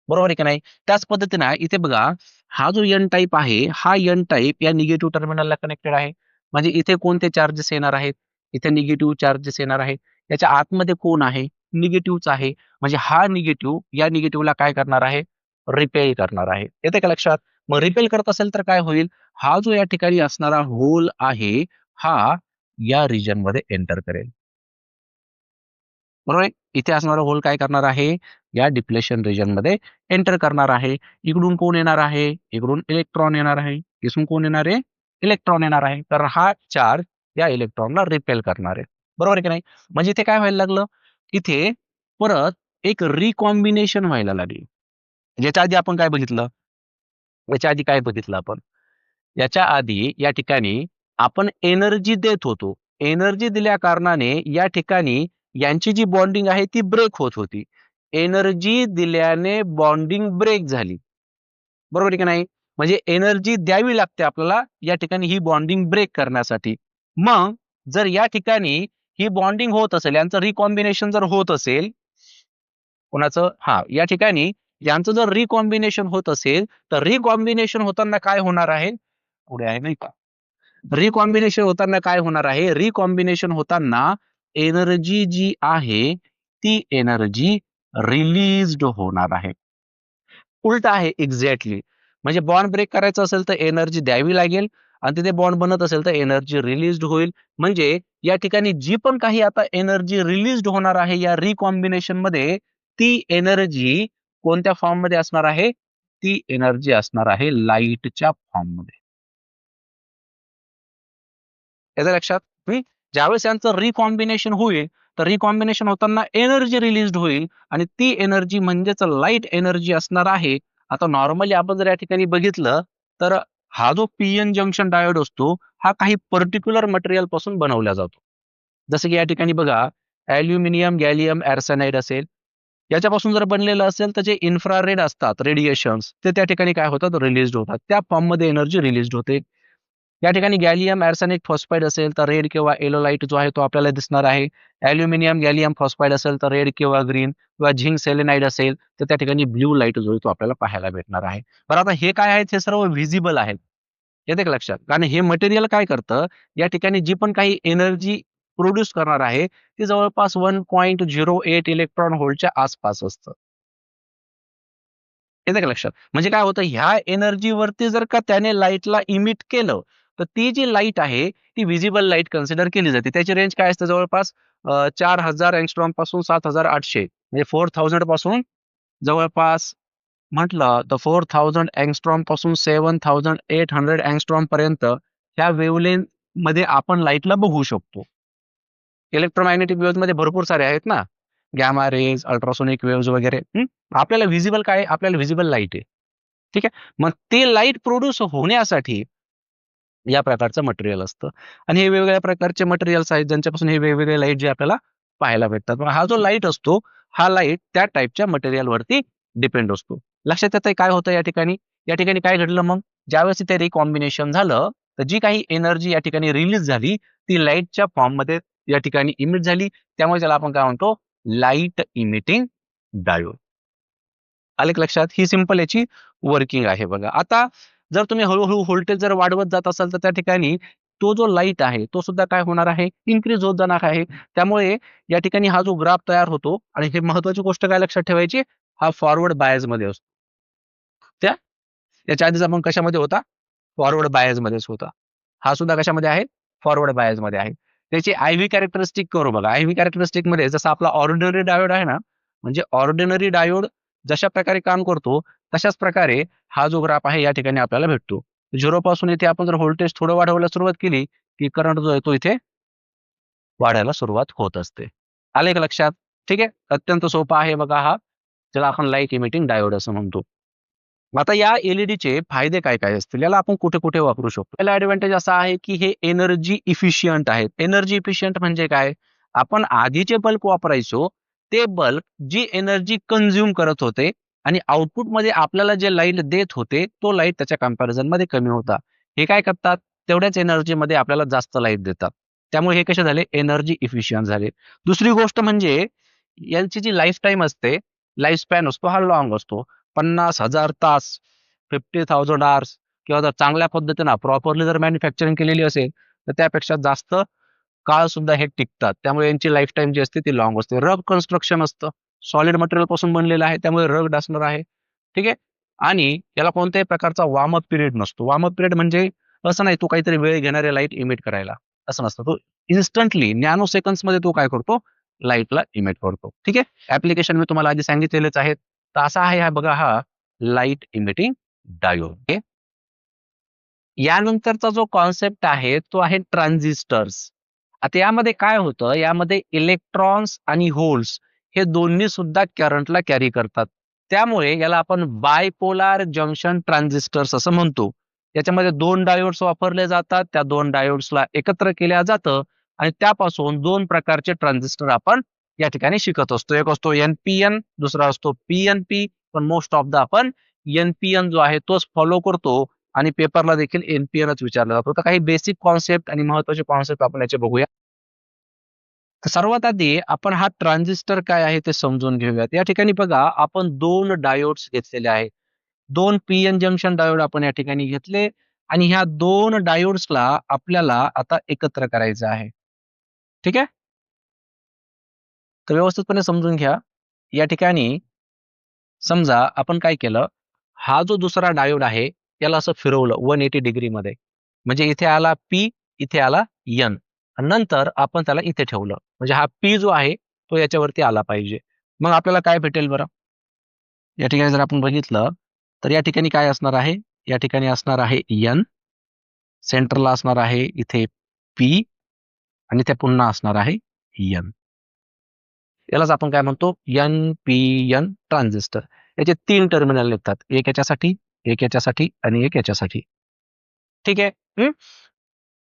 A: बरोबर आहे की नाही? त्याच पद्धतीने इथे बघा, हा जो एन टाइप आहे, हा एन टाइप या निगेटिव्ह टर्मिनलला कनेक्टेड आहे. म्हणजे इथे कोणते चार्जेस येणार आहेत? इथे निगेटिव्ह चार्जेस येणार आहेत. याच्या आतमध्ये कोण आहे? निगेटिव्हच आहे. म्हणजे हा निगेटिव्ह या निगेटिव्हला काय करणार आहे? रिपेल करणार आहे. येते का लक्षात? मग रिपेल करत असेल तर काय होईल? हा जो या ठिकाणी असणारा होल आहे, हा या रिजनमध्ये एंटर करेल. बरोबर आहे. इथे असणारा होल काय करणार आहे? या डिप्लेशन रिजनमध्ये एंटर करणार आहे. इकडून कोण येणार आहे? इकडून इलेक्ट्रॉन येणार आहे. इथून कोण येणार आहे? इलेक्ट्रॉन येणार आहे. तर हा चार्ज या इलेक्ट्रॉनला रिपेल करणार आहे. बरोबर आहे की नाही? म्हणजे इथे काय व्हायला लागलं? इथे परत एक रिकॉम्बिनेशन व्हायला लागली. याच्या आधी आपण काय बघितलं? याच्या आधी काय बघितलं आपण? याच्या आधी या ठिकाणी आपण एनर्जी देत होतो. एनर्जी दिल्या कारणाने या ठिकाणी यांची जी बॉन्डिंग आहे ती ब्रेक होत होती. एनर्जी दिल्याने बॉन्डिंग ब्रेक झाली. बरोबर आहे की नाही? म्हणजे एनर्जी द्यावी लागते आपल्याला या ठिकाणी ही बॉन्डिंग ब्रेक करण्यासाठी. मग जर या ठिकाणी ही बॉन्डिंग होत असेल, यांचं रिकॉम्बिनेशन जर होत असेल, कोणाचं? हां, या ठिकाणी यांचं जर रिकॉम्बिनेशन होत असेल, तर रिकॉम्बिनेशन होताना काय होणार आहे? पुढे आहे नाही का? रिकॉम्बिनेशन होताना काय होणार आहे? रिकॉम्बिनेशन होताना एनर्जी जी आहे, ती एनर्जी रिलीज्ड होणार आहे. उलट आहे एक्झॅक्टली. म्हणजे बॉन्ड ब्रेक करायचं असेल तर एनर्जी द्यावी लागेल आणि तिथे बॉन्ड बनत असेल तर एनर्जी रिलीज्ड होईल. म्हणजे या ठिकाणी जी पण काही आता एनर्जी रिलीज्ड होणार आहे या रिकॉम्बिनेशनमध्ये, ती एनर्जी कोणत्या फॉर्ममध्ये असणार आहे? ती एनर्जी असणार आहे लाईटच्या फॉर्ममध्ये. याचं लक्षात? ज्यावेळेस यांचं रिकॉम्बिनेशन होईल, तर रिकॉम्बिनेशन होताना एनर्जी रिलीज्ड होईल आणि ती एनर्जी म्हणजेच लाईट एनर्जी असणार आहे. आता नॉर्मली आपण जर या ठिकाणी बघितलं, तर हा जो पी-एन जंक्शन डायोड असतो, हा काही पर्टिक्युलर मटेरियल पासून बनवला जातो. जसं की या ठिकाणी बघा, ॲल्युमिनियम, गॅलियम आर्सेनाइड असेल, याच्यापासून जर बनलेलं असेल, तर जे इन्फ्रारेड असतात, रेडिएशन्स, ते त्या ठिकाणी काय होतात? रिलीज्ड होतात. त्या फॉर्ममध्ये एनर्जी रिलीज्ड होते. या ठिकाणी गॅलियम आर्सेनिक फॉस्फाईड असेल तर रेड किंवा येलो लाईट जो आहे तो आपल्याला दिसणार आहे. ॲल्युमिनियम गॅलियम फॉस्फाईड असेल तर रेड किंवा ग्रीन किंवा झिंक सेलेनाईड असेल तर त्या ठिकाणी ब्लू लाईट जो आहे तो आपल्याला पाहायला भेटणार आहे. बरं आता हे काय आहेत? हे सर्व व्हिजिबल आहेत. येते का लक्षात? कारण हे मटेरियल काय करतं, या ठिकाणी जी पण काही एनर्जी प्रोड्यूस करणार आहे, ती जवळपास 1.08 इलेक्ट्रॉन व्होल्टच्या आसपास असतं. येतं का लक्षात? म्हणजे काय होतं ह्या एनर्जीवरती जर का त्याने लाईटला इमिट केलं, तर ती जी लाईट आहे, ती व्हिजिबल लाईट कन्सिडर केली जाते. त्याची रेंज काय असते जवळपास 4000 अँगस्ट्रॉम पासून 7800 म्हणजे 4000 पासून जवळपास म्हटलं तर 4000 अँगस्ट्रॉम पासून 7800 अँगस्ट्रॉम पर्यंत ह्या वेव्हलेंथ मध्ये आपण लाईटला बघू शकतो. इलेक्ट्रोमॅग्नेटिक वेव्हमध्ये भरपूर सारे आहेत ना. गॅमा रेज, अल्ट्रासोनिक वेव्हज वगैरे. आपल्याला व्हिजिबल काय आहे? आपल्याला व्हिजिबल लाईट आहे. ठीक आहे. मग ते लाईट प्रोड्यूस होण्यासाठी या प्रकारचं मटेरियल असतं आणि हे वेगवेगळ्या प्रकारचे मटेरियल्स आहेत ज्यांच्यापासून हे वेगवेगळे लाईट जे आपल्याला पाहायला भेटतात. मग हा जो लाईट असतो, हा लाईट त्या टाइपच्या मटेरियलवरती डिपेंड असतो. लक्षात येतंय काय होतं या ठिकाणी? या ठिकाणी काय घडलं मग? ज्यावेळेस इथे रिकॉम्बिनेशन झालं, तर जी काही एनर्जी या ठिकाणी रिलीज झाली, ती लाईटच्या फॉर्ममध्ये या ठिकाणी इमिट झाली. त्यामुळे त्याला आपण काय म्हणतो? Light emitting diode. आलं का लक्षात? ही सिंपल याची वर्किंग आहे बघा. आता जर तुम्ही हळू-हळू व्होल्टेज जर वाढवत जात असाल, तर त्या ठिकाणी तो जो लाईट आहे, तो सुद्धा काय होणार आहे? इन्क्रीज होत जाणार आहे. त्यामुळे या ठिकाणी हा जो ग्राफ तयार होतो आणि हे महत्त्वाची गोष्ट काय लक्षात ठेवायची? हा फॉरवर्ड बायसमध्ये असतो. त्या याच्या आधीच आपण कशामध्ये होता? फॉरवर्ड बायसमध्येच होता. हा सुद्धा कशामध्ये आहे? फॉरवर्ड बायसमध्ये आहे. त्याची IV कॅरेक्टरिस्टिक करू बघा. IV कॅरेक्टरिस्टिक मध्ये जसं आपला ऑर्डिनरी डायोड आहे ना, म्हणजे ऑर्डिनरी डायोड जशा प्रकारे काम करतो तशाच प्रकारे हा जो ग्राफ आहे या ठिकाणी आपल्याला भेटतो. 0 पासून इथे आपण जर व्होल्टेज थोडं वाढवायला सुरुवात केली, की करंट जो आहे तो इथे वाढायला सुरुवात होत असते. आले का लक्षात? ठीक आहे. अत्यंत सोपा आहे बघा हा, ज्याला आपण लाईट इमिटिंग डायोड असं म्हणतो. आता या एलईडीचे फायदे काय काय असतील, याला आपण कुठे कुठे वापरू शकतो? पहिला ऍडव्हान्टेज असा आहे की हे एनर्जी इफिशियंट आहेत. एनर्जी इफिशियंट म्हणजे काय? आपण आधीचे बल्ब वापरायचो, ते बल्ब जी एनर्जी कंझ्युम करत होते आणि आउटपुटमध्ये आपल्याला जे लाईट देत होते, तो लाईट त्याच्या कंपॅरिझन मध्ये कमी होता. हे काय करतात? तेवढ्याच एनर्जीमध्ये आपल्याला जास्त लाईट देतात. त्यामुळे हे कसे झाले? एनर्जी इफिशियंट झाले. दुसरी गोष्ट म्हणजे यांची जी लाईफ टाईम असते, लाईफ स्पॅन असतो हा लॉंग असतो. 50,000 तास, 50,000 आवर्स किंवा जर चांगल्या पद्धतीनं प्रॉपरली जर मॅन्युफॅक्चरिंग केलेली असेल, तर त्यापेक्षा जास्त काळ सुद्धा हे टिकतात. त्यामुळे यांची लाईफ टाईम जी असते ती लॉंग असते. रग कन्स्ट्रक्शन असतं. सॉलिड मटेरियल पासून बनलेलं आहे, त्यामुळे रग्ड असणार आहे. ठीक आहे. आणि याला कोणत्याही प्रकारचा वॉर्म अप पिरियड नसतो. वॉर्म अप पिरियड म्हणजे असं नाही, तो काहीतरी वेळ घेणारे लाईट इमिट करायला, असं नसतं. तो इन्स्टंटली नॅनो सेकंड्स मध्ये तो काय करतो? लाईटला इमिट करतो. ठीक आहे. ऍप्लिकेशन मी तुम्हाला आधी सांगितलेलेच आहेत. तर असा आहे हा बघा, हा लाईट इमिटिंग डायोड. ओके. यानंतरचा जो कॉन्सेप्ट आहे तो आहे ट्रान्झिस्टर्स. आता यामध्ये काय होतं? यामध्ये इलेक्ट्रॉन्स आणि होल्स हे दोन्ही सुद्धा करंटला कॅरी करतात. त्यामुळे याला आपण बायपोलार जंक्शन ट्रान्झिस्टर्स असं म्हणतो. याच्यामध्ये दोन डायोड्स वापरले जातात. त्या दोन डायोड्सला एकत्र केल्या जातं आणि त्यापासून दोन प्रकारचे ट्रान्झिस्टर आपण या ठिकाणी शिकत असतो. एक असतो NPN, दुसरा असतो PNP. पण मोस्ट ऑफ द आपण NPN जो आहे तोच फॉलो करतो आणि पेपरला देखील NPNच विचारला जातो. तर काही बेसिक कॉन्सेप्ट आणि महत्त्वाचे कॉन्सेप्ट आपण याचे बघूया. तर सर्वात आधी आपण हा ट्रान्झिस्टर काय आहे ते समजून घेऊयात. या ठिकाणी बघा, आपण दोन डायोड्स घेतलेले आहेत. दोन PN जंक्शन डायोड आपण या ठिकाणी घेतले आणि ह्या दोन डायोड्सला आपल्याला आता एकत्र करायचं आहे. ठीक आहे. तर व्यवस्थितपणे समजून घ्या. या ठिकाणी समजा आपण काय केलं, हा जो दुसरा डायोड आहे त्याला असं फिरवलं 180 डिग्री मध्ये. म्हणजे इथे आला P, इथे आला N. नंतर आपण त्याला इथे ठेवलं. म्हणजे हा P जो आहे तो याच्यावरती आला पाहिजे. मग आपल्याला काय भेटेल बरं? या ठिकाणी जर आपण बघितलं, तर या ठिकाणी काय असणार आहे? या ठिकाणी असणार आहे N, सेंटरला असणार आहे इथे P आणि ते पुन्हा असणार आहे N. यालाच आपण काय म्हणतो? NPN transistor. याचे 3 टर्मिनल निघतात. एक याच्यासाठी, एक याच्यासाठी आणि एक याच्यासाठी. ठीक आहे.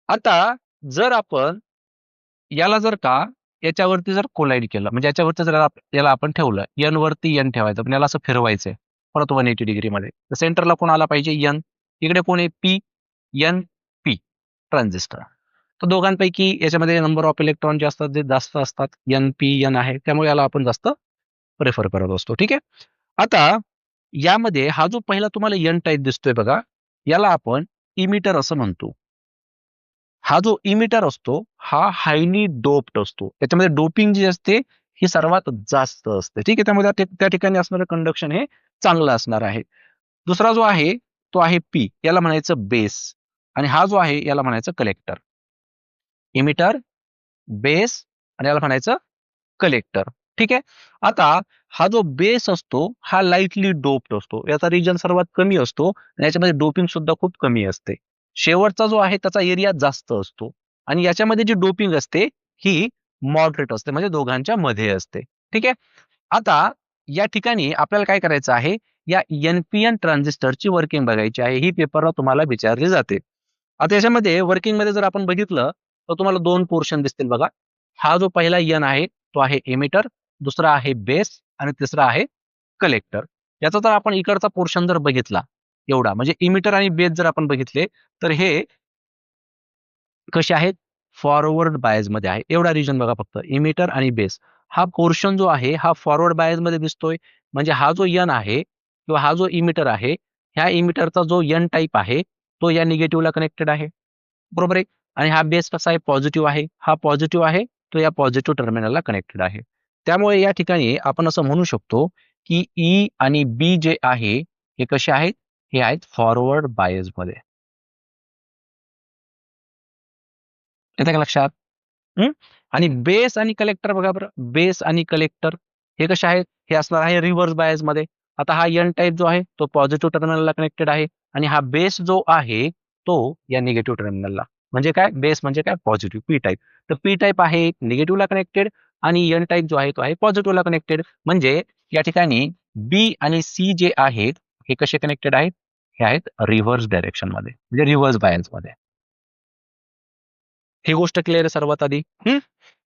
A: आता जर आपण याला जर का याच्यावरती जर कोलाईड केलं, म्हणजे याच्यावरती जर याला आपण ठेवलं, N वरती N ठेवायचं, पण याला असं फिरवायचंय परत 180 डिग्री मध्ये. तर सेंटरला कोण आला पाहिजे? N. इकडे कोण आहे? P. NP transistor. तर दोघांपैकी याच्यामध्ये नंबर ऑफ इलेक्ट्रॉन जे असतात ते जास्त असतात. NPN आहे, त्यामुळे याला आपण जास्त प्रेफर करत असतो. ठीक आहे. आता यामध्ये हा जो पहिला तुम्हाला N टाईप दिसतोय बघा, याला आपण इमिटर असं म्हणतो. हा जो इमिटर असतो हा हायली डोप्ड असतो. त्याच्यामध्ये डोपिंग जी असते ही सर्वात जास्त असते. ठीक आहे. त्यामुळे त्या ठिकाणी असणारं कंडक्शन हे चांगलं असणार आहे. दुसरा जो आहे तो आहे P. याला म्हणायचं बेस आणि हा जो आहे याला म्हणायचं कलेक्टर. इमिटर, बेस आणि याला म्हणायचं कलेक्टर. ठीक आहे. आता हा जो बेस असतो हा लाईटली डोप्ड असतो. याचा रिजन सर्वात कमी असतो आणि याच्यामध्ये डोपिंग सुद्धा खूप कमी असते. शेवटचा जो आहे त्याचा एरिया जास्त असतो आणि याच्यामध्ये जी डोपिंग असते ही मॉडरेट असते, म्हणजे दोघांच्या मध्ये असते. ठीक आहे. आता या ठिकाणी आपल्याला काय करायचं आहे? या NPN ट्रान्झिस्टरची वर्किंग बघायची आहे. ही पेपरला तुम्हाला विचारली जाते. आता याच्यामध्ये वर्किंग मध्ये जर आपण बघितलं तर तुम्हाला दोन पोर्शन दिसतील बघा. हा जो पहिला N आहे तो आहे एमिटर, दुसरा आहे बेस आणि तिसरा आहे कलेक्टर. याचा जर आपण इकडचा पोर्शन जर बघितला एवढा, म्हणजे इमिटर आणि बेस जर आपण बघितले तर हे कसे आहेत? फॉरवर्ड बायस मध्ये आहे. एवढा रिजन बघा फक्त, इमिटर आणि बेस. हा पोर्शन जो आहे हा फॉरवर्ड बायस मध्ये दिसतोय. म्हणजे हा जो N आहे किंवा हा जो इमिटर आहे, ह्या इमिटरचा जो N टाईप आहे तो या निगेटिव्हला कनेक्टेड आहे. बरोबर आहे. आणि हा बेस कसा आहे? पॉझिटिव्ह आहे. हा पॉझिटिव्ह आहे, तो या पॉझिटिव्ह टर्मिनलला कनेक्टेड आहे. त्यामुळे या ठिकाणी आपण असं म्हणू शकतो की E आणि B जे आहे हे कसे आहेत? हे आहेत फॉरवर्ड बायस मध्ये. येतं का लक्षात? हं? आणि बेस आणि कलेक्टर बघा बरं, बेस आणि कलेक्टर हे कसे आहेत? हे असणार आहे रिव्हर्स बायस मध्ये. आता हा एन टाइप जो आहे तो पॉझिटिव्ह टर्मिनलला कनेक्टेड आहे आणि हा बेस जो आहे तो या निगेटिव्ह टर्मिनलला. म्हणजे काय? बेस म्हणजे काय? Positive P type. तर पी टाइप आहे निगेटिव्हला कनेक्टेड आणि एन टाइप जो आहे तो आहे पॉझिटिव्हला कनेक्टेड. म्हणजे या ठिकाणी बी आणि सी जे आहेत हे कसे कनेक्टेड आहेत? हे आहेत रिव्हर्स डायरेक्शन मध्ये म्हणजे रिव्हर्स बायन्स मध्ये. ही गोष्ट क्लिअर आहे सर्वात आधी.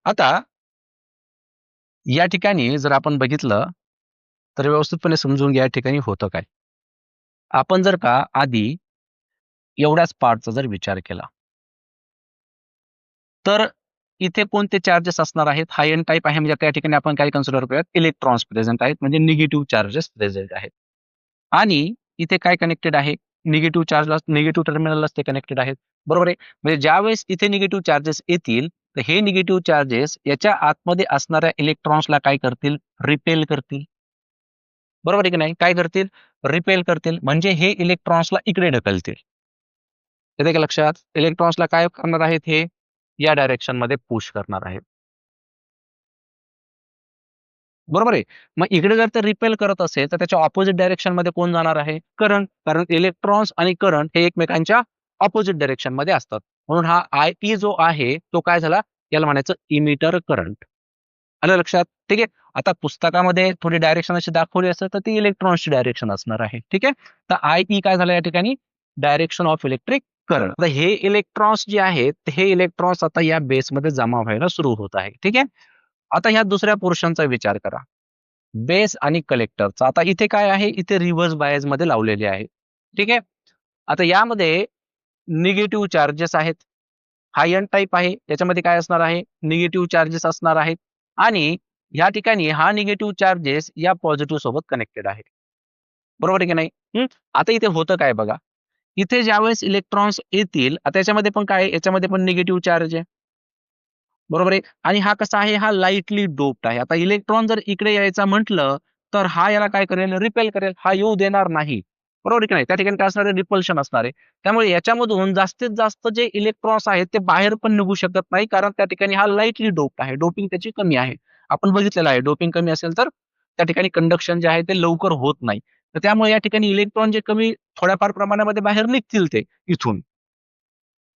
A: आता या ठिकाणी जर आपण बघितलं तर व्यवस्थितपणे समजून घ्या या ठिकाणी होतं काय. आपण जर का आधी एवढ्याच पार्टचा जर विचार केला तर इथे कोणते चार्जेस असणार आहेत? हा एन टाइप आहे म्हणजे त्या ठिकाणी आपण काय कन्सिडर करूयात इलेक्ट्रॉन्स प्रेझेंट आहेत म्हणजे निगेटिव्ह चार्जेस प्रेझेंट आहेत. आणि इथे काय कनेक्टेड आहे? निगेटिव्ह चार्जला निगेटिव्ह टर्मिनललाच ते कनेक्टेड आहेत. बरोबर आहे. म्हणजे ज्यावेळेस इथे निगेटिव्ह चार्जेस येतील तर हे निगेटिव्ह चार्जेस याच्या आतमध्ये असणाऱ्या इलेक्ट्रॉन्सला काय करतील? रिपेल करतील. बरोबर आहे की नाही? काय करतील? रिपेल करतील. म्हणजे हे इलेक्ट्रॉन्सला इकडे ढकलतील. येते का लक्षात? इलेक्ट्रॉन्सला काय करणार आहेत हे? या डायरेक्शन मध्ये पुश करणार आहेत. बरोबर आहे. मग इकडे जर ते रिपेल करत असेल, तर त्याच्या ऑपोझिट डायरेक्शनमध्ये कोण जाणार आहे? करंट. कारण इलेक्ट्रॉन्स आणि करंट हे एकमेकांच्या ऑपोझिट डायरेक्शनमध्ये असतात. म्हणून हा आय-पी जो आहे, तो काय झाला? याला म्हणायचं इमिटर करंट. आलं लक्षात? ठीक आहे. आता पुस्तकामध्ये थोडी डायरेक्शन अशी दाखवली असेल, तर ती इलेक्ट्रॉन्सची डायरेक्शन असणार आहे. ठीक आहे. तर आय-पी काय झालं या ठिकाणी? Direction of electric current. आता हे इलेक्ट्रॉन्स जे आहेत, हे इलेक्ट्रॉन्स आता या बेसमध्ये जमा व्हायला सुरू होत आहे. ठीक आहे. आता ह्या दुसऱ्या पोर्शनचा विचार करा. बेस आणि कलेक्टरचा. आता इथे काय आहे? इथे रिव्हर्स बायस मध्ये लावलेले आहे. ठीक आहे. आता यामध्ये निगेटिव्ह चार्जेस आहेत. हा एन टाइप आहे. याच्यामध्ये काय असणार आहे? निगेटिव्ह चार्जेस असणार आहेत आणि या ठिकाणी हा निगेटिव्ह चार्जेस या पॉझिटिव्ह सोबत कनेक्टेड आहे. बरोबर आहे की नाही? आता इथे होतं काय बघा. इथे ज्यावेळेस इलेक्ट्रॉन्स येतील, आता याच्यामध्ये पण काय आहे? याच्यामध्ये पण निगेटिव्ह चार्ज आहे. बरोबर आहे. आणि हा कसा आहे? हा लाईटली डोप्ड आहे. आता इलेक्ट्रॉन जर इकडे यायचा म्हटलं, तर हा याला काय करेल? रिपेल करेल. हा येऊ देणार नाही. बरोबर आहे की नाही? त्या ठिकाणी काय असणार आहे? रिपल्शन असणार आहे. त्यामुळे याच्यामधून जास्तीत जास्त जे इलेक्ट्रॉन्स आहेत ते बाहेर पण निघू शकत नाही. कारण त्या ठिकाणी हा लाईटली डोप्ड आहे. डोपिंग त्याची कमी आहे. आपण बघितलेलं आहे डोपिंग कमी असेल तर त्या ठिकाणी कंडक्शन जे आहे ते लवकर होत नाही. तर त्यामुळे या ठिकाणी इलेक्ट्रॉन जे कमी थोड्याफार प्रमाणामध्ये बाहेर निघतील ते इथून.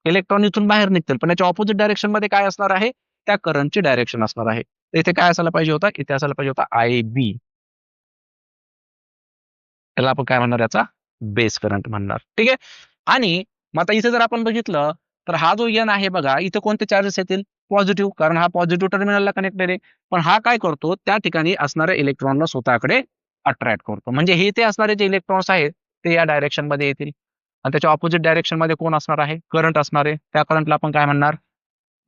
A: इलेक्ट्रॉन इथून बाहेर निघतील. पण याच्या ऑपोझिट डायरेक्शनमध्ये काय असणार आहे? त्या करंटची डायरेक्शन असणार आहे. तर इथे काय असायला पाहिजे होता? इथे असायला पाहिजे होता आय-बी. त्याला आपण काय म्हणणार याचा? बेस करंट म्हणणार. ठीक आहे. आणि मग आता इथे जर आपण बघितलं, तर हा जो एन आहे बघा, इथे कोणते चार्जेस येतील? पॉझिटिव्ह. कारण हा पॉझिटिव्ह टर्मिनलला कनेक्टेड आहे. पण हा काय करतो? त्या ठिकाणी असणाऱ्या इलेक्ट्रॉनला स्वतःकडे अट्रॅक्ट करतो. म्हणजे हे इथे असणारे जे इलेक्ट्रॉन्स आहेत, ते या डायरेक्शनमध्ये येतील. आणि त्याच्या ऑपोझिट डायरेक्शनमध्ये कोण असणार आहे? करंट असणार आहे. त्या करंटला आपण काय म्हणणार?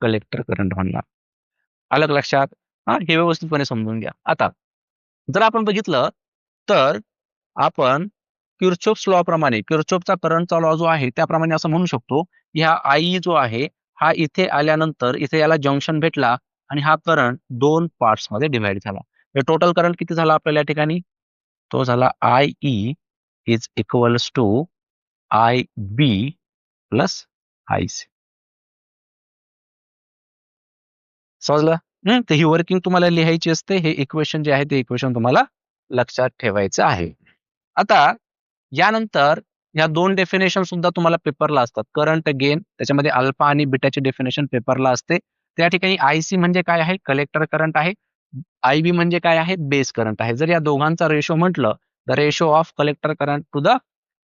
A: कलेक्टर करंट म्हणणार. आलं का लक्षात? हां, हे व्यवस्थितपणे समजून घ्या. आता जर आपण बघितलं, तर आपण किर्चॉफ्स लॉ प्रमाणे किर्चॉफचा करंटचा लॉ जो आहे, त्याप्रमाणे असं म्हणू शकतो, की हा I जो आहे, हा इथे आल्यानंतर इथे याला जंक्शन भेटला आणि हा करंट 2 पार्ट्समध्ये डिव्हाईड झाला. टोटल करंट किती झाला आपल्याला या ठिकाणी? तो झाला IE is equals to IB plus IC. समजलं? तर ही वर्किंग तुम्हाला लिहायची असते. हे इक्वेशन जे आहे ते इक्वेशन तुम्हाला लक्षात ठेवायचं आहे. आता यानंतर ह्या 2 डेफिनेशन सुद्धा तुम्हाला पेपरला असतात. करंट गेन त्याच्यामध्ये अल्फा आणि बीटाची डेफिनेशन पेपरला असते. त्या ठिकाणी आय-सी म्हणजे काय आहे? कलेक्टर करंट आहे. आय-बी म्हणजे काय आहे? बेस करंट आहे. जर या दोघांचा रेशो म्हटलं, the ratio of collector current to the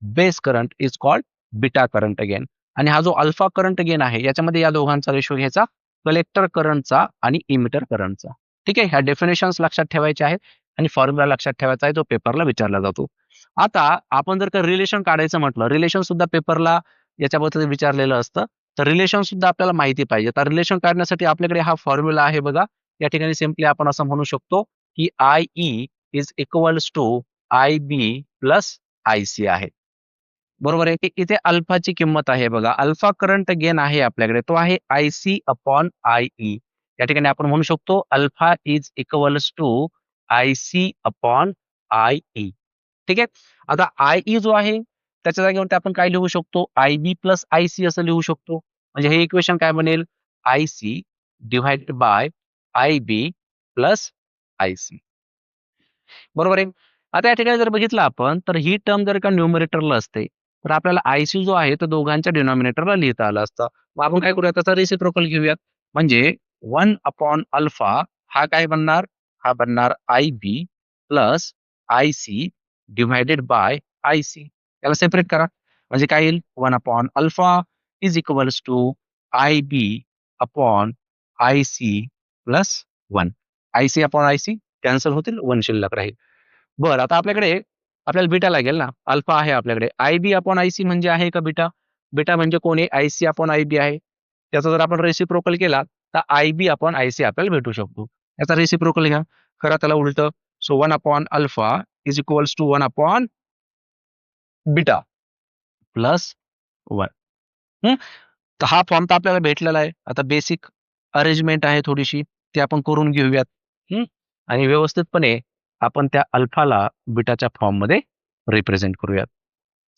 A: base current is called beta current gain. आणि हा जो अल्फा करंट गेन आहे, याच्यामध्ये या दोघांचा रेशो घ्यायचा कलेक्टर करंटचा आणि इमिटर करंटचा. ठीक आहे. ह्या डेफिनेशन्स लक्षात ठेवायच्या आहेत आणि फॉर्म्युला लक्षात ठेवायचा आहे, जो पेपरला विचारला जातो. आता आपण जर का रिलेशन काढायचं म्हटलं, रिलेशन सुद्धा पेपरला याच्याबद्दल विचारलेलं असतं. तर रिलेशन सुद्धा आपल्याला माहिती पाहिजे. तर रिलेशन काढण्यासाठी आपल्याकडे हा फॉर्म्युला आहे बघा. या ठिकाणी सिम्पली आपण असं म्हणू शकतो, की IE is equals to IB plus IC आहे. बरोबर आहे, की इथे अल्फाची किंमत आहे बघा. अल्फा करंट गेन आहे आपल्याकडे. तो आहे IC अपॉन IE. या ठिकाणी आपण म्हणू शकतो alpha is equals to IC upon IE. ठीक आहे. आता IE जो आहे त्याच्या जागेवरती आपण काय लिहू शकतो? IB प्लस IC असं लिहू शकतो. म्हणजे हे इक्वेशन काय बनेल? IC divided by I B plus I C. बरोबर आहे. आता या ठिकाणी जर बघितलं आपण तर ही टर्म जर का न्यूमरेटरला असते तर आपल्याला आयसी जो आहे तो दोघांच्या डिनॉमिनेटरला लिहिता आला असता. मग आपण काय करूया त्याचा रेसिप्रोकल घेऊयात. म्हणजे 1/अल्फा हा काय बनणार, हा बनणार I B plus I C divided by I C. याला सेपरेट करा म्हणजे काय येईल, 1/अल्फा is equals to I B upon I C plus 1. I C upon I C cancel होतील, 1 शिल्लक राहील. बरं, आता आपल्याकडे आपल्याला बीटा लागेल ना, अल्फा आहे आपल्याकडे. I B upon I C म्हणजे आहे का बीटा? बीटा म्हणजे कोण आहे? I C upon I B आहे. त्याचा जर आपण रेसिप्रोकल केला तर I B upon I C आपल्याला भेटू शकतो. याचा रेसिप्रोकल घ्या, करा त्याला उलट. सो 1/अल्फा is equals to 1 beta plus 1. तर हा फॉर्म तर आपल्याला भेटलेला आहे. आता बेसिक अरेंजमेंट आहे थोडीशी, ती आपण करून घेऊयात. हं? आणि व्यवस्थितपणे आपण त्या अल्फाला बीटाच्या फॉर्ममध्ये रिप्रेझेंट करूयात.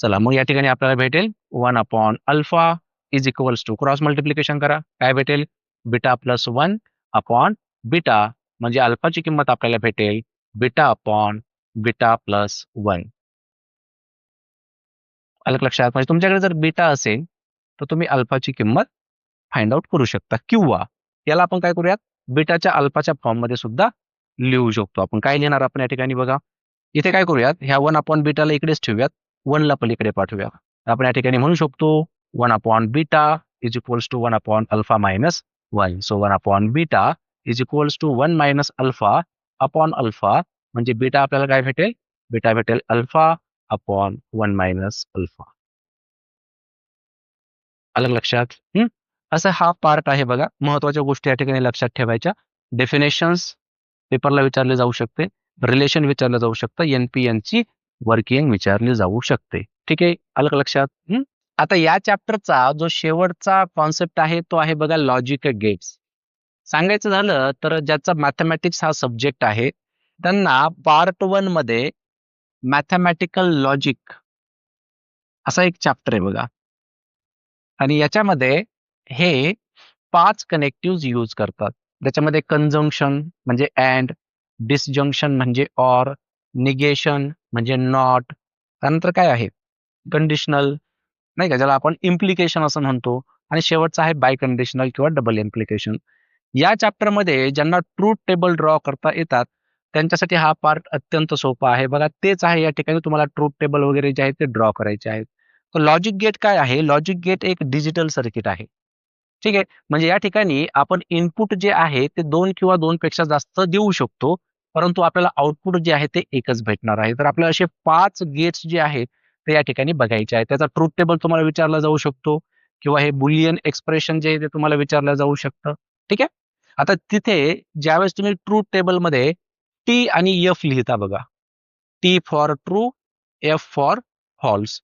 A: चला मग या ठिकाणी आपल्याला भेटेल 1/अल्फा is equals to cross multiplication करा. काय भेटेल? बीटा प्लस 1 अपॉन बीटा म्हणजे अल्फाची किंमत आपल्याला भेटेल बीटा अपॉन बीटा प्लस 1. आलं का लक्षात? म्हणजे तुमच्याकडे जर बीटा असेल तर तुम्ही अल्फाची किंमत फाइंड आउट करू शकता किंवा याला आपण काय करूयात, बीटाच्या अल्फाच्या फॉर्ममध्ये सुद्धा लिहू शकतो. आपण काय लिहिणार आपण या ठिकाणी बघा. इथे काय करूयात, ह्या 1 बीटाला इकडेच ठेवूयात, 1 ला पलीकडे पाठवूया. आपण या ठिकाणी म्हणू शकतो 1 बीटा इज इक्वल्स टू 1/अल्फा minus 1. So 1 beta is equals to 1 minus alpha upon alpha म्हणजे बीटा आपल्याला काय भेटेल? बीटा भेटेल अल्फा अपॉन 1 मायनस अल्फा. आलं लक्षात? असा हा पार्ट आहे बघा. महत्वाच्या गोष्टी या ठिकाणी लक्षात ठेवायच्या. डेफिनेशन्स पेपरला विचारले जाऊ शकते. रिलेशन विचारलं जाऊ शकतं. एन-पी-एनची वर्किंग विचारली जाऊ शकते. ठीक आहे. आलं का लक्षात? आता या चॅप्टरचा जो शेवटचा कॉन्सेप्ट आहे तो आहे बघा लॉजिक गेट्स. सांगायचं झालं तर ज्याचा मॅथमॅटिक्स हा सब्जेक्ट आहे त्यांना पार्ट 1 मध्ये मॅथमॅटिकल लॉजिक असा एक चॅप्टर आहे बघा. आणि याच्यामध्ये हे 5 कनेक्टिव्हज यूज करतात. त्याच्यामध्ये कंजंक्शन म्हणजे अँड, डिसजंक्शन म्हणजे ऑर, निगेशन म्हणजे नॉट, त्यानंतर काय आहे कंडिशनल नाही का, ज्याला आपण इम्प्लिकेशन असं म्हणतो, आणि शेवटचा आहे बाय कंडिशनल किंवा डबल इम्प्लिकेशन. या चॅप्टरमध्ये ज्यांना ट्रूथ टेबल ड्रॉ करता येतात त्यांच्यासाठी हा पार्ट अत्यंत सोपा आहे बघा. तेच आहे या ठिकाणी तुम्हाला ट्रूथ टेबल वगैरे जे आहे ते ड्रॉ करायचे आहेत. तर लॉजिक गेट काय आहे? लॉजिक गेट एक डिजिटल सर्किट आहे. ठीक आहे. म्हणजे या ठिकाणी आपण इनपुट जे आहे ते 2 किंवा 2 पेक्षा जास्त देऊ शकतो. परंतु आपल्याला आउटपुट जे आहे ते एकच भेटणार आहे. तर आपल्याला असे 5 गेट्स जे आहेत ते या ठिकाणी बघायचे आहे. त्याचा ट्रूथ टेबल तुम्हाला विचारला जाऊ शकतो किंवा हे बुलियन एक्सप्रेशन जे आहे ते तुम्हाला विचारलं जाऊ शकतं. ठीक आहे. आता तिथे ज्यावेळेस तुम्ही ट्रूथ टेबलमध्ये टी आणि एफ लिहिता बघा. T for true, F for false.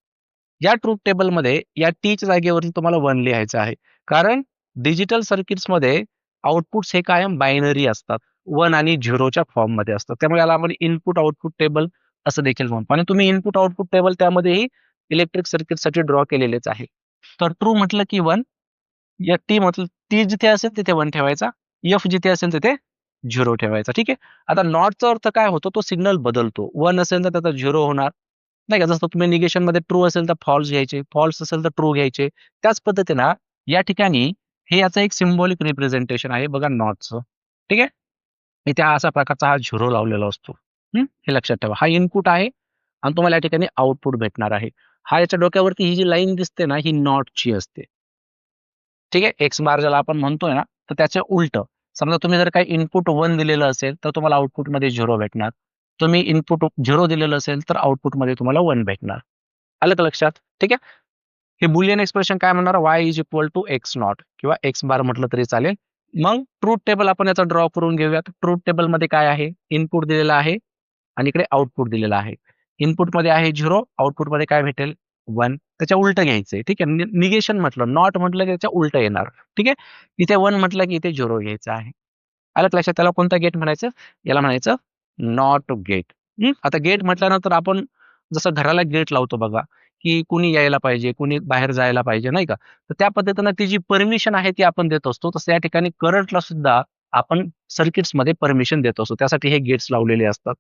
A: या ट्रूथ टेबलमध्ये या टीच्या जागेवरती तुम्हाला 1 लिहायचं आहे. कारण डिजिटल सर्किट्समध्ये आउटपुट्स हे कायम बायनरी असतात. 1 आणि 0च्या फॉर्ममध्ये असतात. त्यामुळे याला आपण इनपुट आउटपुट टेबल असं देखील म्हणतो. आणि तुम्ही इनपुट आउटपुट टेबल त्यामध्येही इलेक्ट्रिक सर्किटसाठी ड्रॉ केलेलेच आहे. तर ट्रू म्हटलं की 1, या टी म्हटलं टी जिथे असेल तिथे 1 ठेवायचा, एफ जिथे असेल तिथे 0 ठेवायचा. ठीक आहे. आता नॉटचा अर्थ काय होतो? तो सिग्नल बदलतो. 1 असेल तर त्याचा 0 होणार. नाही का, जसं तुम्ही निगेशनमध्ये ट्रू असेल तर फॉल्स घ्यायचे, फॉल्स असेल तर ट्रू घ्यायचे. त्याच पद्धतीनं या ठिकाणी हे याचं एक सिम्बॉलिक रिप्रेझेंटेशन आहे बघा नॉटचं. ठीक आहे. इथे अशा प्रकारचा हा झिरो लावलेला असतो. हे लक्षात ठेवा. हा इनपुट आहे आणि तुम्हाला या ठिकाणी आउटपुट भेटणार आहे. हा याच्या डोक्यावरती ही जी लाईन दिसते ना ही नॉटची असते. ठीक आहे. एक्स बार ज्याला आपण म्हणतोय ना तर त्याच्या उलट. समजा तुम्ही जर काही इनपुट 1 दिलेलं असेल तर तुम्हाला आउटपुटमध्ये 0 भेटणार. तुम्ही इनपुट 0 दिलेलं असेल तर आउटपुटमध्ये तुम्हाला 1 भेटणार. आलं का लक्षात? ठीक आहे. हे बुलियन एक्सप्रेशन काय म्हणणार? y is equal to X not किंवा एक्स बार म्हटलं तरी चालेल. मग ट्रूथ टेबल आपण याचा ड्रॉ करून घेऊयात. ट्रूथ टेबल मध्ये काय आहे? इनपुट दिलेलं आहे आणि इकडे आउटपुट दिलेलं आहे. इनपुट मध्ये आहे 0, आउटपुट मध्ये काय भेटेल? 1. त्याच्या उलट घ्यायचंय. ठीक आहे. निगेशन म्हटलं, नॉट म्हटलं की त्याच्या उलट येणार. ठीक आहे. इथे 1 म्हटलं की इथे 0 घ्यायचं आहे. आलं का लक्षात? त्याला कोणता गेट म्हणायचं? याला म्हणायचं नॉट गेट. आता गेट म्हटल्यानंतर आपण जसं घराला गेट लावतो बघा. की कुणी यायला पाहिजे, कुणी बाहेर जायला पाहिजे, नाही का? तर त्या पद्धतीनं ती जी परमिशन आहे ती आपण देत असतो. तसं या ठिकाणी करंटला सुद्धा आपण सर्किट्समध्ये परमिशन देत असतो. त्यासाठी हे गेट्स लावलेले असतात.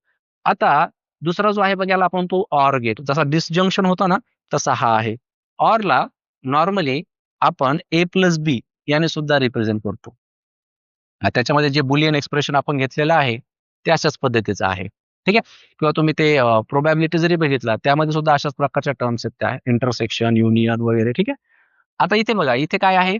A: आता दुसरा जो आहे बघ, याला आपण तो ऑर गेट. जसा डिसजंक्शन होता ना, तसा हा आहे. ऑरला नॉर्मली आपण ए प्लस बी याने सुद्धा रिप्रेझेंट करतो. त्याच्यामध्ये जे बुलियन एक्सप्रेशन आपण घेतलेलं आहे ते अशाच पद्धतीचं आहे. ठीक आहे. किंवा तुम्ही ते प्रोबॅबिलिटी जरी बघितला त्यामध्ये सुद्धा अशाच प्रकारच्या टर्म्स आहेत, त्या इंटरसेक्शन, युनियन वगैरे. ठीक आहे. आता इथे बघा, इथे काय आहे?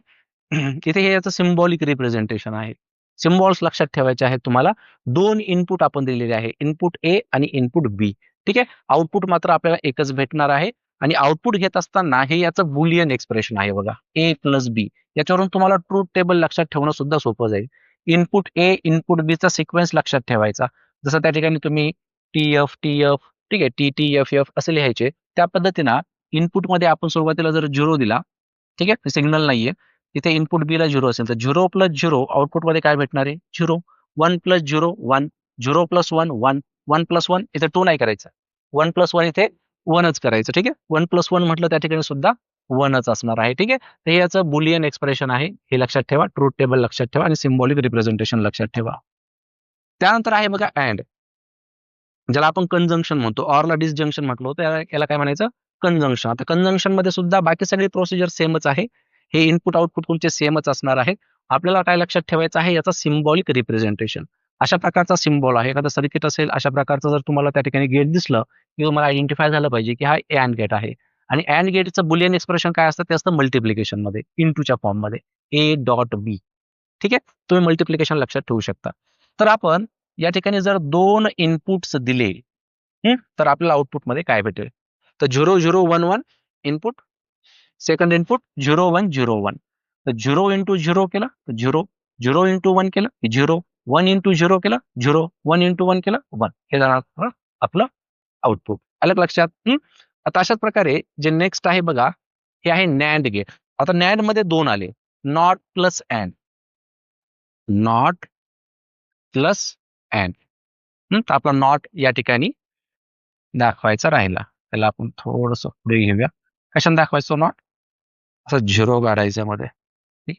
A: इथे हे याचं सिम्बॉलिक रिप्रेझेंटेशन आहे. सिम्बॉल्स लक्षात ठेवायचे आहेत तुम्हाला. दोन इनपुट आपण दिलेले आहे, इनपुट ए आणि इनपुट बी. ठीक आहे. आउटपुट मात्र आपल्याला एकच भेटणार आहे. आणि आउटपुट घेत असताना हे याचं बुलियन एक्सप्रेशन आहे बघा, ए प्लस बी. याच्यावरून तुम्हाला ट्रूथ टेबल लक्षात ठेवणं सुद्धा सोपं जाईल. इनपुट ए, इनपुट बी चा सिक्वेन्स लक्षात ठेवायचा. जसं त्या ठिकाणी तुम्ही टी एफ, ठीक आहे, एफ असे लिहायचे. त्या पद्धतीनं इनपुटमध्ये आपण सुरुवातीला जर 0 दिला, ठीक आहे, सिग्नल नाहीये. तिथे इनपुट बी ला 0 असेल तर 0 प्लस 0 आउटपुटमध्ये काय भेटणार आहे? 0. 1 प्लस 0 1. 0 प्लस 1 1. 1 प्लस 1 इथे 2 नाही करायचं. 1 प्लस 1 इथे 1च करायचं. ठीक आहे. 1 प्लस 1 म्हटलं त्या ठिकाणी सुद्धा 1च असणार आहे. ठीक आहे. तर हे याचं बुलियन एक्सप्रेशन आहे. हे लक्षात ठेवा. ट्रूथ टेबल लक्षात ठेवा आणि सिम्बॉलिक रिप्रेझेंटेशन लक्षात ठेवा. त्यानंतर आहे बघा अँड, ज्याला आपण कंजंक्शन म्हणतो. ऑरला डिसजंक्शन म्हटलं होतं, याला काय म्हणायचं? कंजंक्शन. आता कंजंक्शन मध्ये सुद्धा बाकी सगळी प्रोसिजर सेमच आहे. हे इनपुट आउटपुट तुमचे सेमच असणार आहे. आपल्याला काय लक्षात ठेवायचं आहे? याचा सिम्बॉलिक रिप्रेझेंटेशन. अशा प्रकारचा सिम्बॉल आहे. एखादा सर्किट असेल अशा प्रकारचं, जर तुम्हाला त्या ठिकाणी गेट दिसलं की तुम्हाला आयडेंटिफाय झालं पाहिजे की हा अँड गेट आहे. आणि अँड गेटचं बुलियन एक्सप्रेशन काय असतं? ते असतं मल्टिप्लिकेशन मध्ये, इंटूच्या फॉर्म मध्ये, ए डॉट बी. ठीक आहे. तुम्ही मल्टिप्लिकेशन लक्षात ठेवू शकता. तर आपण या ठिकाणी जर 2 इनपुट्स दिले, तर आपल्याला आउटपुटमध्ये काय भेटेल? तर 0 0 1 1 इनपुट, सेकंड इनपुट 0 1 0 1. तर 0 इंटू 0 केलं तर 0, 0 इंटू 1 केलं 0, 1 इंटू 0 केलं 0, 1 इंटू 1 केलं 1. हे जाणार आपलं आउटपुट. आलं का लक्षात? आता अशाच प्रकारे जे नेक्स्ट आहे बघा, हे आहे नॅन्ड गेट. आता नॅन्ड मध्ये 2 आले, not plus and, not plus and. तर आपला नॉट या ठिकाणी दाखवायचा राहिला. त्याला आपण थोडंसं पुढे घेऊया. कशाने दाखवायचो नॉट? असं 0 काढायचं मध्ये. ठीक?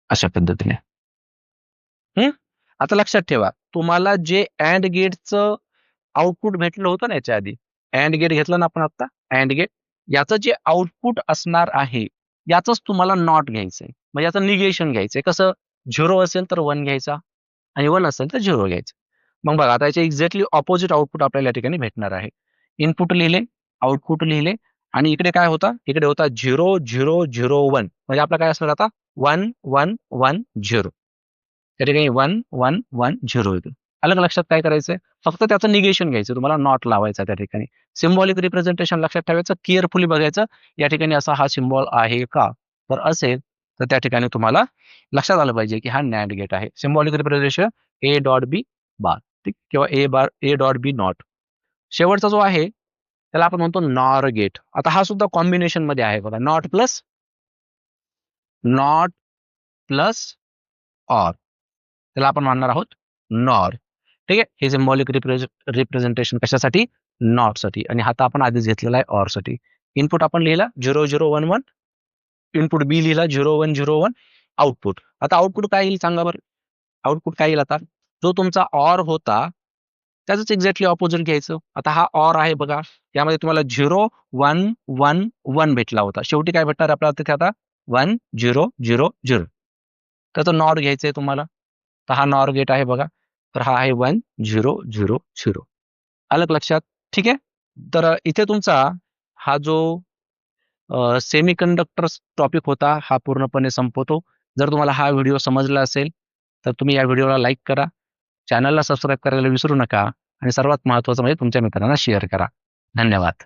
A: अशा पद्धतीने. आता लक्षात ठेवा, तुम्हाला जे अँड गेटचं आउटपुट भेटलं होतं ना याच्या आधी, अँड गेट घेतलं ना आपण आता, अँड गेट, याचं जे आउटपुट असणार आहे याचंच तुम्हाला नॉट घ्यायचंय. म्हणजे याचं निगेशन घ्यायचंय. कसं? 0 असेल तर 1 घ्यायचा आणि 1 असेल तर 0 घ्यायचं. मग बघा, आता याचे एक्झॅक्टली ऑपोजिट आउटपुट आपल्याला या ठिकाणी भेटणार आहे. इनपुट लिहिले, आउटपुट लिहिले, आणि इकडे काय होता? इकडे होता 0 0 0 1. म्हणजे आपला काय असणार आता? 1 1 1 0. त्या ठिकाणी 1 1 1 0 येतो. आलं का लक्षात? काय करायचंय? फक्त त्याचं निगेशन घ्यायचं, तुम्हाला नॉट लावायचा त्या ठिकाणी. सिम्बॉलिक रिप्रेझेंटेशन लक्षात ठेवायचं, केअरफुली बघायचं या ठिकाणी असा हा सिम्बॉल आहे का. तर असेल तर त्या ठिकाणी तुम्हाला लक्षात आलं पाहिजे की हा नॅन्ड गेट आहे. Symbolic representation A dot B bar, ठीक, किंवा ए डॉट बी नॉट. शेवटचा जो आहे त्याला आपण म्हणतो नॉर गेट. आता हा सुद्धा कॉम्बिनेशन मध्ये आहे बघा, नॉट प्लस ऑर, त्याला आपण म्हणणार आहोत नॉर. ठीक आहे. हे सिम्बॉलिक रिप्रेझेंटेशन कशासाठी? नॉट साठी. आणि आता आपण आधीच घेतलेला आहे ऑर साठी. इनपुट आपण लिहिला 0 0 1 1, इनपुट बी लिहिला 0 1 0 1, आउटपुट. आता आउटपुट काय येईल सांगा बरं? आउटपुट काय येईल आता? जो तुमचा ऑर होता त्याच एक्झॅक्टली ऑपोजिट घ्यायचं. आता हा ऑर आहे बघा, यामध्ये तुम्हाला 0 1 1 1 भेटला होता. शेवटी काय भेटणार आपल्याला तिथे आता? 1 0 0 0. त्याचं नॉर घ्यायचंय तुम्हाला. तर हा नॉर गेट आहे बघा. तर हा आहे 1 0 0 0. आलं का लक्षात? ठीक आहे. तर इथे तुमचा हा जो सेमी कंडक्टर टॉपिक होता हा पूर्णपणे संपवतो. जर तुम्हाला हा व्हिडिओ समजला असेल तर तुम्ही या व्हिडिओला लाईक करा, चॅनलला सबस्क्राईब करायला विसरू नका, आणि सर्वात महत्त्वाचं म्हणजे तुमच्या मित्रांना शेअर करा. धन्यवाद.